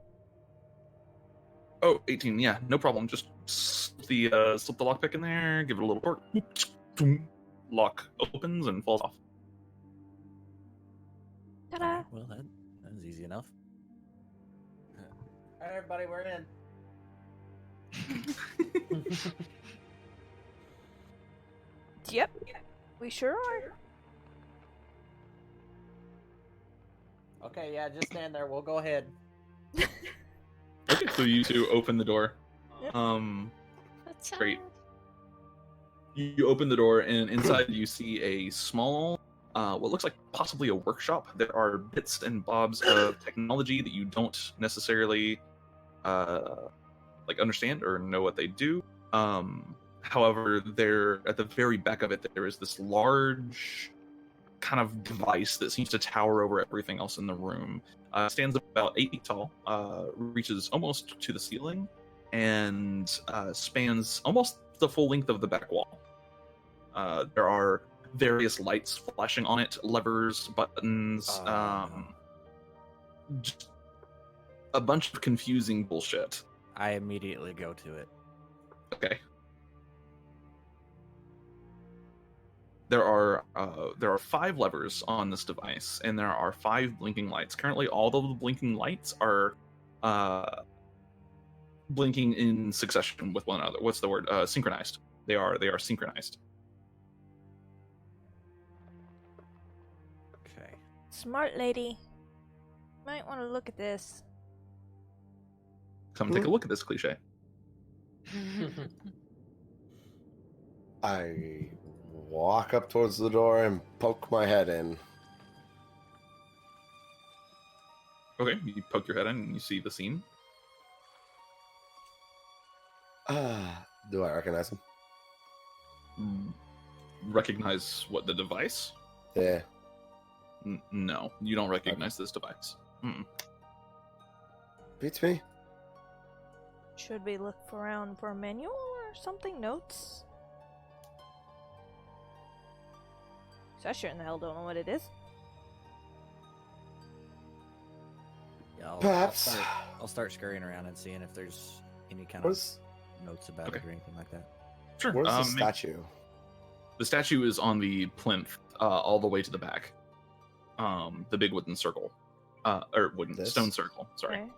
Oh, 18. Yeah, no problem. Just slip the lockpick in there, give it a little torque. Lock opens and falls off. Ta-da! Well, that was easy enough. All right, everybody, we're in. Yep. We sure are. Okay, yeah, just stand there. We'll go ahead. Okay, so you two open the door. Yep. that's Great. You open the door, and inside you see a small, what looks like possibly a workshop. There are bits and bobs of technology that you don't necessarily understand or know what they do. However, there at the very back of it, there is this large kind of device that seems to tower over everything else in the room. Stands about 8 feet tall, reaches almost to the ceiling, and spans almost the full length of the back wall. There are various lights flashing on it, levers, buttons, just a bunch of confusing bullshit. I immediately go to it. Okay. There are 5 levers on this device, and there are 5 blinking lights. Currently, all of the blinking lights are blinking in succession with one another. What's the word? Synchronized. They are synchronized. Okay. Smart lady. Might want to look at this. Come take a look at this cliche. I walk up towards the door and poke my head in. Okay, you poke your head in and you see the scene. Do I recognize him? Recognize what, the device? Yeah. No, you don't recognize this device. Beats me. Should we look around for a manual or something? Notes? So I sure in the hell don't know what it is. Yeah, Perhaps. I'll start scurrying around and seeing if there's any kind What of is, notes about it or anything like that. Sure. what is the statue? The statue is on the plinth, all the way to the back. The big wooden circle, or wooden This? stone circle. Sorry. Okay.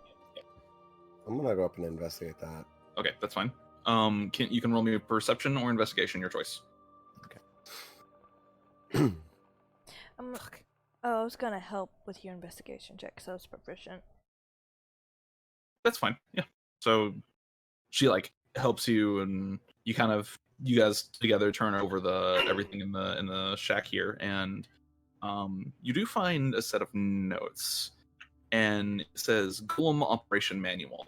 I'm gonna go up and investigate that. Okay, that's fine. You can roll me a perception or investigation, your choice. Oh, I was gonna help with your investigation check, so I was proficient. That's fine. Yeah. So she helps you, and you guys together turn over everything in the shack here, and you do find a set of notes, and it says Golem Operation Manual.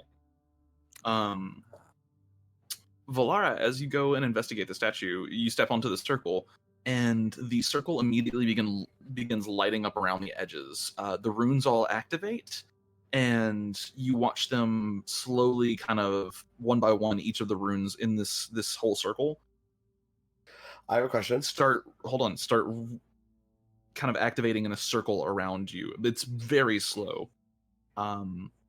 Valara, as you go and investigate the statue, you step onto the circle, and the circle immediately begins lighting up around the edges. The runes all activate, and you watch them slowly, kind of one by one, each of the runes in this whole circle I have a question. start kind of activating in a circle around you. It's very slow.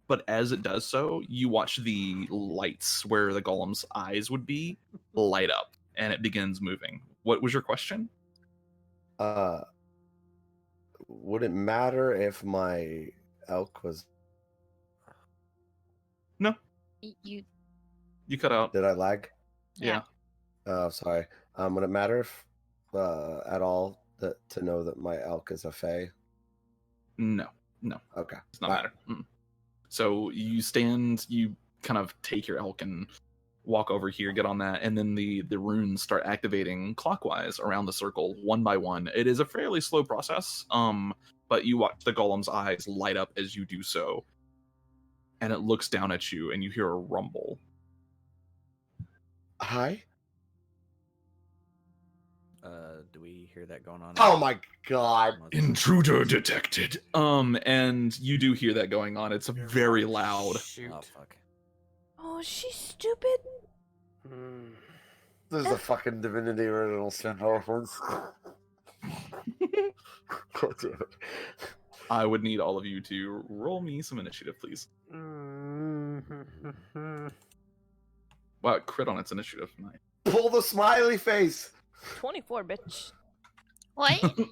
But as it does so, you watch the lights where the golem's eyes would be light up, and it begins moving. What was your question? Would it matter if my elk was? No, You you cut out. Did I lag? Yeah. Oh, sorry. Would it matter if, at all, to know that my elk is a fae? No, Okay. it's not matter. So you kind of take your elk and walk over here, get on that, and then the runes start activating clockwise around the circle, one by one. It is a fairly slow process, but you watch the golem's eyes light up as you do so, and it looks down at you, and you hear a rumble. Hi. Do we hear that going on? Oh my god. Intruder detected. And you do hear that going on. It's very loud. Shoot. Oh fuck. Oh, she's stupid. This is a fucking Divinity Original Sin reference. God damn it. I would need all of you to roll me some initiative, please. Wow, crit on its initiative. Nice. Pull the smiley face. 24, bitch. what? Do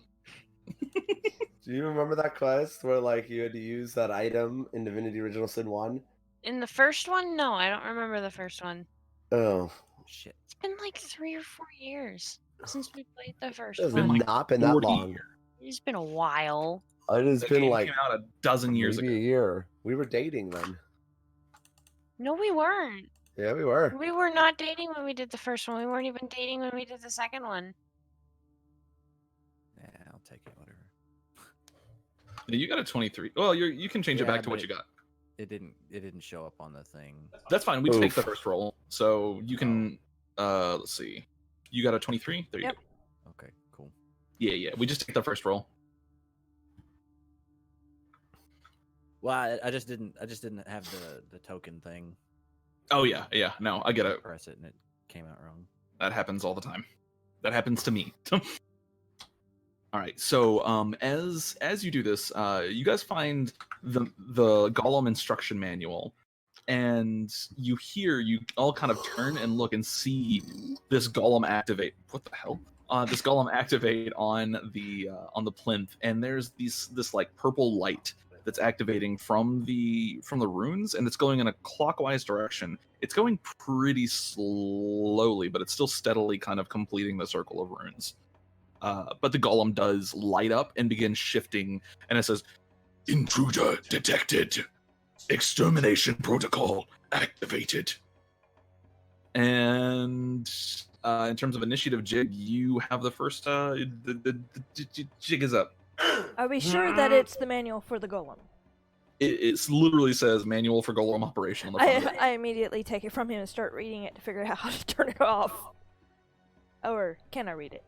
you remember that quest where you had to use that item in Divinity Original Sin 1? In the first one? No, I don't remember the first one. Oh. Shit. It's been like 3 or 4 years since we played the first It's one. been not been that 40 long. It's been a while. It has The been game like came out a dozen years maybe ago. a year. We were dating then. No, we weren't. Yeah, we were. We were not dating when we did the first one. We weren't even dating when we did the second one. Yeah, I'll take it. Whatever. You got a 23. Well, you can change it Yeah, back to what but you got. It didn't show up on the thing. That's fine. We take Oof. the first roll. So you can, let's see. You got a 23? There you Yep. go. Okay, cool. Yeah. We just take the first roll. Well, I just didn't have the token thing Oh yeah, yeah. No, I get it. Press it and it came out wrong. That happens all the time. That happens to me. All right. So as you do this, you guys find the Golem instruction manual, and you all kind of turn and look and see this Golem activate. What the hell? This Golem activate on the plinth, and there's this like purple light that's activating from the runes, and it's going in a clockwise direction. It's going pretty slowly, but it's still steadily kind of completing the circle of runes. But the Golem does light up and begin shifting, and it says, "Intruder detected. Extermination protocol activated." And in terms of initiative, Jig, you have the first. The Jig is up. Are we sure that it's the manual for the golem? It literally says "Manual for Golem Operation" on the front of it. I immediately take it from him and start reading it to figure out how to turn it off. Or can I read it?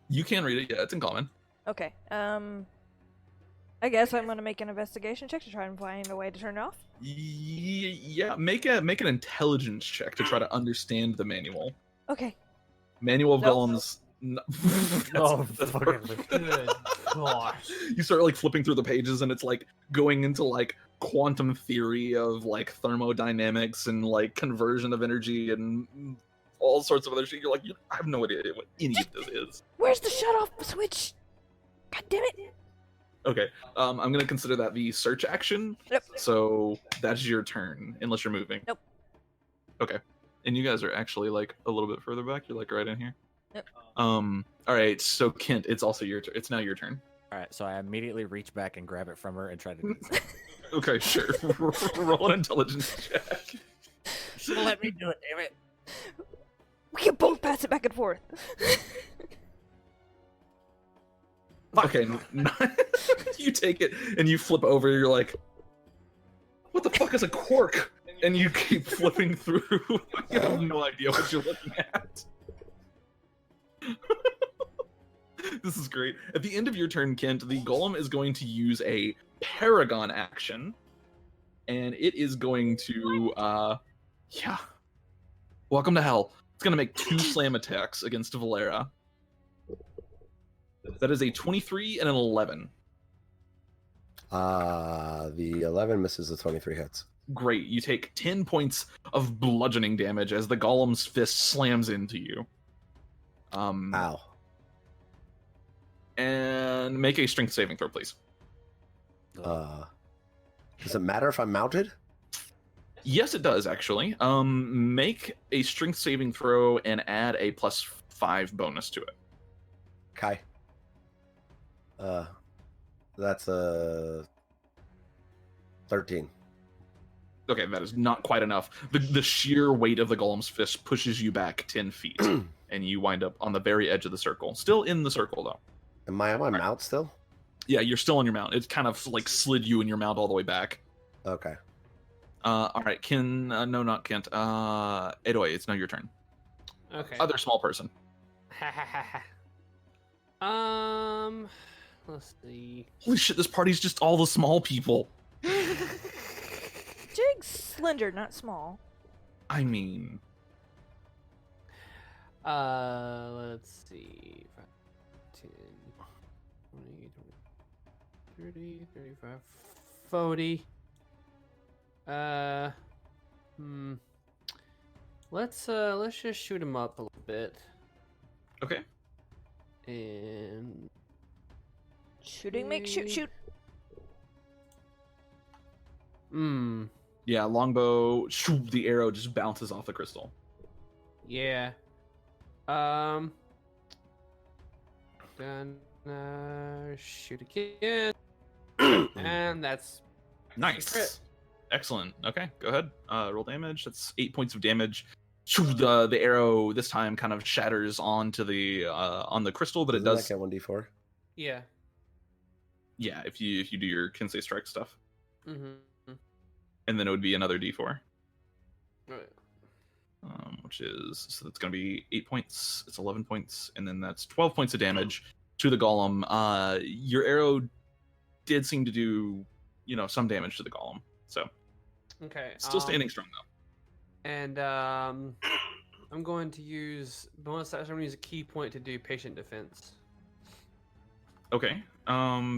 You can read it. Yeah, it's in common. Okay. I guess I'm gonna make an investigation check to try and find a way to turn it off. Yeah, make an intelligence check to try to understand the manual. Okay. Manual of Nope. Golems. That's fucking Good gosh. You start like flipping through the pages, and it's like going into like quantum theory of like thermodynamics and like conversion of energy and all sorts of other shit. You're like, I have no idea what any of this is. Where's the shut off switch? God damn it! Okay, I'm gonna consider that the search action. Yep. So that's your turn, unless you're moving. Nope. Okay, and you guys are actually like a little bit further back. You're like right in here. Yep. All right, so Kent, it's also your turn. It's now your turn. All right, so I immediately reach back and grab it from her and try to do something. Okay, sure. Roll an intelligence check. Should have let me do it, damn it. We can both pass it back and forth. Okay, you take it and you flip over. You're like, what the fuck is a quark? And you keep flipping through. You have no idea what you're looking at. This is great. At the end of your turn, Kent, the Golem is going to use a Paragon action, and it is going to, yeah. Welcome to hell. It's going to make 2 slam attacks against Valara. That is a 23 and an 11. The 11 misses, the 23 hits. Great. You take 10 points of bludgeoning damage as the Golem's fist slams into you. Ow. And make a strength saving throw, please. Does it matter if I'm mounted? Yes, it does, actually. Make a strength saving throw and add a +5 bonus to it. Okay. That's a 13. Okay, that is not quite enough. The sheer weight of the Golem's fist pushes you back 10 feet, and you wind up on the very edge of the circle. Still in the circle, though. Am I on my mount still? Yeah, you're still on your mount. It kind of like slid you and your mount all the way back. Okay. All right, no, not Kent. Edoy, it's now your turn. Okay. Other small person. Let's see. Holy shit, this party's just all the small people. Jig's slender, not small. I mean... Let's see. 5, 10, 20, 30, 35, 40. Let's just shoot him up a little bit. Okay. And Shooting makes shoot. Yeah, longbow, shoo, the arrow just bounces off the crystal. Yeah. Gonna shoot again. And that's Nice. crit. Excellent. Okay, go ahead. Roll damage. That's 8 points of damage. Shoo, the arrow this time kind of shatters onto the on the crystal, but it Doesn't does. that get 1d4? Yeah. Yeah, if you do your Kinsei strike stuff, Mm-hmm. and then it would be another d4. Right. Which is, so that's going to be 8 points, it's 11 points, and then that's 12 points of damage to the golem. Your arrow did seem to do, some damage to the golem, so Okay. still standing strong And I'm going to use bonus action. I'm going to use a key point to do patient defense. Okay.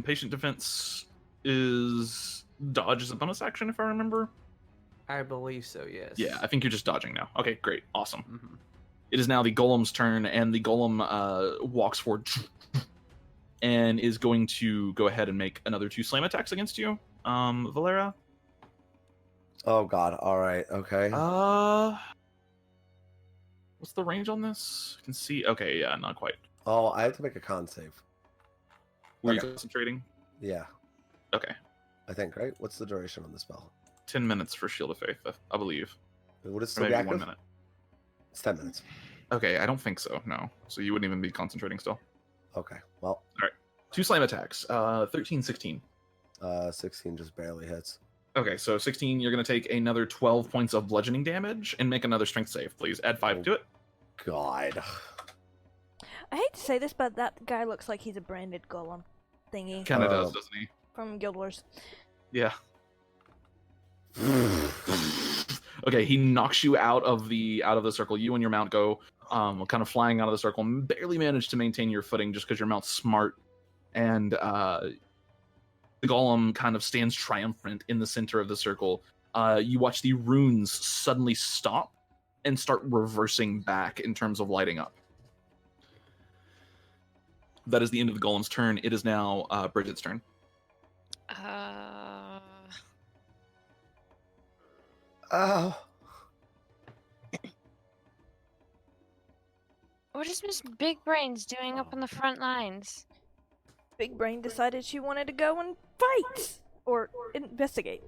Patient defense is dodge as a bonus action, if I remember. I believe so, yes. Yeah, I think you're just dodging now. Okay, great, awesome. Mm-hmm. It is now the golem's turn, and the golem walks forward and is going to go ahead and make another 2 slam attacks against you, Valara. Oh god. All right. Okay. What's the range on this? I can see. Okay, yeah, not quite. Oh, I have to make a con save. Were Okay. you concentrating? Yeah, Okay. I think, right? What's the duration on the spell? 10 minutes for Shield of Faith, I believe. Would it Or still be maybe active? 1 minute. It's 10 minutes. Okay, I don't think so, no. So you wouldn't even be concentrating still. Okay. Well, 2 slam attacks. 13, 16. 16 just barely hits. Okay, so 16, you're going to take another 12 points of bludgeoning damage and make another strength save, please. Add 5 to it. God. I hate to say this, but that guy looks like he's a branded golem thingy Kind of does, doesn't he? from Guild Wars. Yeah. Okay, he knocks you out of the circle. You and your mount go kind of flying out of the circle, and barely manage to maintain your footing just because your mount's smart. And the golem kind of stands triumphant in the center of the circle. You watch the runes suddenly stop and start reversing back in terms of lighting up. That is the end of the golem's turn. It is now Bridget's turn. Oh. What is Miss Big Brains doing up on the front lines? Big Brain decided she wanted to go and fight or investigate.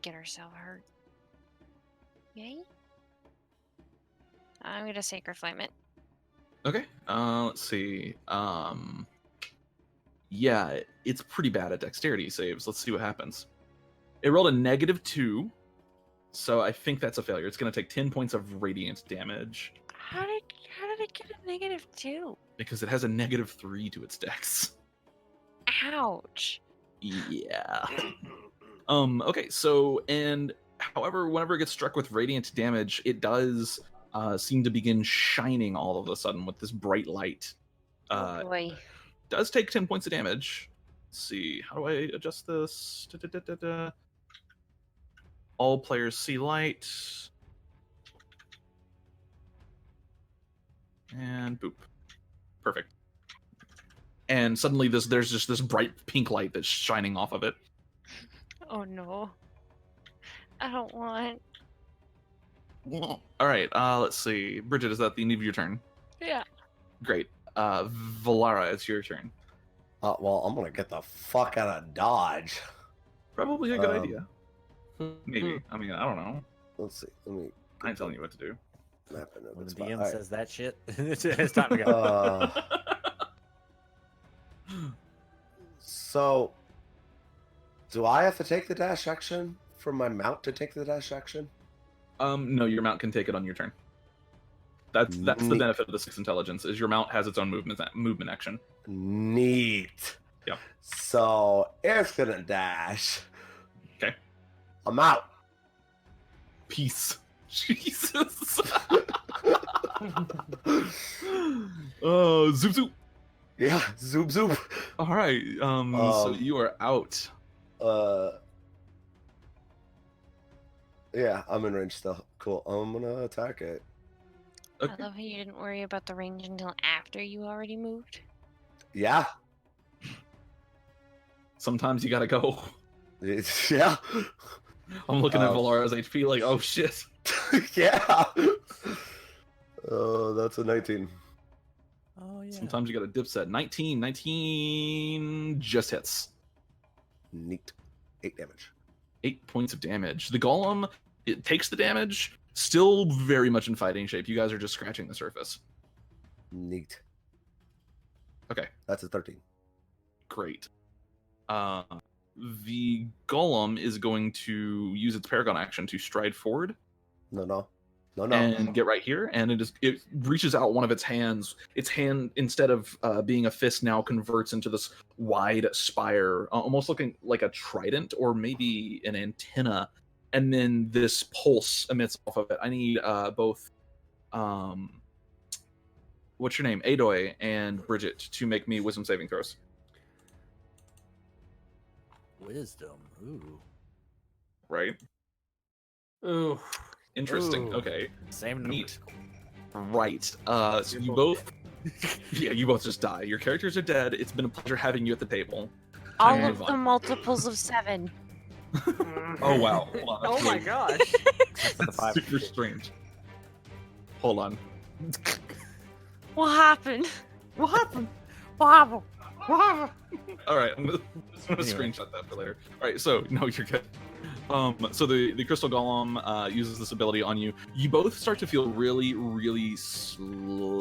Get herself hurt. Yay. I'm gonna Sacred Flame it. Okay, let's see. Yeah, it's pretty bad at dexterity saves. Let's see what happens. It rolled a -2, so I think that's a failure. It's going to take 10 points of radiant damage. How did it get a -2? Because it has a -3 to its dex. Ouch. Yeah. Okay, so, and however, whenever it gets struck with radiant damage, it does seem to begin shining all of a sudden with this bright light. Oh boy. Does take 10 points of damage. Let's see, how do I adjust this? All players see light. And boop. Perfect. And suddenly there's just this bright pink light that's shining off of it. Oh no. I don't want. Alright, let's see. Bridget, is that the end of your turn? Yeah. Great. Valara, it's your turn. Well, I'm gonna get the fuck out of Dodge. Probably a good idea. Maybe. I mean, I don't know. Let's see. Let me. I ain't telling you what to do. Map it. When the Spot. DM All right. says that shit, it's time to go. So, do I have to take the dash action for my mount to take the dash action? No, your mount can take it on your turn. That's the Neat. benefit of the 6 intelligence, is your mount has its own movement action. Neat. Yeah. So it's gonna dash. Okay. I'm out. Peace. Jesus. Zoop zoop. Yeah. Zoop zoop. All right. So you are out. Yeah, I'm in range still. Cool. I'm gonna attack it. Okay. I love how you didn't worry about the range until after you already moved. Yeah. Sometimes you gotta go. Yeah. I'm looking at Valara's HP like, oh shit. Yeah. Oh, that's a 19. Oh yeah. Sometimes you gotta dip set. 19 just hits. Neat. 8 damage. 8 points of damage. The golem, it takes the damage, still very much in fighting shape. You guys are just scratching the surface. Neat. Okay. That's a 13. Great. The golem is going to use its paragon action to stride forward. No. No. and get right here, and it reaches out one of its hands. Its hand, instead of being a fist, now converts into this wide spire, almost looking like a trident or maybe an antenna, and then this pulse emits off of it. I need both what's your name, Adoy and Bridget, to make me wisdom saving throws. Wisdom. Ooh. Right. Ooh. Interesting. Ooh. Okay. Same Neat. number. Right. So you both, yeah, you both just die. Your characters are dead. It's been a pleasure having you at the table. All Time to of move the on. multiples of 7. Oh wow. Hold on, Oh that's my really gosh. For the 5. super strange. Hold on. What happened? What happened? What happened? All right, I'm gonna Anyway. screenshot that for later. All right, so no, you're good. So the crystal golem uses this ability on you. You both start to feel really, really slow.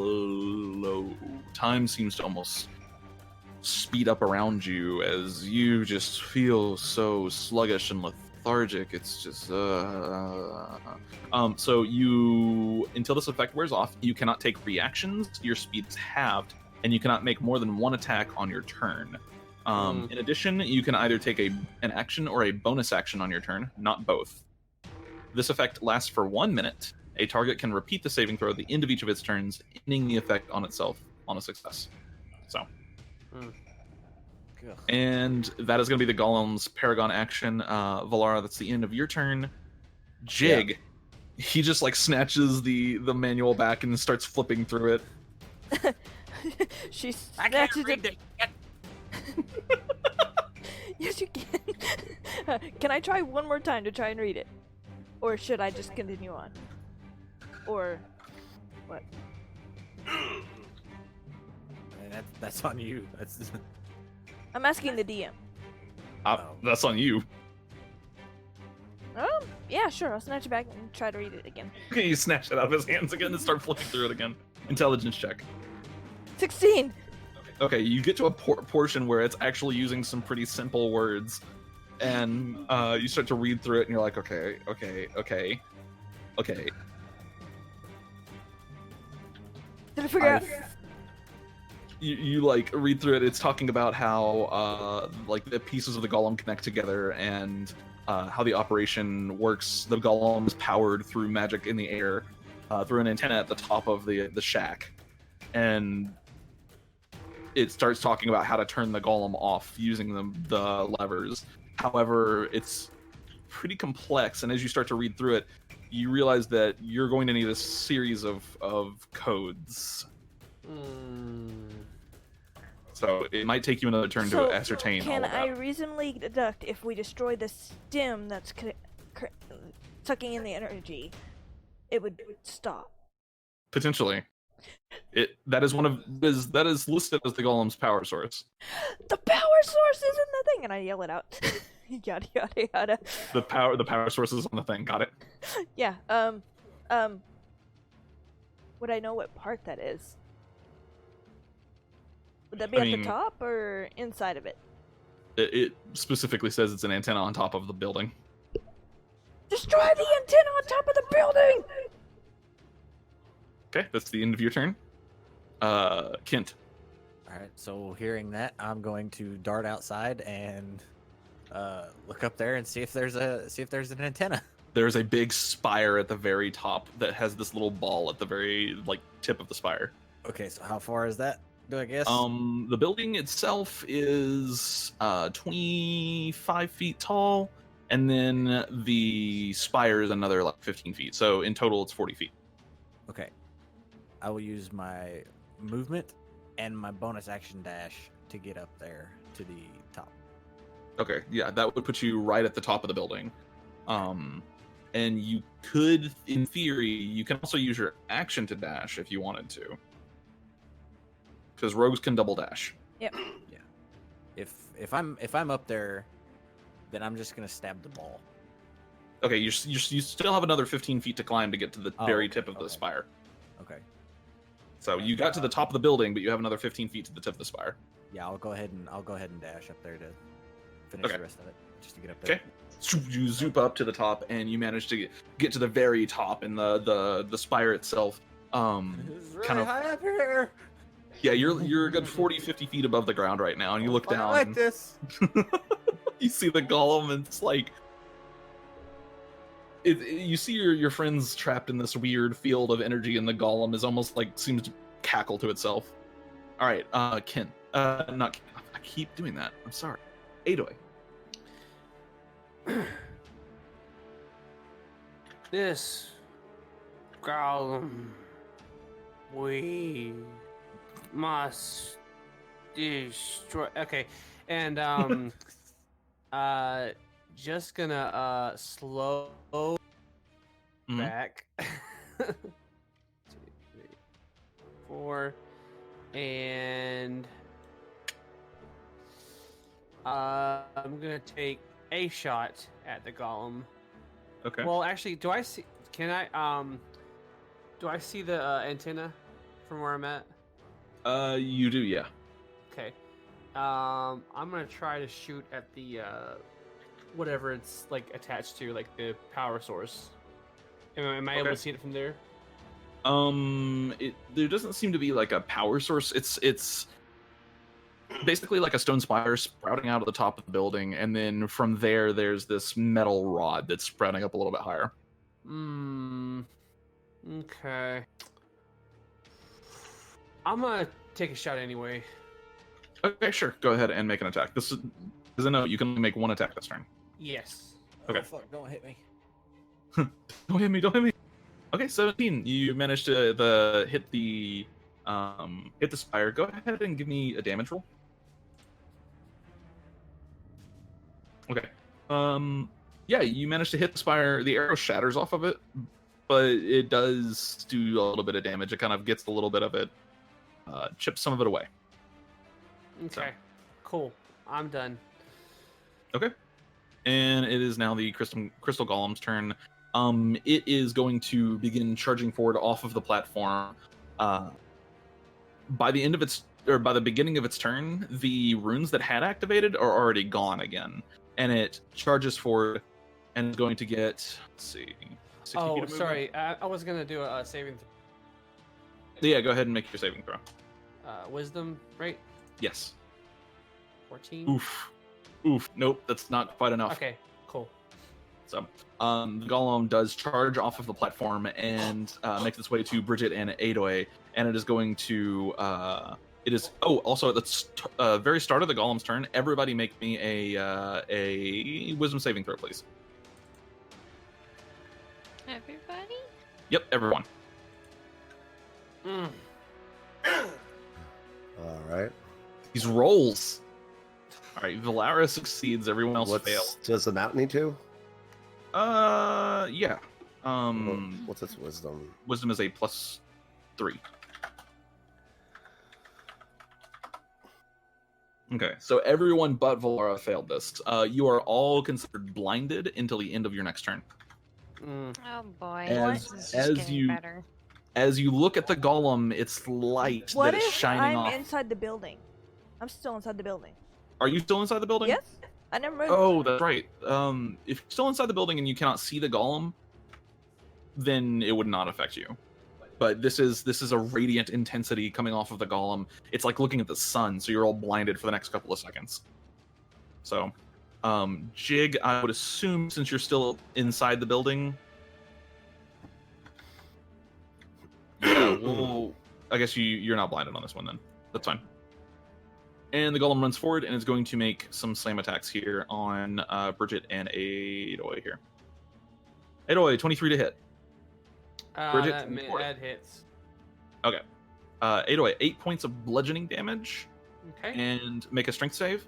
Time seems to almost speed up around you as you just feel so sluggish and lethargic. It's just so you, until this effect wears off, you cannot take reactions. Your speed is halved, and you cannot make more than one attack on your turn. In addition, you can either take an action or a bonus action on your turn, not both. This effect lasts for 1 minute. A target can repeat the saving throw at the end of each of its turns, ending the effect on itself on a success. So, and that is going to be the Golem's Paragon action. Valara, that's the end of your turn. Jig, he just like snatches the manual back and starts flipping through it. She I can't snatches read it. it. Yes, you can. Can I try one more time to try and read it? Or should I just continue on? Or what? I mean, that's on you. That's I'm asking the DM. That's on you. Yeah, sure. I'll snatch it back and try to read it again. Okay, you snatch it out of his hands again and start flipping through it again. Intelligence check. 16! Okay, you get to a portion where it's actually using some pretty simple words, and you start to read through it, and you're like, okay. Did I figure out? You like read through it. It's talking about how like the pieces of the golem connect together, and how the operation works. The golem is powered through magic in the air, through an antenna at the top of the shack, and it starts talking about how to turn the golem off using the levers. However, it's pretty complex, and as you start to read through it, you realize that you're going to need a series of codes. So it might take you another turn to ascertain all Can of that. I reasonably deduct if we destroy the stem that's sucking in the energy, it would stop? Potentially. That is listed as the golem's power source. The power source is in the thing, and I yell it out. Yada yada yada. The power source is on the thing. Got it. Yeah. Would I know what part that is? Would that be at the top or inside of it? It specifically says it's an antenna on top of the building. Destroy the antenna on top of the building! Okay, that's the end of your turn. Kent. all right. So hearing that, I'm going to dart outside and look up there and see if there's an antenna. There's a big spire at the very top that has this little ball at the very tip of the spire. Okay, so how far is that? Do I guess? The building itself is 25 feet tall, and then the spire is another 15 feet. So in total, it's 40 feet. Okay. I will use my movement and my bonus action dash to get up there to the top. Okay, yeah, that would put you right at the top of the building. And you could, in theory, you can also use your action to dash if you wanted to. Because rogues can double dash. Yep. Yeah. If I'm up there, then I'm just gonna stab the ball. Okay, you still have another 15 feet to climb to get to the very tip of the spire. Okay. So you got to the top of the building, but you have another 15 feet to the tip of the spire. Yeah, I'll go ahead and dash up there to finish Okay. the rest of it, just to get up there. Okay. you zoop up to the top, and you manage to get to the very top, and the spire itself It's really kind of high up here. yeah, you're a good 40-50 feet above the ground right now, and you look I down. like this. You see the golem, and it's like you see your friends trapped in this weird field of energy, and the golem is almost like seems to cackle to itself. All right, Ken. Not Ken. I keep doing that. I'm sorry. Adoi. This golem, we must destroy. Okay, and just gonna slow back. 2, 3, 4, and I'm gonna take a shot at the golem. Okay. Well, actually, do I see? Can I do I see the antenna from where I'm at? You do, yeah. Okay. I'm gonna try to shoot at the whatever it's like attached to, like the power source. Am I able to see it from there? There doesn't seem to be like a power source. It's basically like a stone spire sprouting out of the top of the building, and then from there, there's this metal rod that's sprouting up a little bit higher. Okay. I'm gonna take a shot anyway. Okay, sure. Go ahead and make an attack. This is a note. You can only make one attack this turn. Yes. Okay. Oh, fuck, don't hit me. Don't hit me! Don't hit me! Okay, 17. You managed to hit the spire. Go ahead and give me a damage roll. Okay. Yeah, you managed to hit the spire. The arrow shatters off of it, but it does do a little bit of damage. It kind of gets a little bit of it, chips some of it away. Okay. Cool. I'm done. Okay. And it is now the crystal golem's turn. It is going to begin charging forward off of the platform. By the beginning of its turn, the runes that had activated are already gone again, and it charges forward and is going to get. Let's see. 60 feet Oh, of movement. sorry. I was gonna do a saving. Yeah, go ahead and make your saving throw. Wisdom, right? Yes. 14. Oof. Nope, that's not quite enough. Okay. Cool. So, the golem does charge off of the platform and makes its way to Bridget and Adoi, and it is going to. It is. Oh, also at the very start of the golem's turn, everybody make me a wisdom saving throw, please. Everybody? Yep, everyone. All right. These rolls. All right, Valara succeeds. Everyone else fails. Does the map need to? Yeah. What's its wisdom? Wisdom is a +3. Okay, so everyone but Valara failed this. You are all considered blinded until the end of your next turn. Oh boy. As- this is as just getting you- better. As you look at the golem, it's light What that is if shining I'm off. inside the building? I'm still inside the building. Are you still inside the building? Yes? I never moved. Oh, that's right. If you're still inside the building and you cannot see the golem, then it would not affect you. But this is a radiant intensity coming off of the golem. It's like looking at the sun, so you're all blinded for the next couple of seconds. So, Jig, I would assume since you're still inside the building, yeah, well, I guess you're not blinded on this one then. That's fine. And the golem runs forward and is going to make some slam attacks here on Bridget and Adoi here. Adoi, 23 to hit. Bridget, that hits. Okay. Adoi, 8 points of bludgeoning damage Okay. and make a strength save.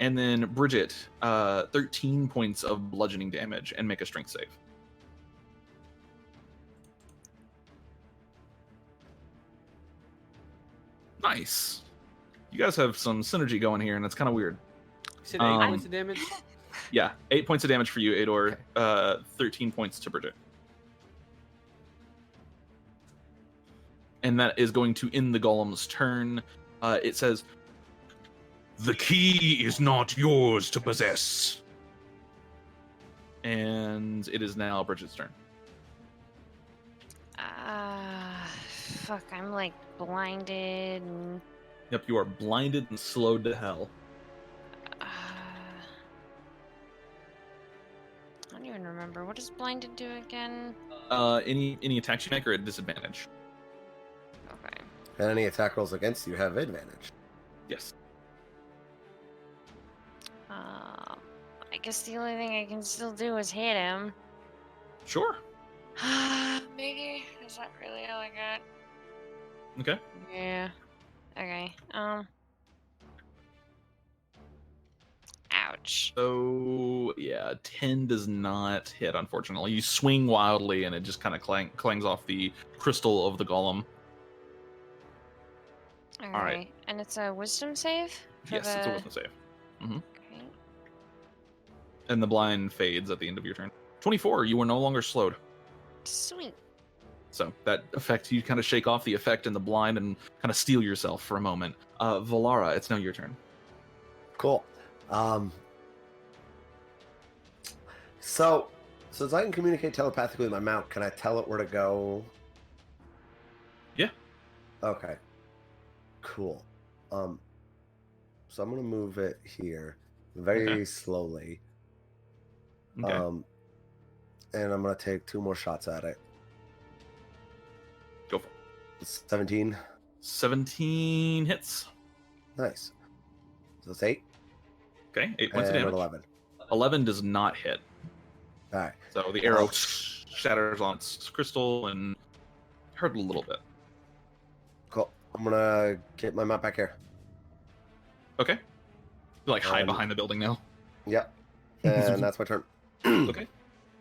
And then Bridget, 13 points of bludgeoning damage and make a strength save. Nice. You guys have some synergy going here, and it's kind of weird. You said 8 points of damage? Yeah, 8 points of damage for you, Ador. 13 points to Bridget. And that is going to end the golem's turn. It says, "The key is not yours to possess. And it is now Bridget's turn. Fuck, I'm like blinded and... Yep, you are blinded and slowed to hell. I don't even remember. What does blinded do again? Any attacks you make are at disadvantage. Okay. And any attack rolls against you have advantage. Yes. I guess the only thing I can still do is hit him. Sure. Maybe? Is that really all I got? Okay. Yeah. Okay. Ouch. So, yeah, 10 does not hit, unfortunately. You swing wildly, and it just kind of clangs off the crystal of the golem. All right. right. And it's a wisdom save? Yes, it's a wisdom save. Okay. And the blind fades at the end of your turn. 24, you are no longer slowed. Sweet. So that effect, you kind of shake off the effect in the blind and kind of steel yourself for a moment. Valara, it's now your turn. Cool. So since I can communicate telepathically with my mount, can I tell it where to go? Yeah. Okay. Cool. So I'm gonna move it here very slowly. Okay. And I'm gonna take 2 more shots at it. Go for it. 17. 17 hits. Nice. So it's 8. Okay, 8 points of And damage. 11. 11 does not hit. All right. So the arrow shatters on its crystal and hurt a little bit. Cool. I'm gonna get my mount back here. Okay. You like hide behind the building now. Yep. And that's my turn. Okay.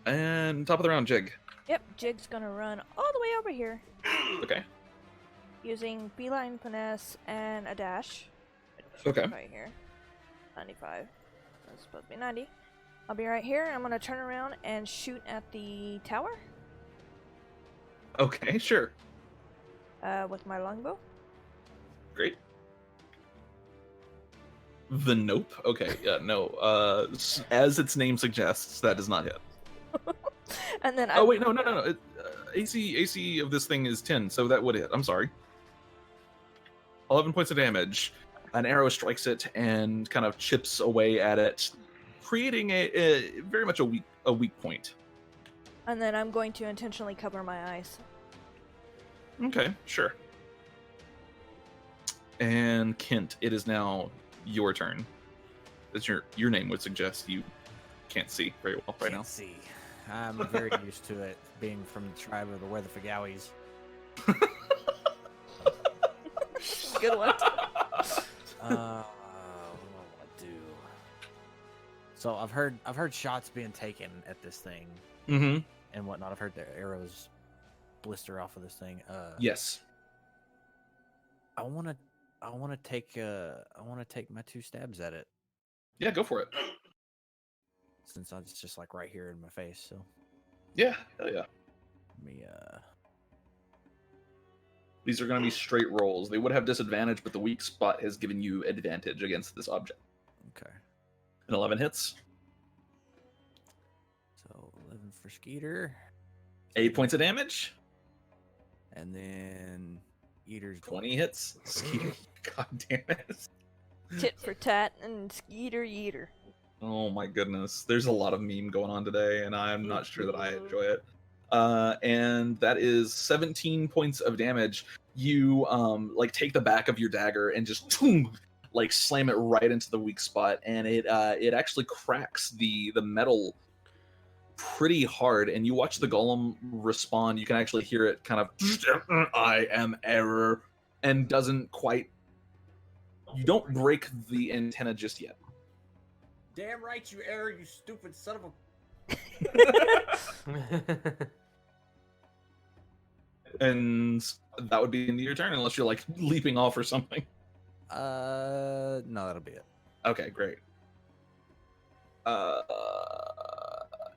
And top of the round, Jig. Yep, Jig's gonna run all the way over here Okay. using beeline finesse and a dash. Okay. Right here. 95. That's supposed to be 90. I'll be right here, and I'm gonna turn around and shoot at the tower Okay, sure. with my longbow. Great. The nope. Okay, yeah, no. As its name suggests, that does not hit. And then Oh wait, no. AC of this thing is 10, so that would hit. I'm sorry. 11 points of damage. An arrow strikes it and kind of chips away at it, creating a very much a weak point. And then I'm going to intentionally cover my eyes. Okay, sure. And Kent, it is now your turn. As your name would suggest, you can't see very well right now. Can't see. I'm very used to it, being from the tribe of the Weatherfagawies. Good one. What do I do? So I've heard shots being taken at this thing Mm-hmm. and whatnot. I've heard the arrows blister off of this thing. Yes. I want to take my 2 stabs at it, Yeah, go for it. since it's just like right here in my face. So Yeah, hell yeah. let me These are going to be straight rolls. They would have disadvantage, but the weak spot has given you advantage against this object. okay. An 11 hits. So 11 for Skeeter, 8 points of damage. and then Eater's 20 hits. Skeeter, god damn it. Tit for tat and skeeter yeeter. Oh my goodness. There's a lot of meme going on today, and I'm not sure that I enjoy it. And that is 17 points of damage. You like take the back of your dagger and just like slam it right into the weak spot, and it actually cracks the metal pretty hard, and you watch the golem respond. You can actually hear it kind of I am error, and doesn't quite. You don't break the antenna just yet. Damn right, you error, you stupid son of a. And that would be the end of your turn, unless you're like leaping off or something. No, that'll be it. Okay, great.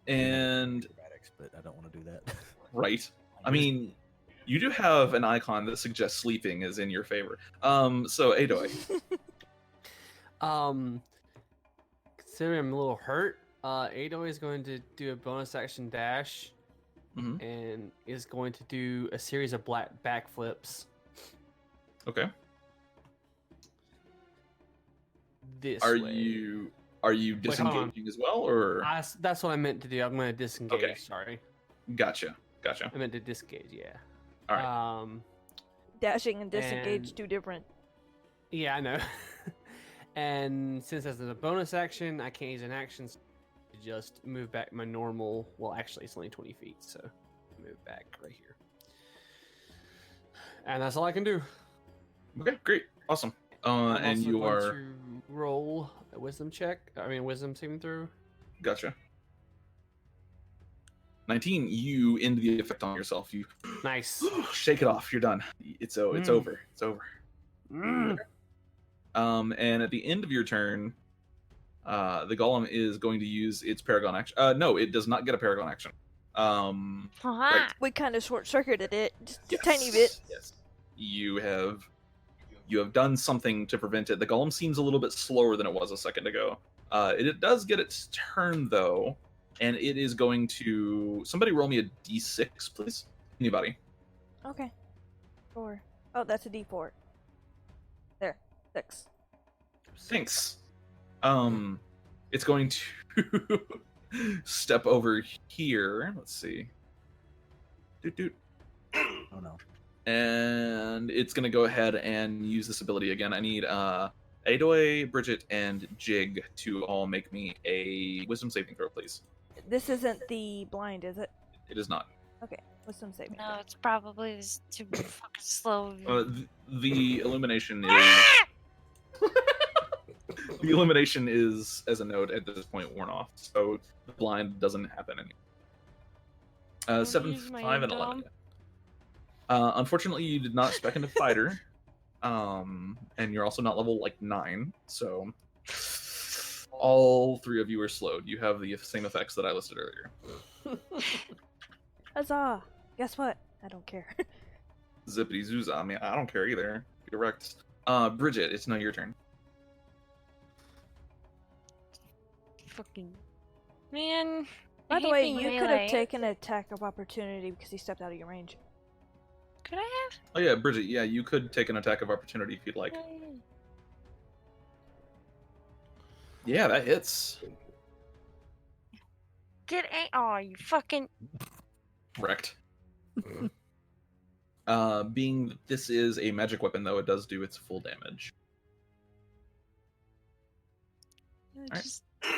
And Acrobatics, but I don't want to do that. right. I mean, you do have an icon that suggests sleeping is in your favor. So Adoi. Considering I'm a little hurt, Ado is going to do a bonus action dash, Mhm. and is going to do a series of black backflips. Okay. This Are way. you Wait, hold on. disengaging as well, or That's what I meant to do. I'm going to disengage. Okay. Sorry, gotcha? I meant to disengage. Yeah. All right. Dashing and disengage, And- two different. Yeah, I know. And since that's a bonus action, I can't use an action to just move back my normal. Well, actually, it's only 20 feet, so move back right here. And that's all I can do. Okay, great, awesome. I'm And also you going are to roll a wisdom check. I mean, wisdom saving throw. gotcha. 19. You end the effect on yourself. You Nice. shake it off. You're done. It's over. It's over. And at the end of your turn, the golem is going to use its paragon action. No, it does not get a paragon action. Haha. We kind of short circuited it, just Yes, a tiny bit. Yes, you have done something to prevent it. The golem seems a little bit slower than it was a second ago. It does get its turn though, and it is going to. Somebody roll me a d6, please. Anybody? Okay. 4. Oh, that's a D4. There. 6. Thanks. It's going to step over here. Let's see. Doot doot. Oh no. And it's going to go ahead and use this ability again. I need Adoy, Bridget, and Jig to all make me a wisdom saving throw, please. This isn't the blind, is it? It is not. Okay. Wisdom saving. No, it's probably just too fucking slow. The illumination is the illumination is, as a note, at this point worn off, so the blind doesn't happen anymore. 7, use my 5, and 11. Unfortunately, you did not spec into fighter, and you're also not level 9. So all 3 of you are slowed. You have the same effects that I listed earlier. Huzzah! Guess what? I don't care. Zippity zooza. I mean, I don't care either. You're wrecked. Bridget, it's now your turn. Fucking man. I By the hate way, being you could melee. have taken an attack of opportunity because he stepped out of your range. Could I have? Oh yeah, Bridget. Yeah, you could take an attack of opportunity if you'd like. Yeah, that hits. Get a. Oh, you fucking. Wrecked. Being that this is a magic weapon, though, it does do its full damage. Alright. Just... I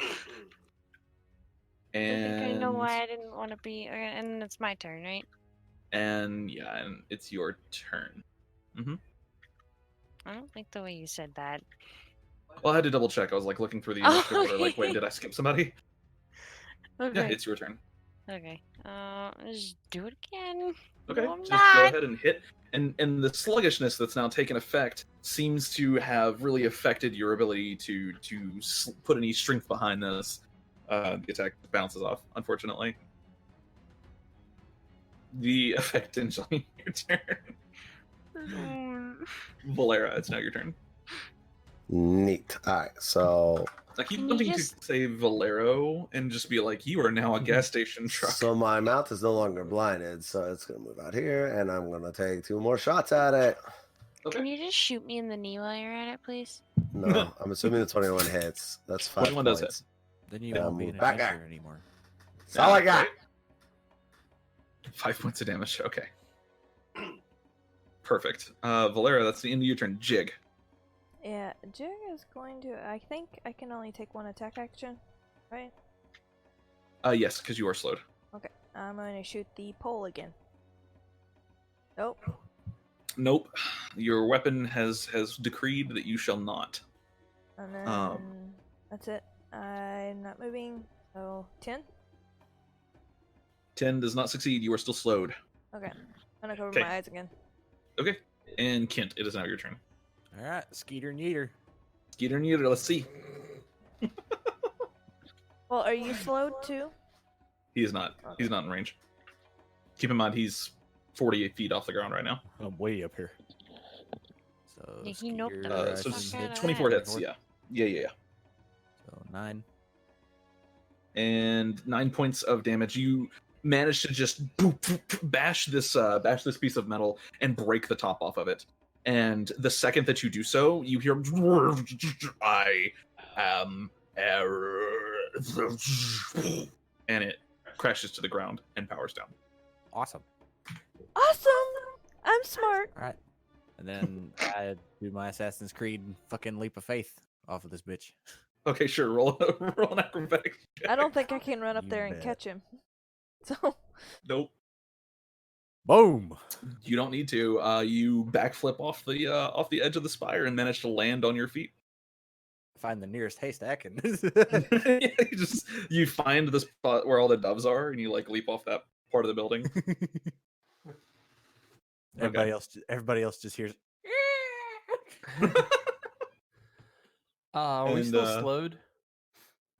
think I know why I didn't want to be. And it's my turn, right? And yeah, and it's your turn. I don't like the way you said that. Well, I had to double check. I was looking through the initiative order, like, wait, did I skip somebody? Okay. Yeah, it's your turn. Okay. Just do it again. Okay, No, I'm just go not. ahead and hit. And the sluggishness that's now taken effect seems to have really affected your ability to put any strength behind this. The attack bounces off, unfortunately. The effect ends on your turn. Valara, it's now your turn. Neat. All right, so I keep Can you wanting just- to say Valero and just be like, you are now a gas station truck. so my mouth is no longer blinded, so it's gonna move out here, and I'm gonna take 2 more shots at it. Okay. Can you just shoot me in the knee while you're at it, please? No, I'm assuming the 21 hits. That's 5 21 does points. Then you Yeah, won't be move an back adventurer there. anymore. That's all I got. 5 points of damage. Okay. Perfect. Valera, that's the end of your turn. Jig. Yeah, Jig is going to. I think I can only take 1 attack action, right? Yes, because you are slowed. Okay, I'm going to shoot the pole again. Nope. Nope. Your weapon has decreed that you shall not. And then that's it. I'm not moving. So 10. 10 does not succeed. You are still slowed. Okay, I'm gonna cover Okay. my eyes again. Okay. And Kent, it is now your turn. All right, Skeeter Neater. Skeeter Neater, let's see. Well, are you slowed too? He is not. He's not in range. Keep in mind, he's 48 feet off the ground right now. I'm way up here. So Yeah, he noped Skeeter, the So fuck it's out of 24 that. hits, yeah. Yeah. So 9. and 9 points of damage. You manage to just bash this piece of metal and break the top off of it. And the second that you do so, you hear I am and it crashes to the ground and powers down. Awesome. Awesome! I'm smart. All right. And then I do my Assassin's Creed fucking leap of faith off of this bitch. Okay, sure. Roll an acrobatics check. I don't think I can run up You there and bet. catch him. So, Nope. Boom. You don't need to. You backflip off the edge of the spire and manage to land on your feet. Find the nearest haystack and Yeah, you find the spot where all the doves are, and you like leap off that part of the building. everybody else just hears. Are we And, still slowed?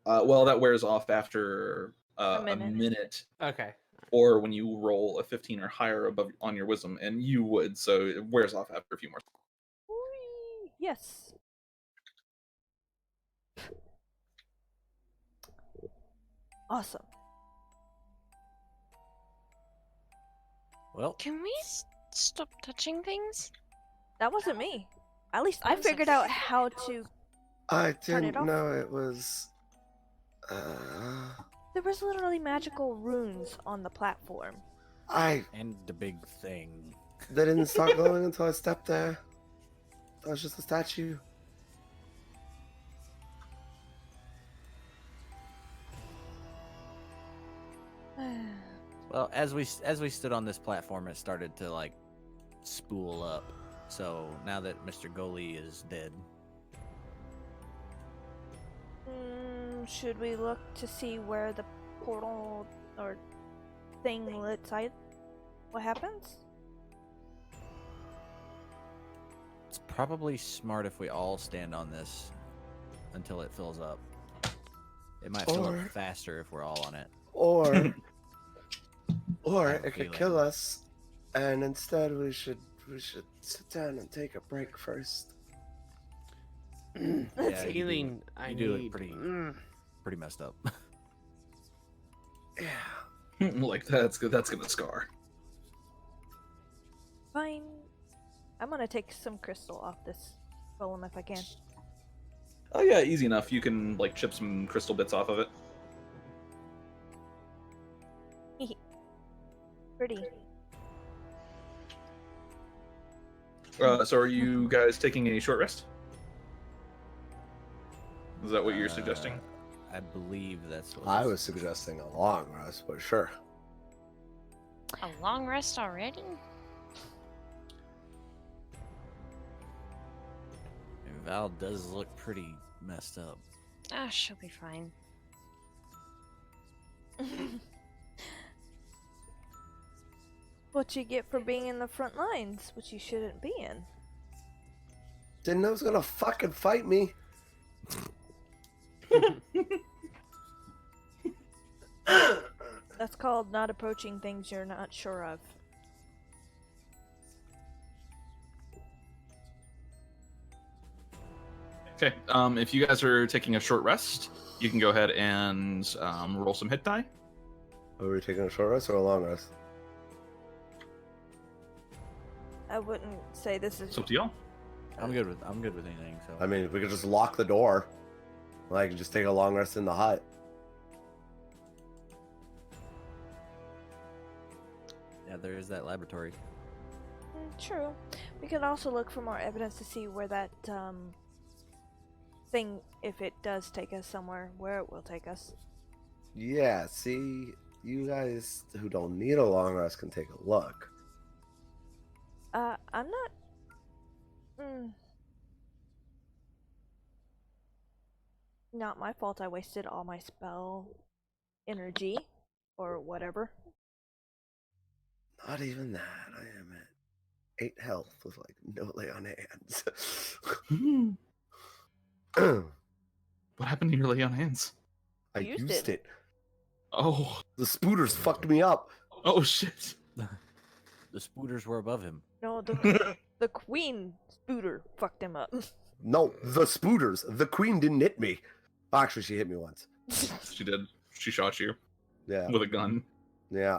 Well, that wears off after a minute. minute, Okay. or when you roll a 15 or higher above on your wisdom, and you would, so it wears off after a few more. whee! Yes. Awesome. Well, Can we stop touching things? That wasn't me. At least I That was a figured out how to. I Turn it didn't off. know it was. There was literally magical runes on the platform. and the big thing. They didn't start going until I stepped there. That was just a statue. Well, as we stood on this platform, it started to like spool up. So now that Mr. Goalie is dead, Should we look to see where the portal or thing lit side? What happens? it's probably smart if we all stand on this until it fills up. It might fill Or- up faster if we're all on it. Or, I or have a it could feeling. kill us, and instead we should sit down and take a break first. Yeah, you Healing. I you do it need. pretty messed up. Yeah. Like that's gonna scar. Fine. I'm gonna take some crystal off this golem if I can. Oh yeah, easy enough. You can like chip some crystal bits off of it. Pretty. So are you guys taking a short rest? Is that what you're suggesting? I believe that's what I was suggesting a long rest, but sure. A long rest already? And Val does look pretty messed up. Ah, she'll be fine. What you get for being in the front lines, which you shouldn't be in. Didn't know it was gonna fucking fight me. That's called not approaching things you're not sure of. Okay. If you guys are taking a short rest, you can go ahead and roll some hit die. Are we taking a short rest or a long rest? I wouldn't say this is. It's up to y'all. I'm good with anything. So I mean, we could just lock the door. Like, just take a long rest in the hut. yeah, there is that laboratory. True. We could also look for more evidence to see where that thing, if it does take us somewhere, where it will take us. Yeah, see, you guys who don't need a long rest can take a look. I'm not. Not my fault. I wasted all my spell energy, or whatever. Not even that. I am at 8 health with like no lay on hands. What happened to your lay on hands? I You used used it. it. Oh, The spooters fucked me up. oh shit. The spooters were above him. No, the queen spooter fucked him up. No, the spooters. The queen didn't hit me. Actually, she hit me once. She did. she shot you Yeah. with a gun. Yeah.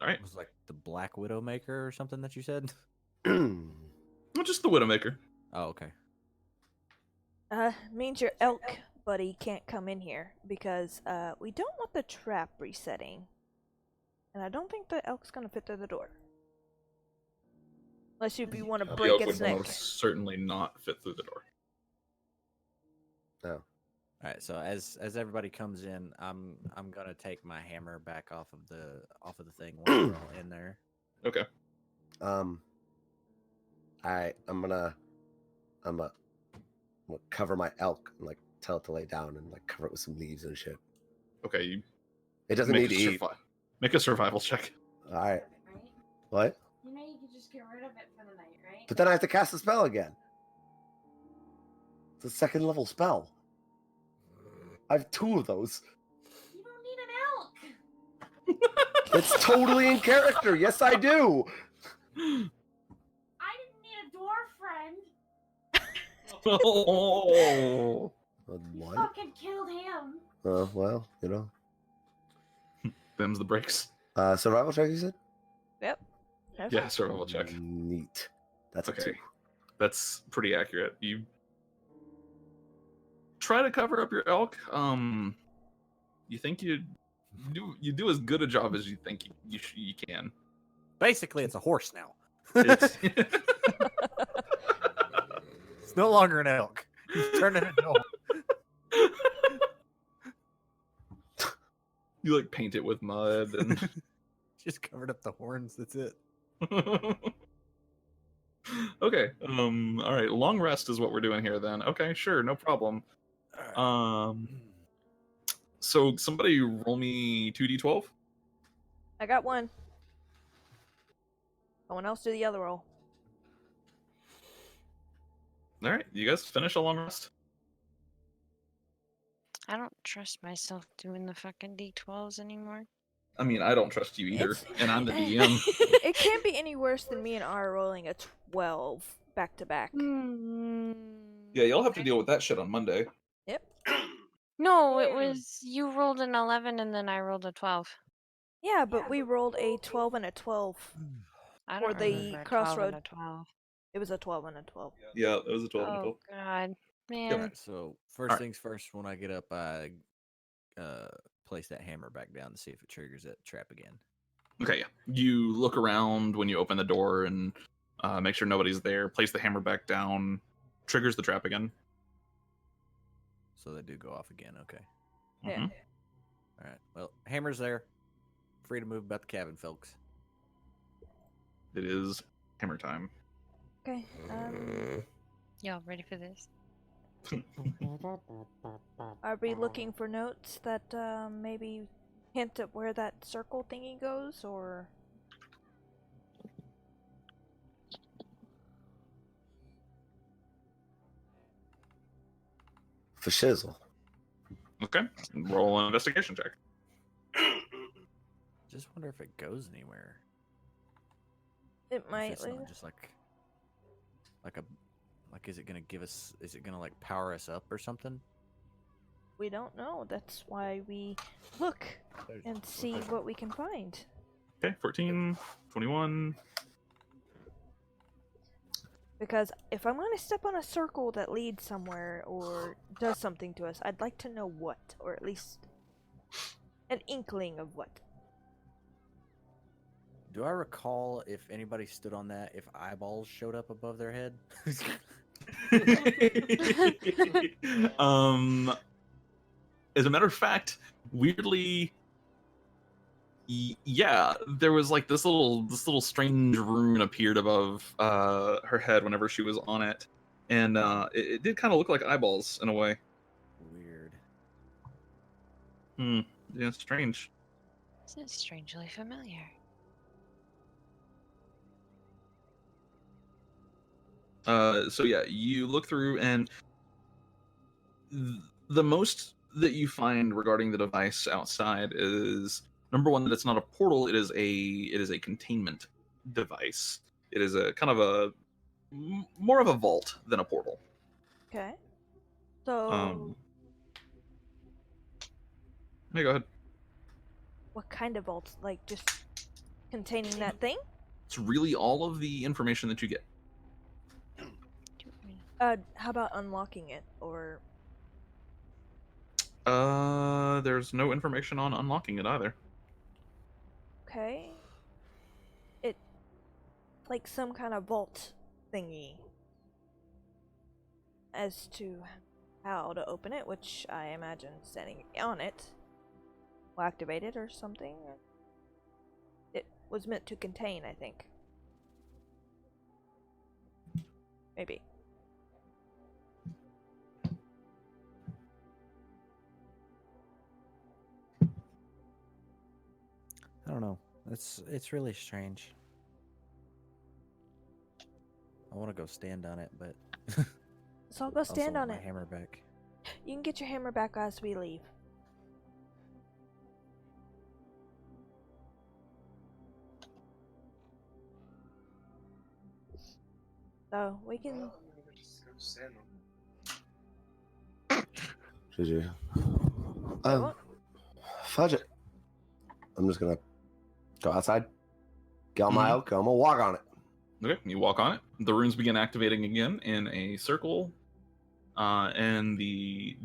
All right. It was like the Black Widowmaker or something that you said. Well, just the Widowmaker. Oh, okay. Means your elk buddy can't come in here because we don't want the trap resetting. And I don't think the elk's gonna fit through the door. Unless if you want to The break elk its would neck. most certainly not fit through the door. No. All right. So as everybody comes in, I'm gonna take my hammer back off of the thing once we're all in there. Okay. I'm gonna cover my elk and like tell it to lay down and like cover it with some leaves and shit. Okay. You It doesn't make need a to eat. Make a survival check. All right. Right? What? You know you could just get rid of it for the night, right? But then I have to cast the spell again. It's a second level spell. I have 2 of those. You don't need an elk. It's totally in character. Yes, I do. I didn't need a dwarf friend. Oh. What? Fucking killed him. Well, you know. Them's the breaks. Survival check, you said? Yep. Okay. Yeah, survival check. Neat. That's Okay. a 2. That's pretty accurate. You try to cover up your elk. You think you do as good a job as you think you can. Basically, it's a horse now. It's, It's no longer an elk. You turned it into a horse. you like paint it with mud and Just covered up the horns. That's it. okay. All right. Long rest is what we're doing here then. Okay, sure, no problem. So somebody roll me 2d12. I got one. Someone else do the other roll. All right, you guys finish a long rest. I don't trust myself doing the fucking D12s anymore. I mean, I don't trust you either, It's- and I'm the DM. It can't be any worse than me and R rolling a 12 back to back. Yeah, you'll have to deal with that shit on Monday. Yep. No, it was you rolled an 11 and then I rolled a 12. Yeah, but we rolled a 12 and a 12. I Or don't the remember a 12 crossroad. and a 12. It was a 12 and a 12. Yeah, it was a 12 and a 12. Oh god, man. All right, so first Alright. things first. When I get up, I place that hammer back down to see if it triggers that trap again. Okay, yeah. You look around when you open the door and make sure nobody's there. Place the hammer back down. Triggers the trap again. So they do go off again. Okay. Yeah. Mhm. All right. Well, hammer's there. Free to move about the cabin, folks. It is hammer time. Okay. Y'all ready for this? Are we looking for notes that maybe hint at where that circle thingy goes, or? For shizzle. Okay. Roll an investigation check. Just wonder if it goes anywhere. It If might it's later. not just like is it gonna give us? Is it gonna like power us up or something? We don't know. That's why we look and see what we can find. Okay, 14, 21. Because if I'm going to step on a circle that leads somewhere or does something to us, I'd like to know what, or at least an inkling of what. Do I recall if anybody stood on that? If eyeballs showed up above their head? As a matter of fact, weirdly, yeah, there was like this little strange rune appeared above her head whenever she was on it, and it did kind of look like eyeballs in a way. Weird. Yeah, strange. This is strangely familiar. So yeah, you look through, and the most that you find regarding the device outside is number one, that it's not a portal. It is a containment device. It is a kind of a more of a vault than a portal. Okay. So Yeah, go ahead. What kind of vaults? Like just containing that thing? It's really all of the information that you get. How about unlocking it or? There's no information on unlocking it either. Okay. It like some kind of vault thingy. As to how to open it, which I imagine standing on it will activate it or something. It was meant to contain, I think. Maybe. I don't know. It's really strange. I want to go stand on it, but So I'll go stand also on my it. hammer back. You can get your hammer back as we leave. So we can. GG. What? Fudge it. I'm just gonna go outside, get on my elk, I'm gonna walk on it. Okay, you walk on it. The runes begin activating again in a circle, and the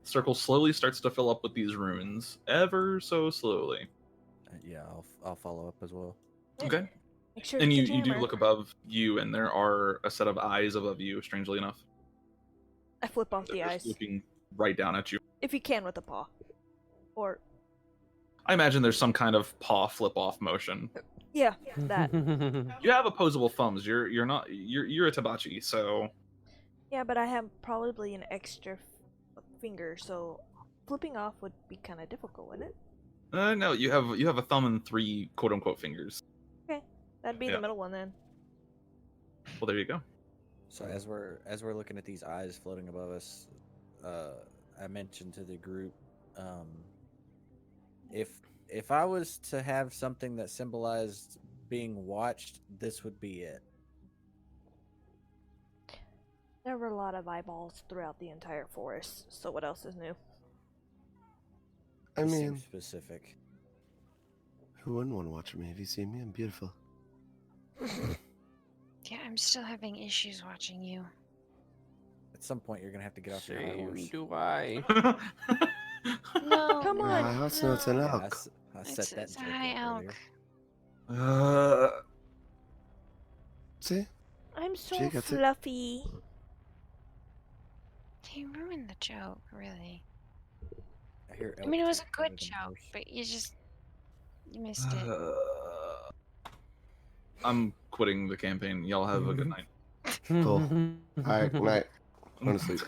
circle slowly starts to fill up with these runes, ever so slowly. Yeah, I'll follow up as well. Okay. Make sure And to you, get your you do hammer. look above you, and there are a set of eyes above you, strangely enough. I flip off the They're eyes. just looking right down at you. If you can with a paw. Or, I imagine there's some kind of paw flip-off motion. yeah, that. You have opposable thumbs. You're a tabachi, so Yeah, but I have probably an extra finger, so flipping off would be kind of difficult, wouldn't it? no, you have a thumb and 3 quote-unquote fingers. Okay, that'd be Yeah. the middle one then. Well, there you go. So as we're looking at these eyes floating above us, I mentioned to the group, if I was to have something that symbolized being watched, this would be it. There were a lot of eyeballs throughout the entire forest, so what else is new? I This mean, seems specific. who wouldn't want to watch me? Have you seen me? I'm beautiful. Yeah, I'm still having issues watching you. At some point, you're gonna have to get off your high horse. Same do I. No, Come My on! house notes an no. Yeah, elk. I It's, set that it's a joke high up elk. earlier. See? I'm so Jake, that's it. fluffy. You ruined the joke, really. I hear I mean, it elk was a better good than joke, horse. but you missed it. I'm quitting the campaign. Y'all have a good night. Cool. Alright, good night. I'm going to sleep.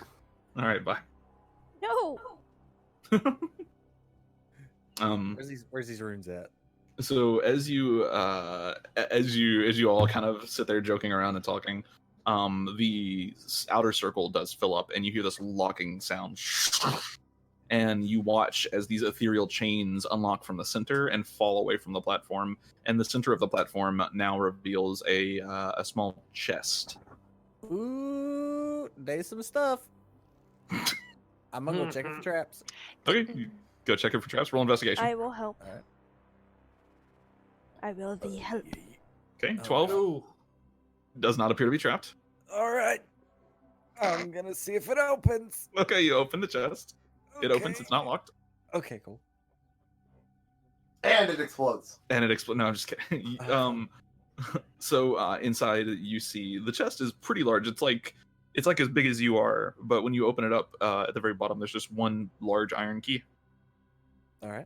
All right, bye. No! Where's these runes at? So as you all kind of sit there joking around and talking, the outer circle does fill up, and you hear this locking sound, and you watch as these ethereal chains unlock from the center and fall away from the platform. And the center of the platform now reveals a small chest. Ooh, there's some stuff. I'm gonna go check it for traps. Okay, you go check it for traps. Roll investigation. I will help. All right. I will the help. Okay, 12 does not appear to be trapped. All right. I'm gonna see if it opens. Okay, you open the chest. It opens. Okay. It's not locked. Okay, cool. And it explodes. And it explodes. No, I'm just kidding. So inside you see the chest is pretty large. It's like as big as you are, but when you open it up, at the very bottom, there's just one large iron key, All right.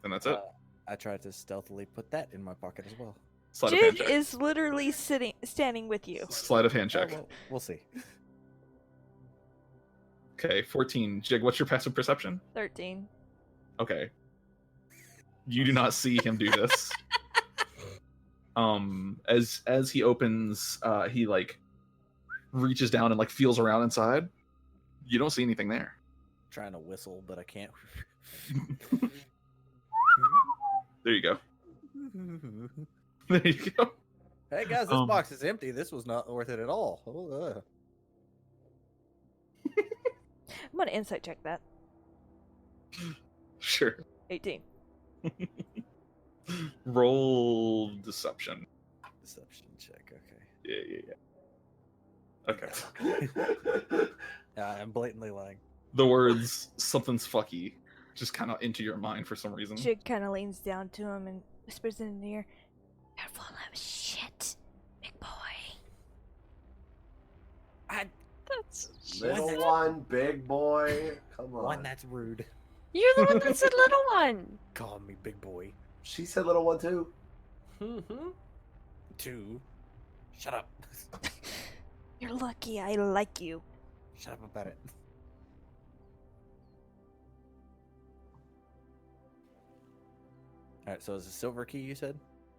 and that's it. I tried to stealthily put that in my pocket as well. Sleight of hand Jig check. is literally standing with you. Sleight of hand check. Well, we'll see. Okay, 14. Jig, what's your passive perception? 13. Okay. You do not see him do this. As he opens, he like reaches down and like feels around inside. You don't see anything there. Trying to whistle, but I can't. There you go. There you go. Hey guys, this box is empty. This was not worth it at all. I'm gonna insight check that. Sure. 18. Roll deception. Deception check. Okay. Yeah. Okay. I'm blatantly lying. The words "something's fucky" just kind of into your mind for some reason. Jig kind of leans down to him and whispers in his ear, "You're full of shit, big boy." That's Little one, big boy. Come on. One, that's rude. You're the one that said little one. Call me big boy. She said little one too. Mm-hmm. 2. Shut up. You're lucky I like you. Shut up about it. Alright, so it's a silver key, you said?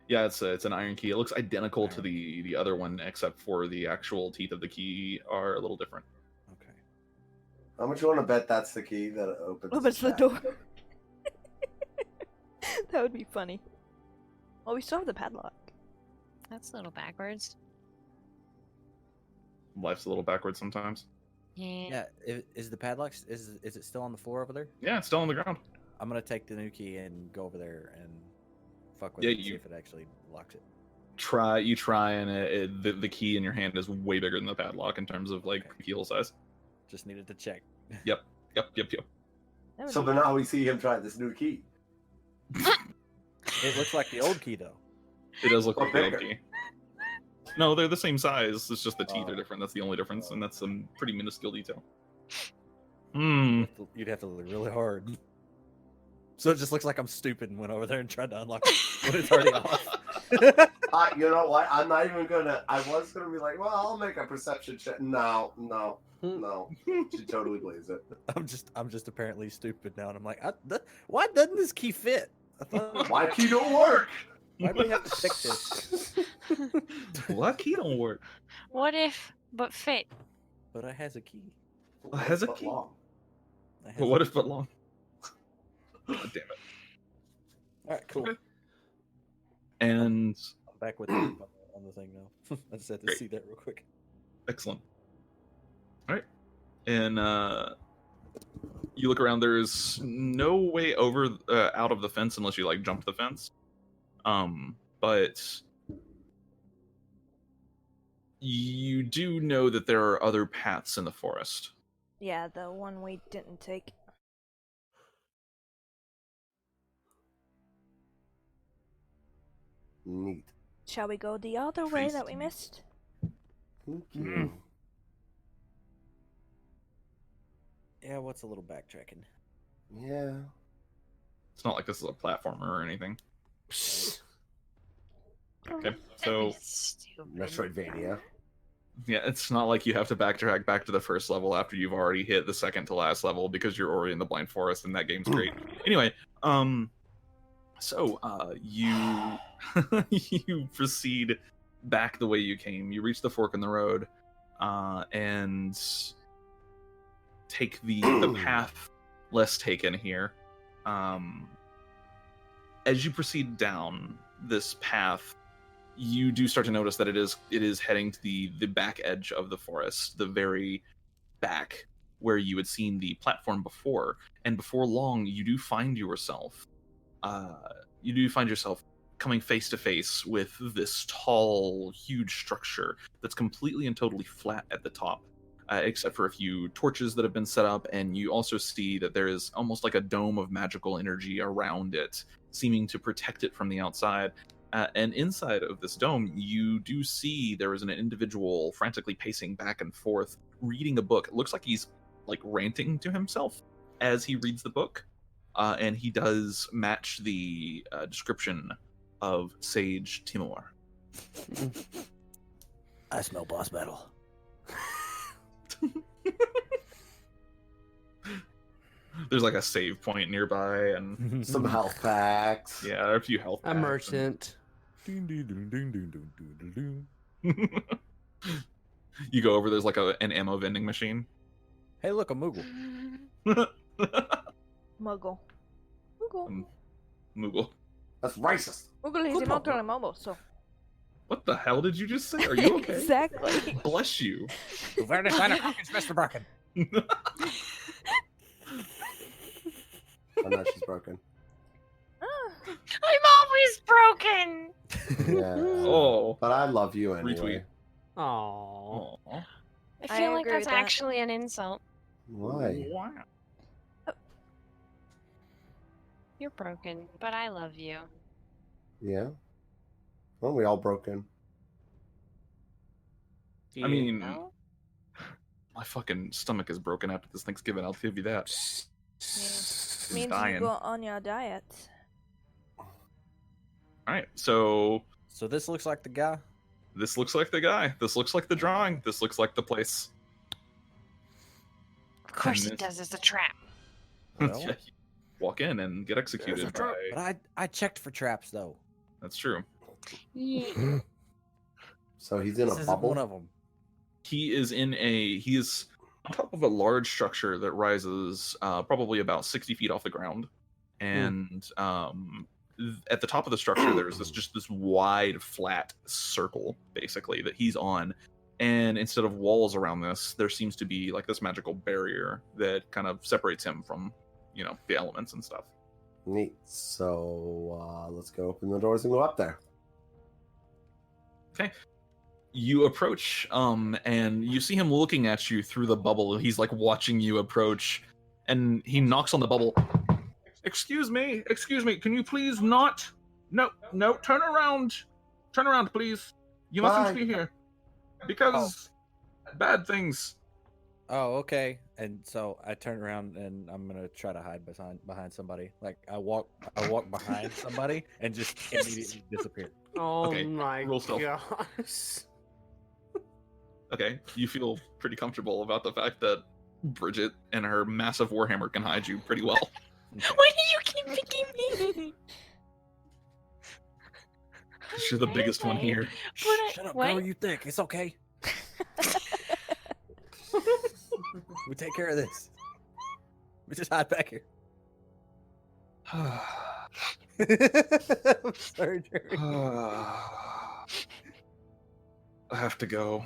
Yeah, it's an iron key. It looks identical to the other one, except for the actual teeth of the key are a little different. Okay. How much you want to bet that's the key that opens The shaft? door. That would be funny. Well, we still have the padlock. That's a little backwards. Life's a little backwards sometimes. Yeah. Yeah, is the padlock, is it still on the floor over there? Yeah, it's still on the ground. I'm gonna take the new key and go over there and fuck with Yeah, it and see you- if it actually locks it. You try, and the key in your hand is way bigger than the padlock in terms of like Okay. keyhole size. Just needed to check. Yep. That would So be- but now we see him try this new key. It looks like the old key though. It does look Or like the old bigger. key. No, they're the same size. It's just the teeth Oh. are different. That's the only difference, and that's some pretty minuscule detail. You'd have to look really hard. So it just looks like I'm stupid and went over there and tried to unlock it when it's already off. You know what? I'm not even gonna. I was gonna be like, well, I'll make a perception check. No. She totally believes it. I'm just apparently stupid now, and I'm like, why doesn't this key fit? I thought, Why key don't work? why do we have to fix this? What key don't work? What if, but fit? But I has a key. Has a But key? long. I has But a what key. if but long? God damn it. All right, cool. Okay. And I'm back with on the thing now. I just had to Great. see that real quick. excellent. All right, and you look around. There's no way over out of the fence unless you like jump the fence. But you do know that there are other paths in the forest. Yeah, the one we didn't take. Neat. Shall we go the other way that we Tasty. missed? Thank you. Yeah, what's a little backtracking? Yeah. It's not like this is a platformer or anything. Okay, so Stupid. Metroidvania. yeah, it's not like you have to backtrack back to the first level after you've already hit the second to last level because you're already in the blind forest and that game's great. Anyway, so you you proceed back the way you came. You reach the fork in the road, and take the path less taken here. As you proceed down this path, you do start to notice that it is heading to the back edge of the forest, the very back where you had seen the platform before. And before long, you do find yourself coming face to face with this tall, huge structure that's completely and totally flat at the top, except for a few torches that have been set up. And you also see that there is almost like a dome of magical energy around it, seeming to protect it from the outside. And inside of this dome, you do see there is an individual frantically pacing back and forth, reading a book. It looks like he's like ranting to himself as he reads the book. And he does match the description of Sage Timor. I smell boss battle. There's like a save point nearby, and Some health packs. yeah, there are a few health A packs and- merchant. You go over, there's like an ammo vending machine. Hey, look, a Moogle. Muggle. Muggle. Moogle. That's racist. Muggle is Good not one. a mobile, so. What the hell did you just say? Are you okay? Exactly. Bless you. Mr. Bracken. Oh no, she's broken. Ah, I'm always broken. Yeah. Oh. But I love you anyway. Retweet. Aww. Aw. I I feel like agree that's with that. actually an insult. Why? Wow. You're broken, but I love you. Yeah. Well, we all broken. I mean, No? my fucking stomach is broken after this Thanksgiving. I'll give you that. means dying. you go on your diet. All right, so So this looks like the guy. this looks like the guy. This looks like the drawing. This looks like the place. Of course And it does. It's a trap. Well, Yeah, you walk in and get executed by. but I checked for traps though. That's true. Yeah. So he's in This a isn't bubble. one of them. He is on top of a large structure that rises probably about 60 feet off the ground, and at the top of the structure there's this wide flat circle basically that he's on, and instead of walls around this, there seems to be like this magical barrier that kind of separates him from the elements and stuff. Neat. So let's go open the doors and go up there. Okay. You approach, and you see him looking at you through the bubble. He's like watching you approach, and he knocks on the bubble. Excuse me, can you please not? No, turn around, please. You mustn't Bye. be here, because bad things. Oh, okay. And so I turn around and I'm gonna try to hide behind somebody. Like I walk behind somebody and just immediately disappear. Oh Okay, my roll stealth. gosh. Okay, you feel pretty comfortable about the fact that Bridget and her massive warhammer can hide you pretty well. Why do you keep picking me? You're the biggest one here. Shut up, what? girl. You think it's okay? We take care of this. We just hide back here. I'm sorry, Jerry. I have to go.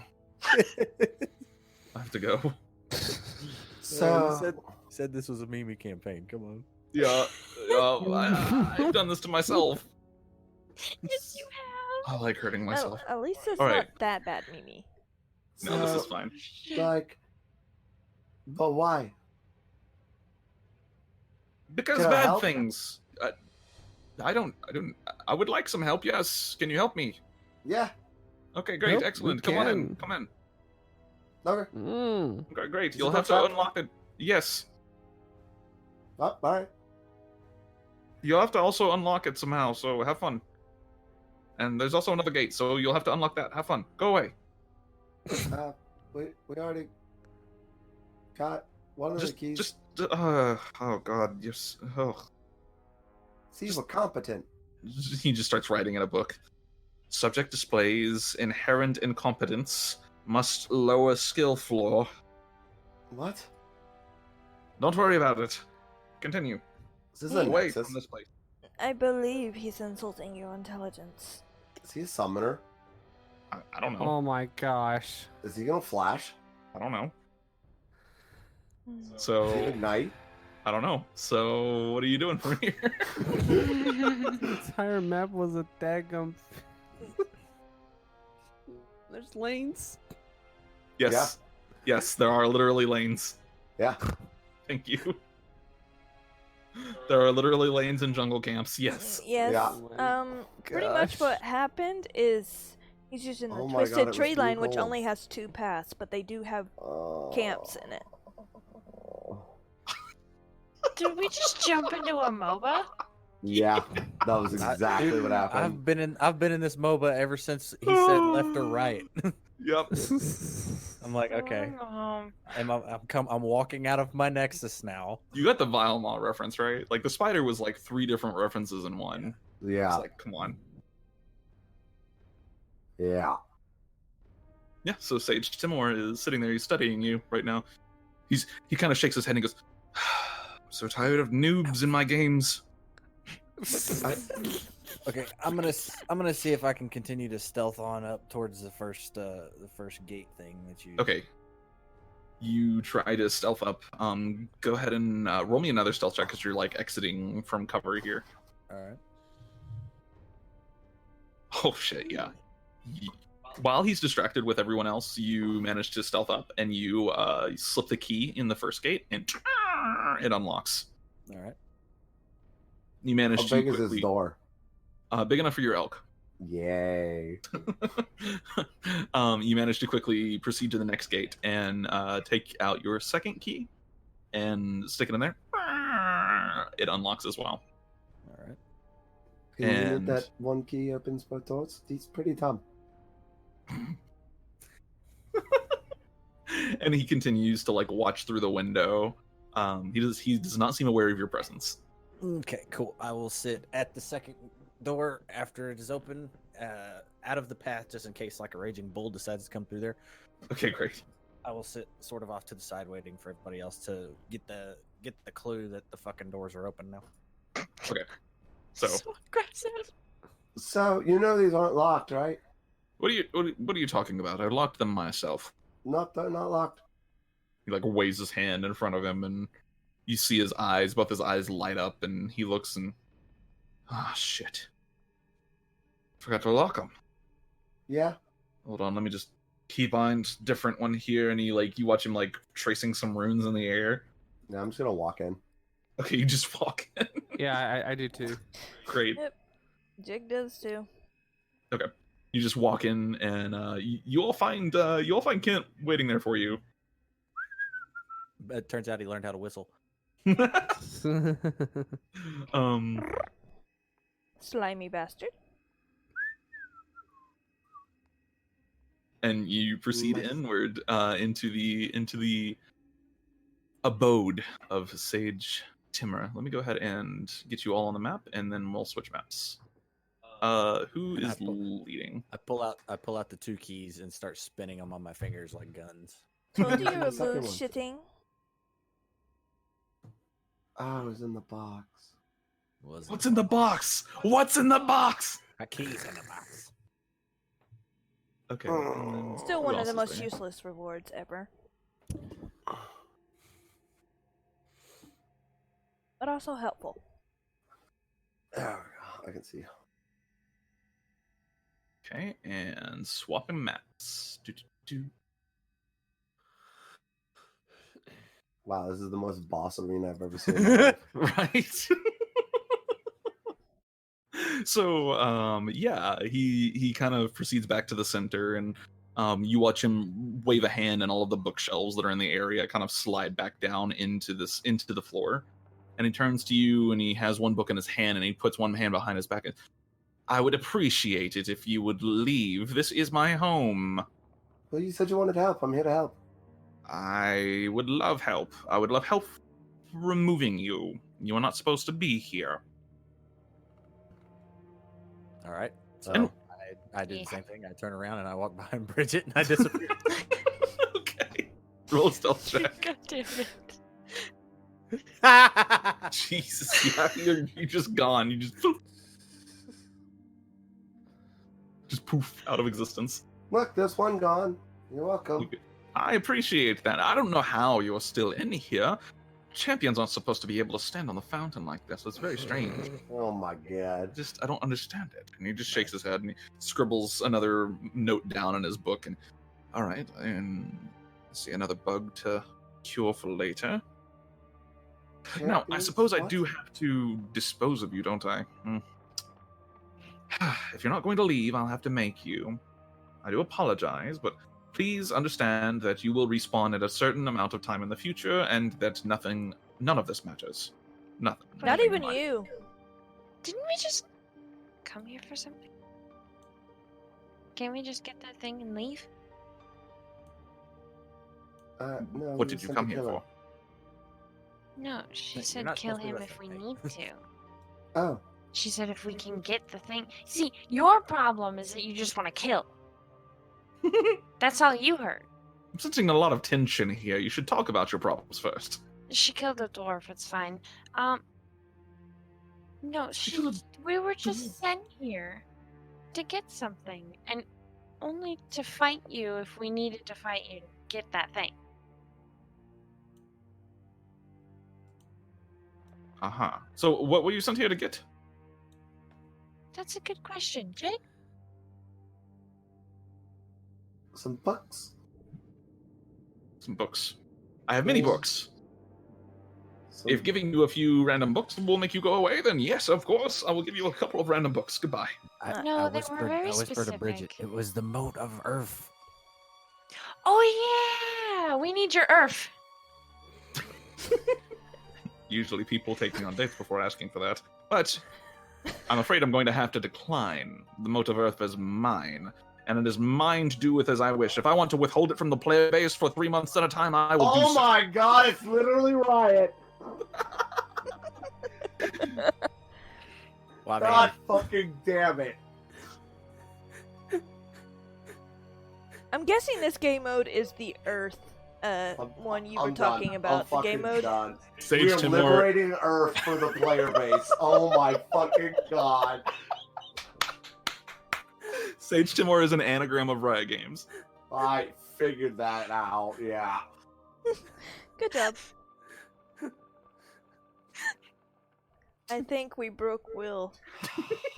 So you said this was a Mimi campaign. Come on. Yeah, I've done this to myself. Yes, you have. I like hurting Oh, myself. at least it's All not right. that bad, Mimi. No, this is fine. like, but why? Because Can I bad help? things. I would like some help. Yes, can you help me? Yeah. Okay, great, Yep, excellent. we Come on in. can. Come in. Okay. Okay, great. Is You'll it have a to trap? unlock it. Yes, Oh, all right. you'll have to also unlock it somehow. So have fun. And there's also another gate, so you'll have to unlock that. Have fun. Go away. We already got one of the keys. Oh god, yes. Oh. See, we're competent. He just starts writing in a book. Subject displays inherent incompetence. Must lower skill floor. What? Don't worry about it. Continue. Is this a Away nexus? from this place. I believe he's insulting your intelligence. Is he a summoner? I don't know. Oh my gosh. Is he gonna flash? I don't know. Hmm. Does he So ignite? I don't know. So what are you doing from here? The entire map was a daggum. There's lanes. Yes. Yes, there are literally lanes. Yeah. Thank you. There are literally lanes in jungle camps. Yes. Yes. Yeah. Pretty much Gosh. what happened is he's using the Oh my Twisted God, it was Treeline, blue which gold. only has 2 paths, but they do have camps in it. Did we just jump into a MOBA? Yeah, that was exactly Dude, what happened. I've been in this MOBA ever since he said left or right. Yep. I'm like, okay. I'm walking out of my Nexus now. You got the Vilemaw reference, right? Like the spider was like 3 different references in one. Yeah, It's like, come on. yeah. Yeah, so Sage Timor is sitting there, he's studying you right now. He kind of shakes his head and goes, I'm so tired of noobs in my games. Okay, I'm gonna see if I can continue to stealth on up towards the first gate thing that you. Okay. You try to stealth up. Go ahead and roll me another stealth check because you're like exiting from cover here. All right. Oh shit, yeah. While he's distracted with everyone else, you manage to stealth up and you slip the key in the first gate and it unlocks. All right. You manage How to big is quickly, this door? big enough for your elk. Yay. You manage to quickly proceed to the next gate and take out your second key and stick it in there. It unlocks as well. All right. Can you And- need that one key opens both doors? He's pretty dumb. And he continues to like watch through the window. He does not seem aware of your presence. Okay, cool. I will sit at the second door after it is open, out of the path, just in case like a raging bull decides to come through there. Okay, great. I will sit sort of off to the side, waiting for everybody else to get the clue that the fucking doors are open now. Okay. So aggressive. So, you know these aren't locked, right? what are you talking about? I locked them myself. They're not locked. He like waves his hand in front of him, and you see his eyes. Both his eyes light up, and he looks and shit. Forgot to lock them. Yeah. Hold on, let me just keybind different one here, and you watch him like tracing some runes in the air. Yeah, I'm just gonna walk in. Okay, you just walk in. Yeah, I do too. Great. Jig does too. Okay. You just walk in, and you all find Kent waiting there for you. It turns out he learned how to whistle. Slimy bastard. And you proceed inward into the abode of Sage Timor. Let me go ahead and get you all on the map, and then we'll switch maps. Who is leading? I pull out the two keys and start spinning them on my fingers like guns. Told you you were The second one. bullshitting. Oh, it was in the box. What's in the box? What's in the box? My keys in the box. Okay. and then Still who one of else the is most there? useless rewards ever. But also helpful. Oh, I can see. Okay, and swapping maps. Wow, this is the most boss arena I've ever seen. in my life. Right. So yeah, he kind of proceeds back to the center, and you watch him wave a hand, and all of the bookshelves that are in the area kind of slide back down into the floor. And he turns to you, and he has one book in his hand, and he puts one hand behind his back. I would appreciate it if you would leave. This is my home. Well, you said you wanted help. I'm here to help. I would love help. I would love help removing you. You are not supposed to be here. All right. So And- I do the same thing. I turn around and I walk behind Bridget and I disappear. Okay. Roll a stealth check. God damn it. Jesus, yeah, you're just gone. You just poof out of existence. Look, there's one gone. You're welcome. I appreciate that. I don't know how you're still in here. Champions aren't supposed to be able to stand on the fountain like this. It's very strange. Oh my god. I don't understand it. And he just shakes his head and he scribbles another note down in his book. And all right, and see another bug to cure for later. Now, I Champions? suppose I What? do have to dispose of you, don't I? If you're not going to leave, I'll have to make you. I do apologize, but please understand that you will respawn at a certain amount of time in the future, and that none of this matters. Nothing. Not Nothing even in life. you. Didn't we just come here for something? Can't we just get that thing and leave? No. What did you sent come a here killer. for? No, she You're said not kill supposed to be him if we wrestling, need mate. to. Oh. She said if we can get the thing. See, your problem is that you just want to kill. That's all you heard. I'm sensing a lot of tension here. You should talk about your problems first. She killed a dwarf. It's fine. No, killed we were just sent here to get something, and only to fight you if we needed to fight you to get that thing. So what were you sent here to get? That's a good question, Jay. Some books. Some books. I have many books. Some... If giving you a few random books will make you go away, then yes, of course, I will give you a couple of random books. Goodbye. No, they were very I whispered to Bridget, specific. it was the Mote of Urf. Oh yeah, we need your Urf. Usually people take me on dates before asking for that, but I'm afraid I'm going to have to decline. The Mote of Urf is mine, and it is mine to do with as I wish. If I want to withhold it from the player base for 3 months at a time, I will do so. Oh my god, it's literally Riot. Well, God fucking damn it. I'm guessing this game mode is the Earth one you were talking about. The game mode. Done. Sage We are Timor. liberating Earth for the player base. Oh my fucking god. Sage Timor is an anagram of Riot Games. I figured that out, yeah. Good job. I think we broke Will. All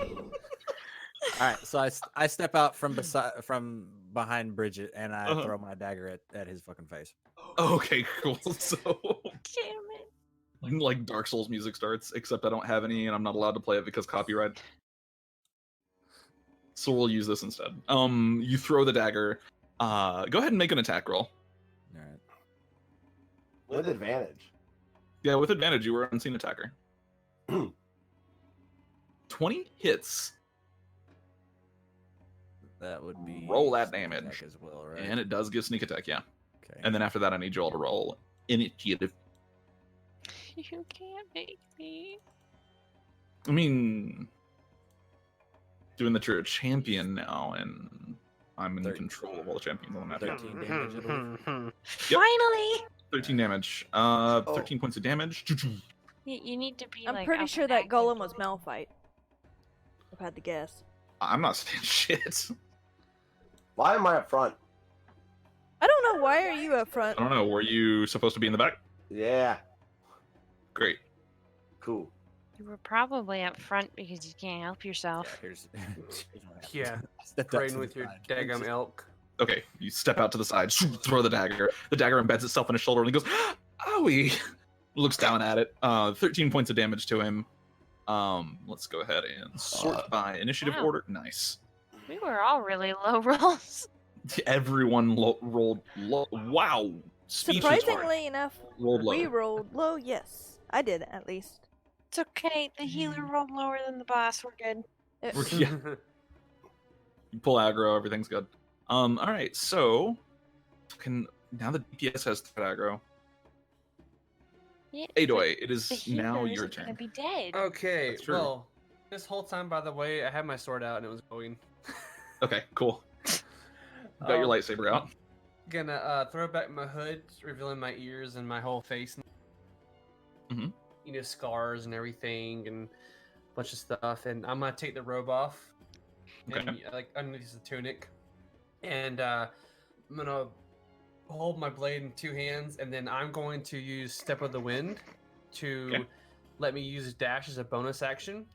right, so I step out from behind Bridget and I Uh-huh. throw my dagger at his fucking face. Okay, cool. So, Damn it. like Dark Souls music starts, except I don't have any, and I'm not allowed to play it because copyright. So we'll use this instead. You throw the dagger. Go ahead and make an attack roll. All right. With advantage. Yeah, with advantage, you were an unseen attacker. 20 hits. That would be Roll that sneak damage. attack as well, right? And it does give sneak attack, yeah. Okay. And then after that, I need you all to roll initiative. You can't make me. I mean, doing that you're a champion now, and I'm in 13. control of all the champions on the map. 13 damage, I believe. Yep. Finally. 13 damage. 13 points of damage. You need to be. I'm like, pretty up sure and that active. golem was Malphite. I've had to guess. I'm not saying shit. Why am I up front? I don't know. Why are you up front? I don't know. Were you supposed to be in the back? Yeah. Great. Cool. You were probably up front because you can't help Yeah, yourself. here's what happened. Yeah, I stepped up praying to with the your side. daggum elk. Okay, you step out to the side, throw the dagger. The dagger embeds itself in his shoulder, and he goes, "Owie!" Looks down at it. 13 points of damage to him. Let's go ahead and sort by initiative Wow. order. Nice. We were all really low rolls. Everyone rolled low. Wow. Speechless. Surprisingly enough, Rolled low. we rolled low. Yes, I did at least. It's okay. The healer rolled lower than the boss. We're good. Yeah. You pull aggro, everything's good. All right, so now the DPS has threat aggro. Yeah, Aloy, it is the now healer your isn't gonna turn. be dead. Okay, That's true. well, this whole time, by the way, I had my sword out and it was going. Okay, cool. Got your lightsaber out. Gonna throw back my hood, revealing my ears and my whole face. Mhm. You know, scars and everything, and a bunch of stuff. And I'm gonna take the robe off, and Okay. like underneath the tunic, and I'm gonna hold my blade in 2 hands, and then I'm going to use Step of the Wind to Okay. let me use dash as a bonus action,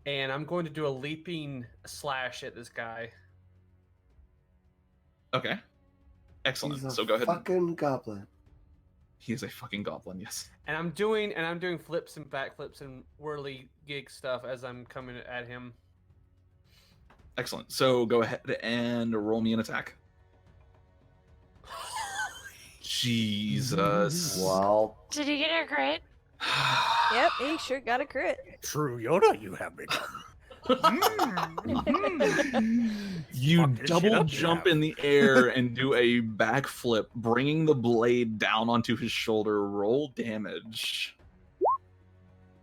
and I'm going to do a leaping slash at this guy. Okay. Excellent. He's a So go ahead. fucking goblin. He is a fucking goblin, yes. And I'm doing flips and backflips and whirly gig stuff as I'm coming at him. Excellent. So go ahead and roll me an attack. Jesus. Well, Did you get a crit? Yep, he sure got a crit. True Yoda, you have become. You Fuck this shit double up, jump yeah. in the air and do a backflip, bringing the blade down onto his shoulder. Roll damage.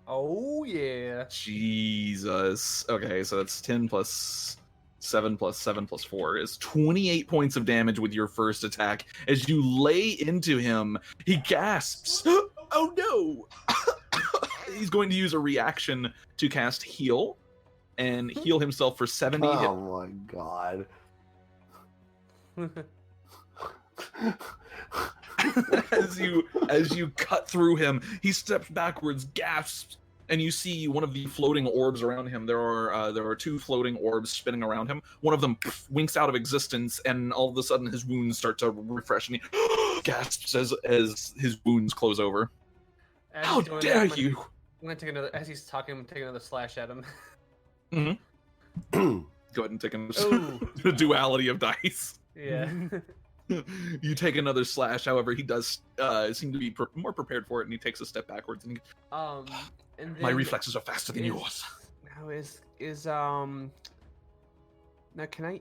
Oh yeah. Jesus. Okay, so that's 10 plus 7 plus 7 plus 4 is 28 points of damage with your first attack. As you lay into him, he gasps. Oh no! He's going to use a reaction to cast Heal and heal himself for 70 hit. oh my god. as you cut through him, he steps backwards, gasps, and you see one of the floating orbs around him. There are 2 floating orbs spinning around him. One of them winks out of existence, and all of a sudden his wounds start to refresh, and he gasps as his wounds close over. As How he's doing dare that, you! I'm gonna take another. As he's talking, I'm gonna take another slash at him. Mm-hmm. Go ahead and take Ooh. the duality of dice. Yeah. You take another slash. However, he does seem to be more prepared for it, and he takes a step backwards. And And then, my reflexes are faster than yours. Now now can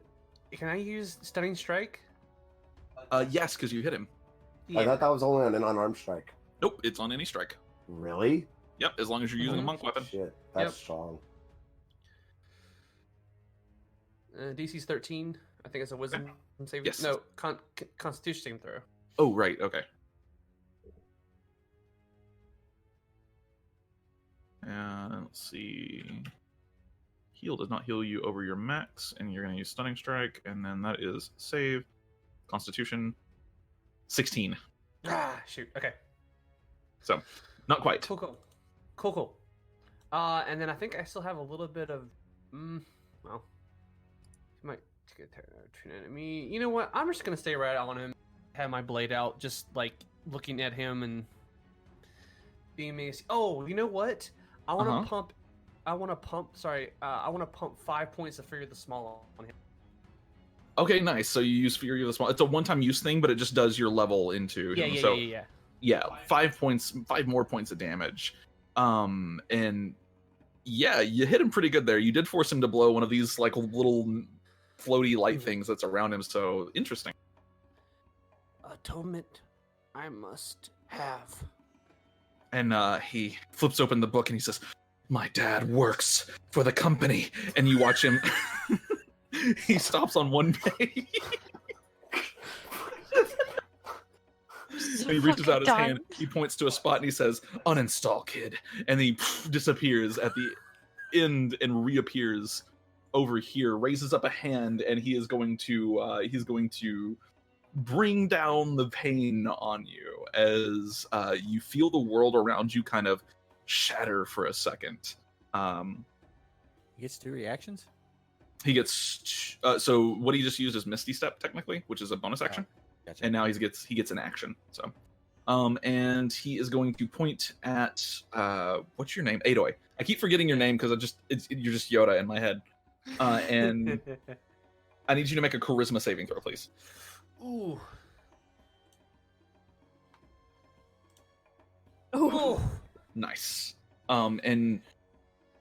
I use stunning strike? Yes, because you hit him. I thought that was only on an unarmed strike. Nope, it's on any strike. Really? Yep, as long as you're using a Mhm. monk weapon. Shit, that's Yep. strong. DC's 13. I think it's a wisdom save. Yes. No, Constitution saving throw. Oh, right. Okay. And let's see. Heal does not heal you over your max, and you're going to use Stunning Strike, and then that is save. Constitution 16. Ah, shoot. Okay. So, not quite. Cool. And then I think I still have a little bit of. Well, he might get turn enemy. You know what? I'm just gonna stay right on him. Have my blade out, just like looking at him and being amazed. Oh, you know what? I want to pump. I want to pump 5 points of Fury of the Small on him. Okay, nice. So you use Fury of the Small. It's a one-time use thing, but it just does your level into him. Yeah, 5 more points of damage. And yeah, you hit him pretty good there. You did force him to blow one of these like little floaty light things that's around him. So interesting. Atonement, I must have. And he flips open the book and he says, "My dad works for the company." And you watch him. He stops on one page. So And he reaches out his fucking hand. He points to a spot and he says, "Uninstall, kid." And he disappears at the end and reappears over here. Raises up a hand, and he is going to bring down the pain on you as you feel the world around you kind of shatter for a second. He gets 2 reactions. He gets so what he just used is Misty Step technically, which is a bonus action. Gotcha. And now he gets an action. So, and he is going to point at what's your name, Adoi? I keep forgetting your name because you're just Yoda in my head. And I need you to make a charisma saving throw, please. Ooh. Ooh. Nice. And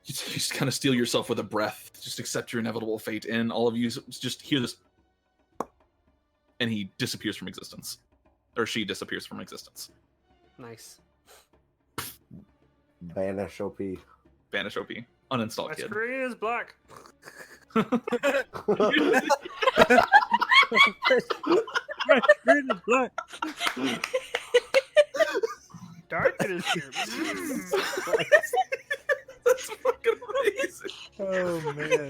you just kind of steel yourself with a breath. Just accept your inevitable fate, and all of you just hear this. And he disappears from existence, or she disappears from existence. Nice. Banish OP. Vanish OP. Uninstall, My kid. screen is black. My screen is black. Darkness here. That's fucking amazing. Oh man.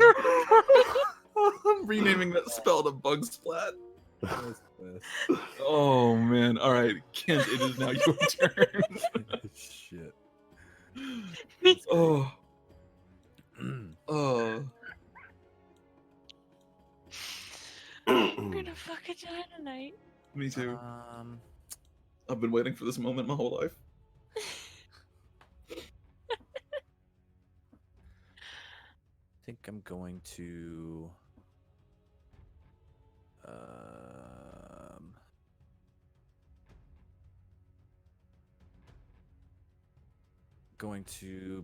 I'm renaming that spell to Bug Splat. Oh man. All right, Kent, it is now your turn. Shit. Oh. Oh. I'm gonna fucking die tonight. Me too. I've been waiting for this moment my whole life. I think I'm going to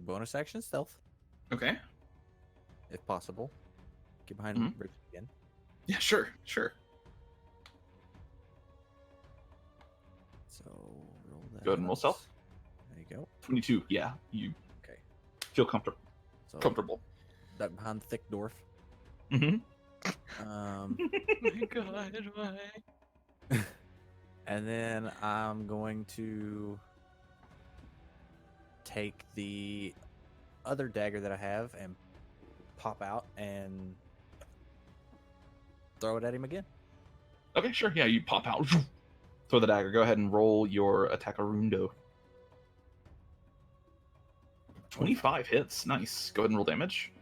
bonus action stealth Okay. if possible. Get behind Mhm. Bridget again. Yeah, sure. So roll that. Go ahead and roll stealth. There you go. 22. Yeah, you Okay. feel comfortable. So Comfortable. duck behind the thick dwarf. Mm-hmm. Um, My God, why? and then I'm going to take the other dagger that I have and pop out and throw it at him again. Okay, sure. Yeah, you pop out. throw the dagger. Go ahead and roll your Attackarundo. 25 hits. Nice. Go ahead and roll damage.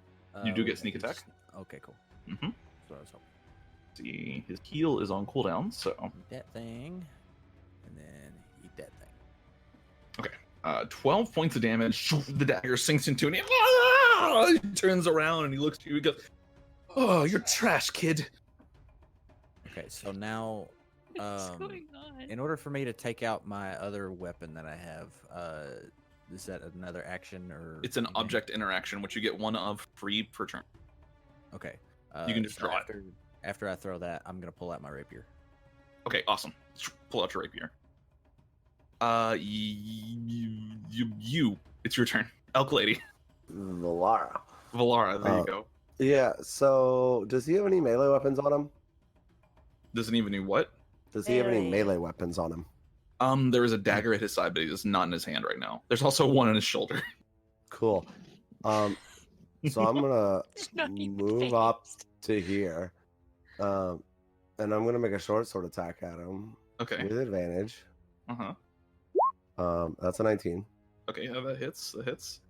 You do get sneak attack. Okay, cool. Mm-hmm. That's what I was hoping. See, his heal is on cooldown, so Eat that thing, and then eat that thing. 12 points of damage. The dagger sinks into him. He turns around and he looks at you. He goes, "Oh, you're trash, kid." Okay, so now, What's going on? in order for me to take out my other weapon that I have, is that another action or? It's an anything? object interaction, which you get one of free per turn. Okay. You can just so draw it. After I throw that, I'm gonna pull out my rapier. Okay, awesome. Pull out your rapier. It's your turn. Elk lady. Valara. Valara, there you go. Yeah, so does he have any melee weapons on him? Doesn't even know what? Does he have any Melee. melee weapons on him? There is a dagger at his side, but it's not in his hand right now. There's also one on his shoulder. Cool. So I'm gonna Not even move up phased. to here. And I'm gonna make a short sword attack at him Okay. with advantage. Uh-huh. That's a 19. Okay, yeah, that hits. That hits.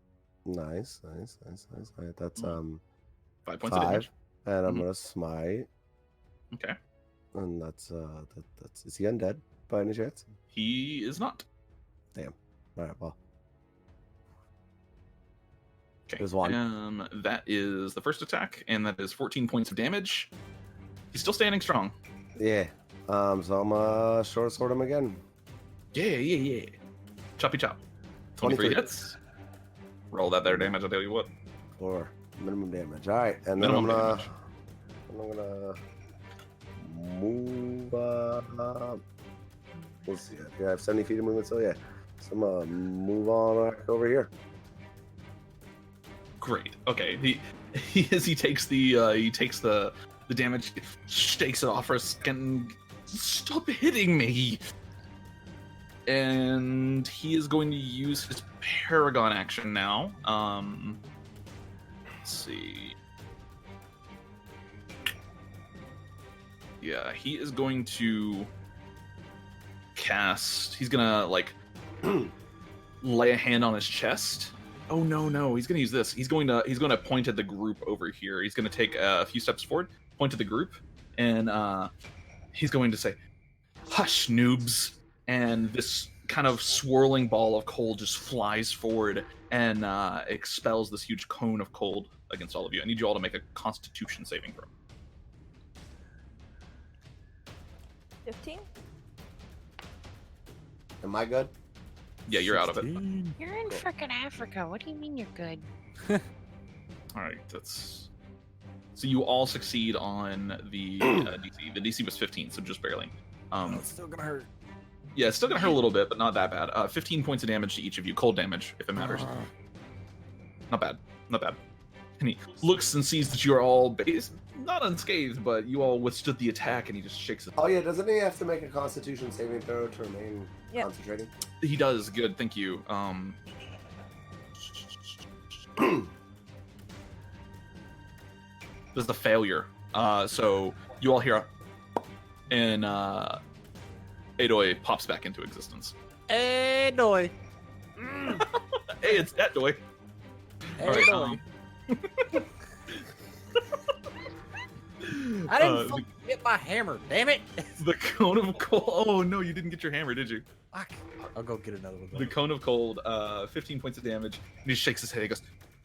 Nice. All right, that's 5 points of 5. damage. And I'm Mhm. gonna smite. Okay. And that's is he undead by any chance? He is not. All right, well, Okay. There's one. That is the first attack, and that is 14 points of damage. He's still standing strong. yeah. So I'm short sword him again. Yeah. Choppy chop. 23 23. hits. Roll that there damage, I'll tell you what. For minimum damage. All right, and then Minimum I'm damage. gonna move. Let's see. I have 70 feet of movement, so yeah. So I'm gonna move on back over here. Great. Okay. He takes the damage, shakes it off for a second. Stop hitting me. And he is going to use his Paragon action now. Let's see. Yeah, he is going to cast. He's gonna lay a hand on his chest. Oh no! He's gonna use this. He's going to point at the group over here. He's gonna take a few steps forward, point to the group, and he's going to say, "Hush, noobs!" And this kind of swirling ball of cold just flies forward and expels this huge cone of cold against all of you. I need you all to make a Constitution saving throw. 15? Am I good? Yeah, you're out of it. 16. You're in frickin' Africa. What do you mean you're good? All right, that's. So you all succeed on the DC. The DC was 15, so just barely. It's still gonna hurt. Yeah, it's still gonna hurt a little bit, but not that bad. 15 points of damage to each of you, cold damage, if it matters. Not bad. And he looks and sees that you are all not unscathed, but you all withstood the attack, and he just shakes it. Oh yeah, doesn't he have to make a Constitution saving throw to remain Yep. concentrating? He does. Good, thank you. This is the failure. So you all hear, and Adoi pops back into existence. Hey, doy. Hey, it's Adoi. All right, I didn't fucking get my hammer. Damn it! the cone of cold. Oh no, you didn't get your hammer, did you? Fuck. I'll go get another one. The cone of cold, 15 points of damage. And he shakes his head. He goes,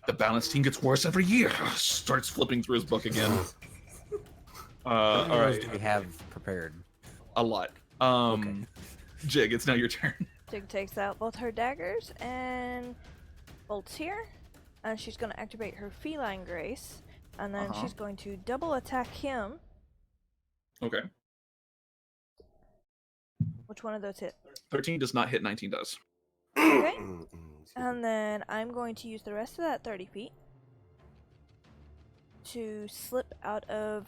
"The balance team gets worse every year." Starts flipping through his book again. How many All of those right, do we have prepared? a lot. Jig, it's now your turn. Jig takes out both her daggers and bolts here. And she's going to activate her feline grace. And then Uh-huh. she's going to double attack him. Okay. Which one of those hit? 13 does not hit. 19 does. Okay. Excuse And me. then I'm going to use the rest of that 30 feet to slip out of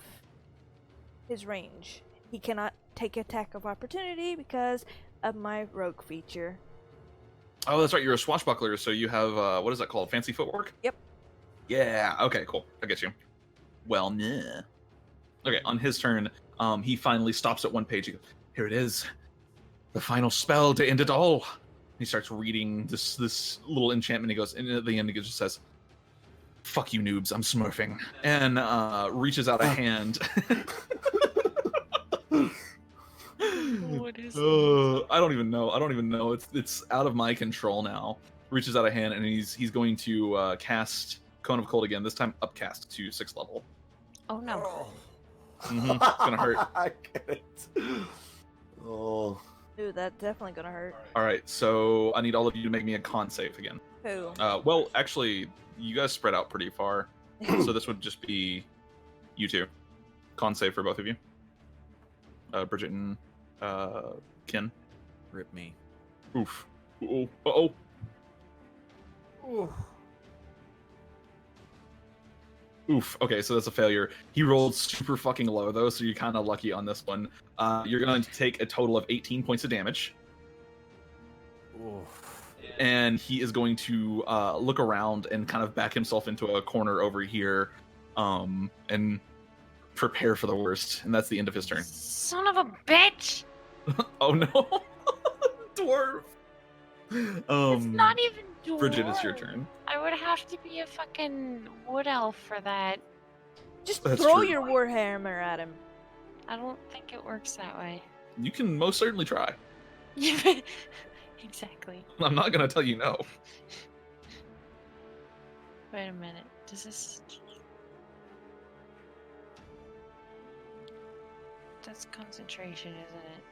his range. He cannot take attack of opportunity because of my rogue feature. Oh, that's right. You're a swashbuckler, so you have what is that called? Fancy footwork? Yep. Yeah. Okay. Cool. I get you. Well, nah. Okay. On his turn, he finally stops at one page. He goes, "Here it is. The final spell to end it all. He starts reading this little enchantment. He goes, and at the end he just says, "Fuck you, noobs! I'm smurfing," and reaches out a hand. What is I don't even know. It's out of my control now. Reaches out a hand, and he's going to cast Cone of Cold again. This time upcast to 6th level. Oh no. It's gonna hurt. I get it. Oh. Dude, that's definitely gonna hurt. All right, so I need all of you to make me a con save again. Who? Well, actually, you guys spread out pretty far, so this would just be you two. Con save for both of you. Bridget and Ken. Rip me. Oof. Uh-oh. Oof. Okay, so that's a failure. He rolled super fucking low, though, so you're kind of lucky on this one. You're going to take a total of 18 points of damage. Oof. And he is going to look around and kind of back himself into a corner over here and prepare for the worst. And that's the end of his turn. Son of a bitch! Oh, no. Dwarf. It's not even dwarf. Bridget, it's your turn. I would have to be a fucking wood elf for that. Just That's throw true. your warhammer at him. I don't think it works that way. You can most certainly try. Exactly. I'm not going to tell you no. Wait a minute. Does this... That's concentration, isn't it?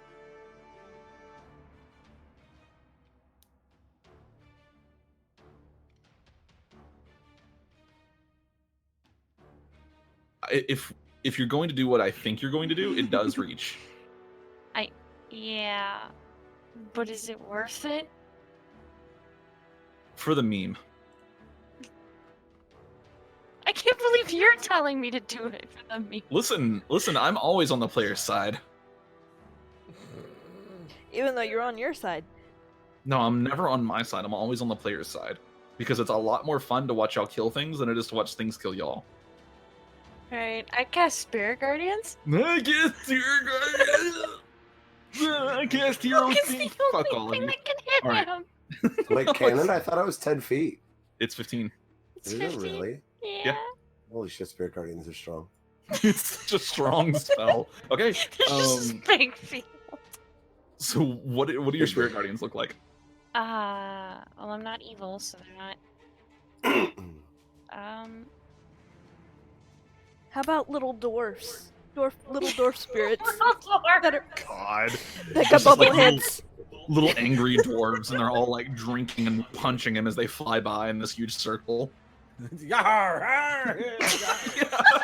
If you're going to do what I think you're going to do, it does reach. Yeah. But is it worth it? For the meme. I can't believe you're telling me to do it for the meme. Listen, I'm always on the player's side. Even though you're on your side. No, I'm never on my side. I'm always on the player's side. Because it's a lot more fun to watch y'all kill things than it is to watch things kill y'all. Right. I cast Spirit Guardians. I cast Hero Guardians! I cast Hero Look, it's the Thief! only Fuck all of thing you. that can hit All right. him. Wait, cannon? I thought I was 10 feet. It's 15. It's Is it 15. really? Yeah. Holy shit, Spirit Guardians are strong. It's such a strong spell. Okay, There's just a big field. so what do your Spirit Guardians look like? Well, I'm not evil, so they're not. How about little dwarfs? Little dwarf spirits that are God. that got Just bubble like heads. Little angry dwarves, and they're all like drinking and punching him as they fly by in this huge circle. Yeah,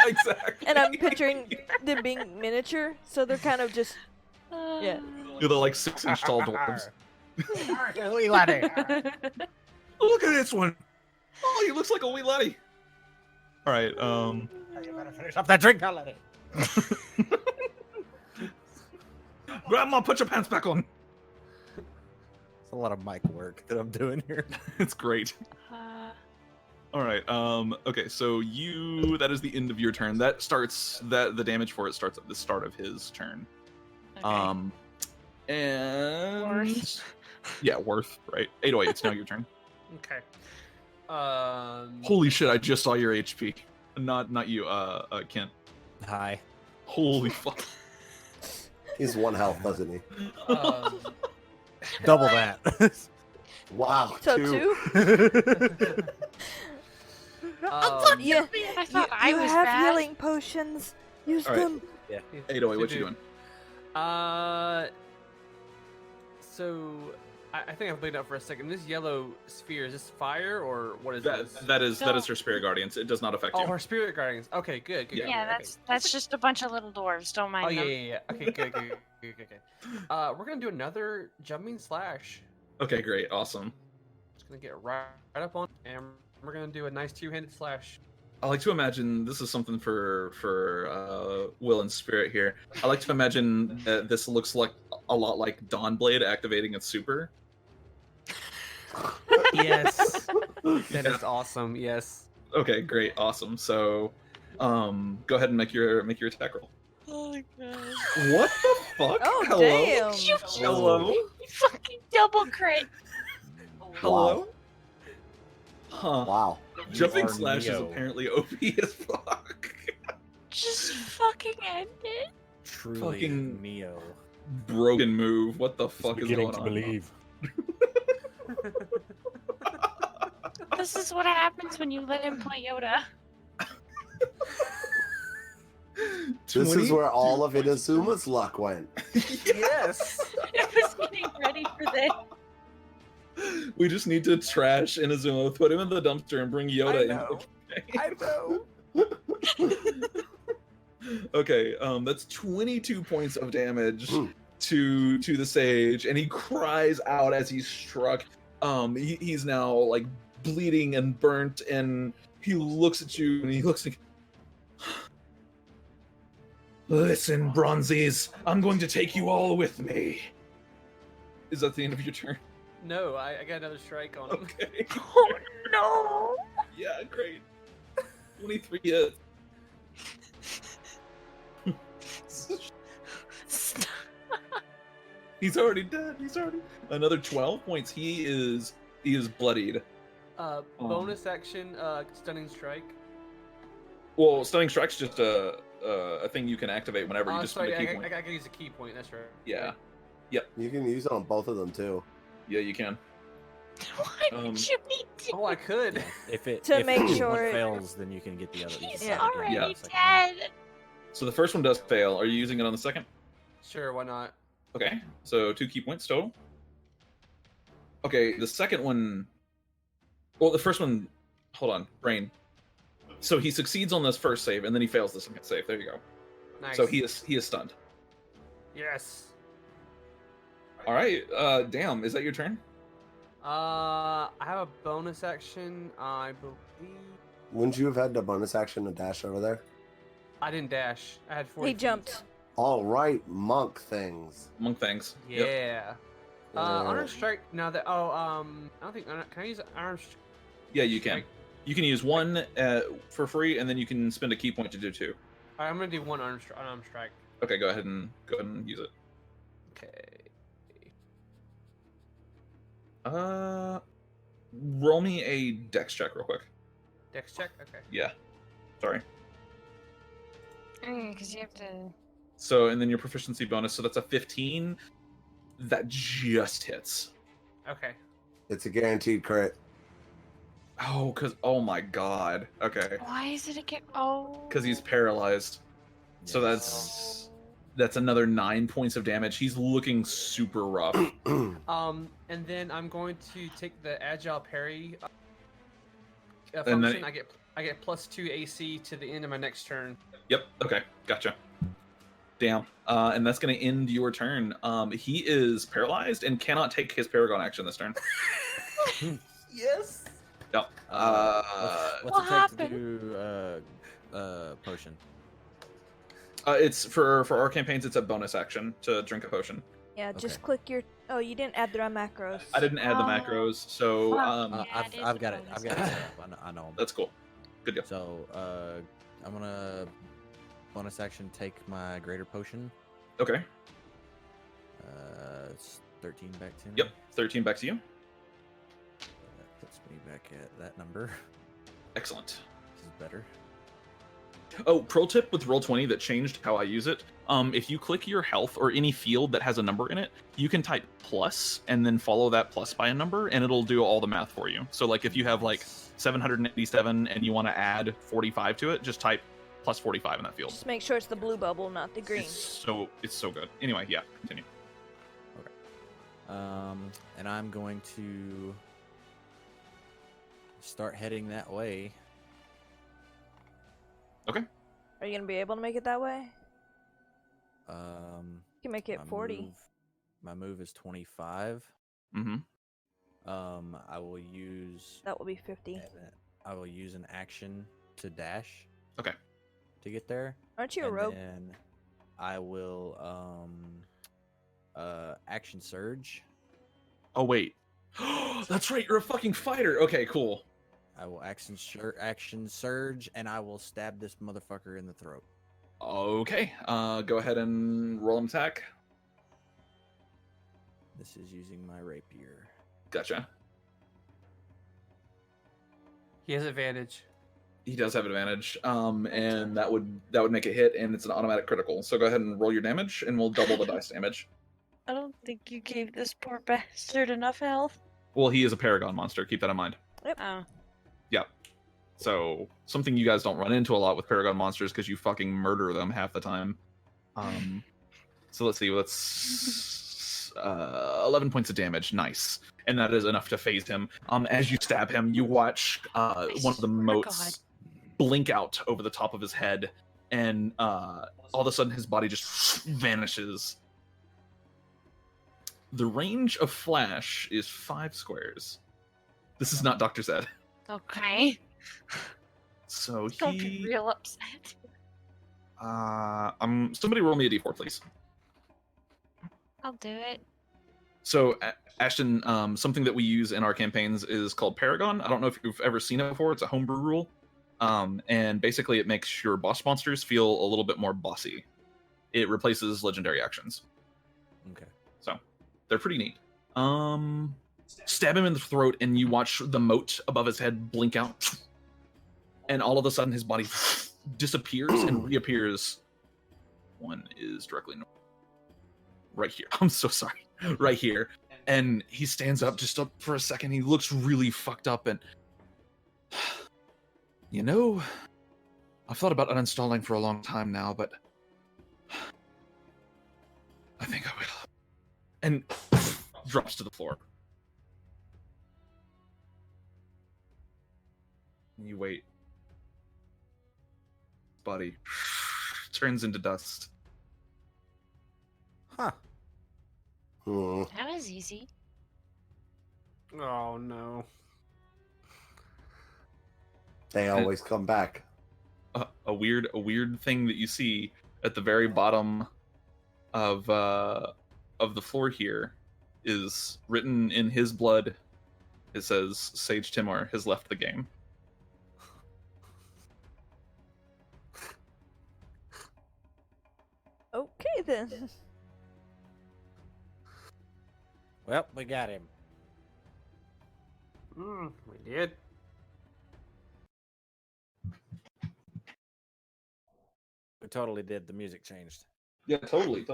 exactly. And I'm picturing them being miniature, so they're kind of just yeah. Yeah, they're like 6-inch tall dwarves. Wee laddie. Look at this one. Oh, he looks like a wee laddie. All right. You better finish up that drink, laddie. Grandma, put your pants back on. It's a lot of mic work that I'm doing here. It's great. All right. Okay. So that is the end of your turn. That starts the damage for it starts at the start of his turn. Okay. And Worth. Yeah, Worth. Right. 808. It's now your turn. Okay. Holy shit! I just saw your HP. Not you. Kent. Hi. Holy fuck. He's 1 health, doesn't he? Double that. Wow. So 2? Yeah. I thought I you was have bad. healing potions. Use All right. them. 808. What you doing? So I think I've laid out for a second. This yellow sphere, is this fire or what is this? That is her Spirit Guardians. It does not affect Oh, you. her spirit guardians. Okay, good. Yeah, that's just a bunch of little dwarves. Don't mind Oh them. yeah. Okay, good. We're gonna do another jumping slash. Okay, great, awesome. Just gonna get right up on, and we're gonna do a nice 2-handed slash. I like to imagine this is something for Will and Spirit here. I like to imagine that this looks like a lot like Dawnblade activating its super. Yes, that is awesome. Yes. Okay, great, awesome. So, go ahead and make your attack roll. Oh my god. What the fuck? Oh, Hello? damn. You Hello? fucking double crit. Hello? Huh. Wow. Jumping are slash is Neo. apparently OP as fuck. Just fucking end it. Truly Fucking- Neo. Broken move. What the fuck is Beginning going to on? believe. This is what happens when you let him play Yoda. This is where 22 all of points. Inazuma's luck went. Yes. I was getting ready for this. We just need to trash Inazuma, put him in the dumpster, and bring Yoda I know. into I know. Okay, that's 22 points of damage Mm. to the Sage, and he cries out as he's struck. He's now like bleeding and burnt, and he looks at you, and he looks like, "Listen, Bronzies, I'm going to take you all with me." Is that the end of your turn? No, I got another strike on him. Okay. Oh no! Yeah, great. 23 hits. Stop. He's already dead. Another 12 points. He is bloodied. Bonus action, stunning strike. Well, stunning strike's just a thing you can activate whenever you just Sorry, spend a key I point. gotta use a key point. That's right. Yeah. You can use it on both of them too. Yeah, you can. Why Um, did you need to? Oh, I could. Yeah, if it To if make one sure it- fails, then you can get the other. you can He's get it already again. Yeah. dead. So the first one does fail. Are you using it on the second? Sure, why not? Okay. So 2 key points total. Okay, the second one. Well, the first one. Hold on, brain. So he succeeds on this first save, and then he fails the second save. There you go. Nice. So he is stunned. Yes. All right. Damn. Is that your turn? I have a bonus action. I believe Wouldn't you have had the bonus action to dash over there? I didn't dash. I had 40 He jumped. All right, monk things. Monk things. Yeah. Yep. Unarmed strike. Now that I don't think can I use unarmed strike? Yeah, you can. You can use one for free, and then you can spend a key point to do 2. All right, I'm gonna do one unarmed strike. Okay, go ahead and use it. Okay. Roll me a dex check real quick. Dex check. Okay. Yeah. Sorry. Because you have to. So, and then your proficiency bonus. So that's a 15. That just hits. Okay. It's a guaranteed crit. Oh my god. Okay. Why is it again? Oh. Because he's paralyzed. So that's another 9 points of damage. He's looking super rough. And then I'm going to take the agile parry And function. then- I get +2 AC to the end of my next turn. Yep. Okay. Gotcha. Damn. And that's going to end your turn. He is paralyzed and cannot take his Paragon action this turn. Yes. Yep. What's What it take happened? to do potion? It's for our campaigns. It's a bonus action to drink a potion. Yeah, just Okay. click your. Oh, you didn't add the macros. I didn't add the Oh. macros, so Fuck. Yeah, it is I've a got it. bonus I've got it action. set up. I know 'em. that's cool. Good deal. So I'm gonna bonus action take my greater potion. Okay. It's 13 back to me. Yep. 13 back to you. That puts me back at that number. Excellent. This is better. Oh, pro tip with Roll20 that changed how I use it. If you click your health or any field that has a number in it, you can type plus and then follow that plus by a number, and it'll do all the math for you. So, like, if you have like 787 and you want to add 45 to it, just type plus 45 in that field. Just make sure it's the blue bubble, not the green. It's so good. Anyway, yeah, continue. And I'm going to start heading that way. Are you gonna be able to make it that way? Um, You can make it 40. My move is 25. Mm-hmm. I will use. That will be 50. I will use an action to dash. Okay. To get there. Aren't you a and rogue? then I will action surge. Oh wait, that's right. You're a fucking fighter. Okay, cool. I will action surge, and I will stab this motherfucker in the throat. Okay, go ahead and roll an attack. This is using my rapier. Gotcha. He has advantage. He does have advantage, and that would make a hit, and it's an automatic critical. So go ahead and roll your damage, and we'll double the dice damage. I don't think you gave this poor bastard enough health. Well, he is a paragon monster. Keep that in mind. Oh. Yep. So something you guys don't run into a lot with paragon monsters because you fucking murder them half the time. So let's see. Let's 11 points of damage. Nice, and that is enough to phase him. As you stab him, you watch one of the motes blink out over the top of his head, and all of a sudden his body just vanishes. The range of Flash is 5 squares. This is not Dr. Zed. Okay. So Don't be real upset. somebody roll me a d4, please. I'll do it. So, Ashton, something that we use in our campaigns is called Paragon. I don't know if you've ever seen it before. It's a homebrew rule. And basically it makes your boss monsters feel a little bit more bossy. It replaces legendary actions. Okay. So, they're pretty neat. Stab him in the throat, and you watch the mote above his head blink out. And all of a sudden, his body disappears and reappears. One is directly north. Right here. I'm so sorry. Right here. And he stands up just up for a second. He looks really fucked up, and... You know, I've thought about uninstalling for a long time now, but... I think I will. And drops to the floor. You wait. Body turns into dust. Huh. That was easy. Oh no. They always come back. A weird thing that you see at the very bottom of the floor here is written in his blood. It says Sage Timor has left the game. Okay then. Well, we got him. We did. We totally did. The music changed. Yeah, totally.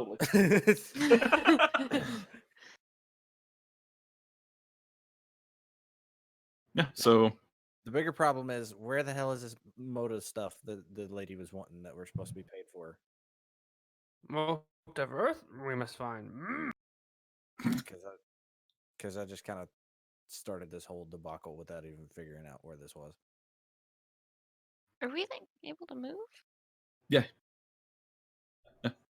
Yeah, so The bigger problem is, where the hell is this Mote of stuff that the lady was wanting that we're supposed to be paid for? Mote of Urf, we must find. Because I just kind of started this whole debacle without even figuring out where this was. Are we like able to move? yeah.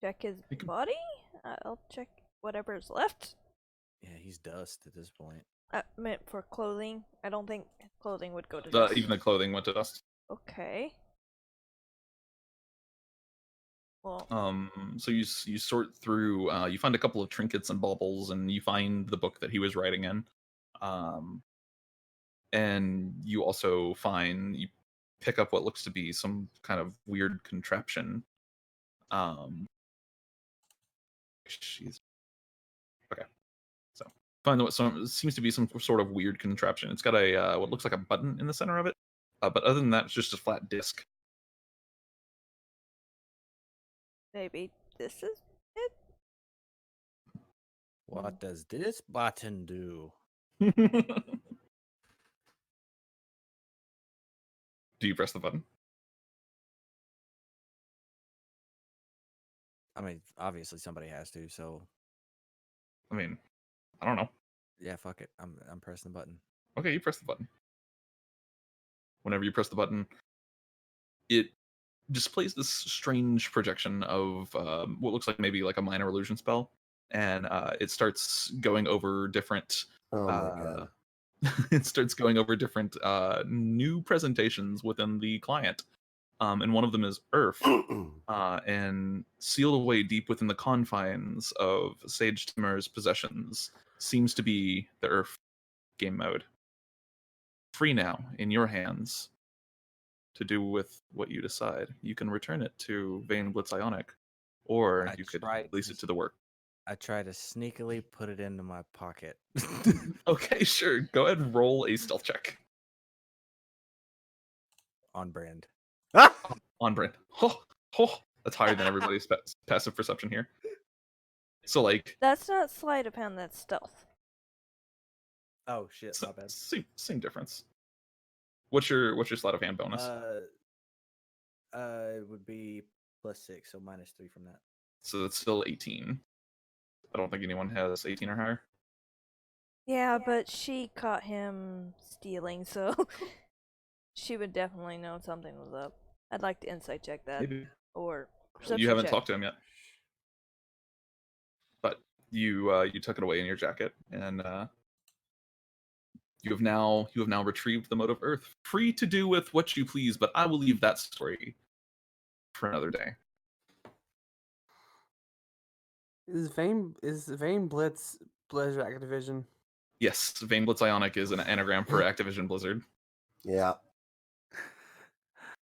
Check his You can- body? I'll check whatever's left. Yeah, he's dust at this point. I meant for clothing. I don't think clothing would go to dust. Even the clothing went to dust. Okay. Well, So you sort through. You find a couple of trinkets and baubles, and you find the book that he was writing in. And you also you pick up what looks to be some kind of weird contraption. Jeez. Okay. So find what seems to be some sort of weird contraption. It's got a what looks like a button in the center of it. But other than that, it's just a flat disc. maybe this is it? What does this button do? Do you press the button? I mean, obviously somebody has to, so I mean, I don't know. yeah, fuck it. I'm pressing the button. Okay, you press the button. Whenever you press the button, it displays this strange projection of what looks like maybe like a minor illusion spell, and it starts going over different. Oh my god. It starts going over different new presentations within the client, and one of them is Urf, and sealed away deep within the confines of Sage Timor's possessions seems to be the Urf game mode. Free now, in your hands. to do with what you decide. You can return it to Vain Blitz-ionic, or you could release it to the work. I try to sneakily put it into my pocket. Okay, sure. Go ahead and roll a stealth check. On brand. On brand. That's higher than everybody's passive perception here. So, like... That's not sleight of hand, that's stealth. Oh, shit, my bad. Same difference. What's your sleight of hand bonus? It would be +6, so -3 from that. So that's still 18. I don't think anyone has 18 or higher. Yeah, but she caught him stealing, so she would definitely know something was up. I'd like to insight check that. Maybe. Or perception You haven't check. talked to him yet. But you took it away in your jacket, and you have now retrieved the Mote of Urf, free to do with what you please. But I will leave that story for another day. Is Vain Blitz Blizzard Activision? Yes, Vain Blitz-ionic is an anagram for Activision Blizzard. Yeah.